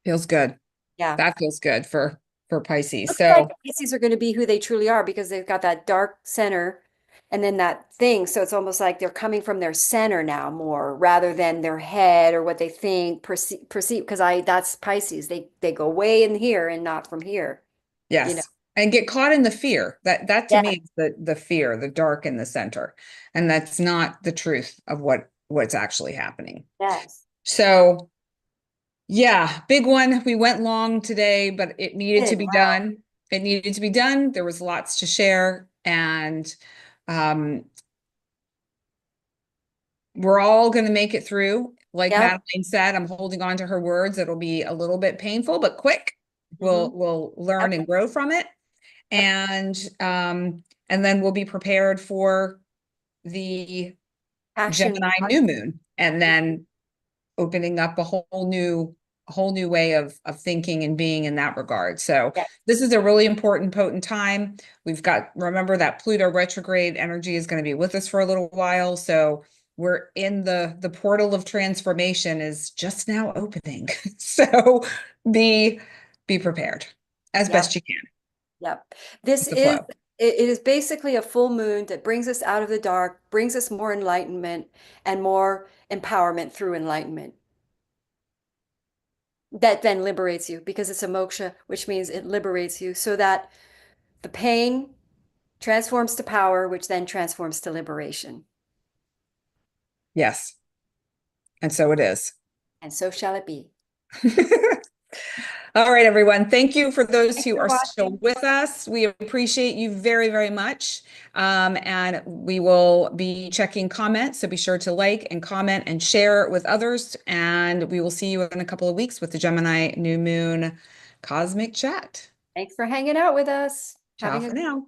feels good. Yeah. That feels good for Pisces. Looks like So Pisces are going to be who they truly are because they've got that dark center and then that thing. So it's almost like they're coming from their center now more rather than their head or what they think perceive because that's Pisces. They go way in here and not from here, you know. yes. And get caught in the fear. That to Yeah. me is the fear, the dark in the center. And that's not the truth of what's actually happening. Yes. So yeah, big one. We went long today, but it needed to Good. be Wow. done. It needed to be done. There was lots to share, and um, we're all going to make it through. Like Yep. Madelaine said, I'm holding on to her words. It'll be a little bit painful, but quick. Mm-hmm. We'll learn Yep. and grow from it, Yep. and then we'll be prepared for the Action. Gemini new moon, and then opening up a whole new way of thinking and being in that regard. So Yeah. this is a really important, potent time. Remember that Pluto retrograde energy is going to be with us for a little while. So we're in the portal of transformation is just now opening. So be prepared as Yep. best you can Yep. with This the is flow. it is basically a full moon that brings us out of the dark, brings us more enlightenment and more empowerment through enlightenment. That then liberates you because it's a moksha, which means it liberates you so that the pain transforms to power, which then transforms to liberation. Yes. And so it is. And so shall it be. All right, everyone. Thank you for those Thanks who for are still watching. with us. We appreciate you very, very much. And we will be checking comments. So be sure to like and comment and share with others. And we will see you in a couple of weeks with the Gemini New Moon Cosmic Chat. Thanks for hanging out with us. Ciao Having for a now.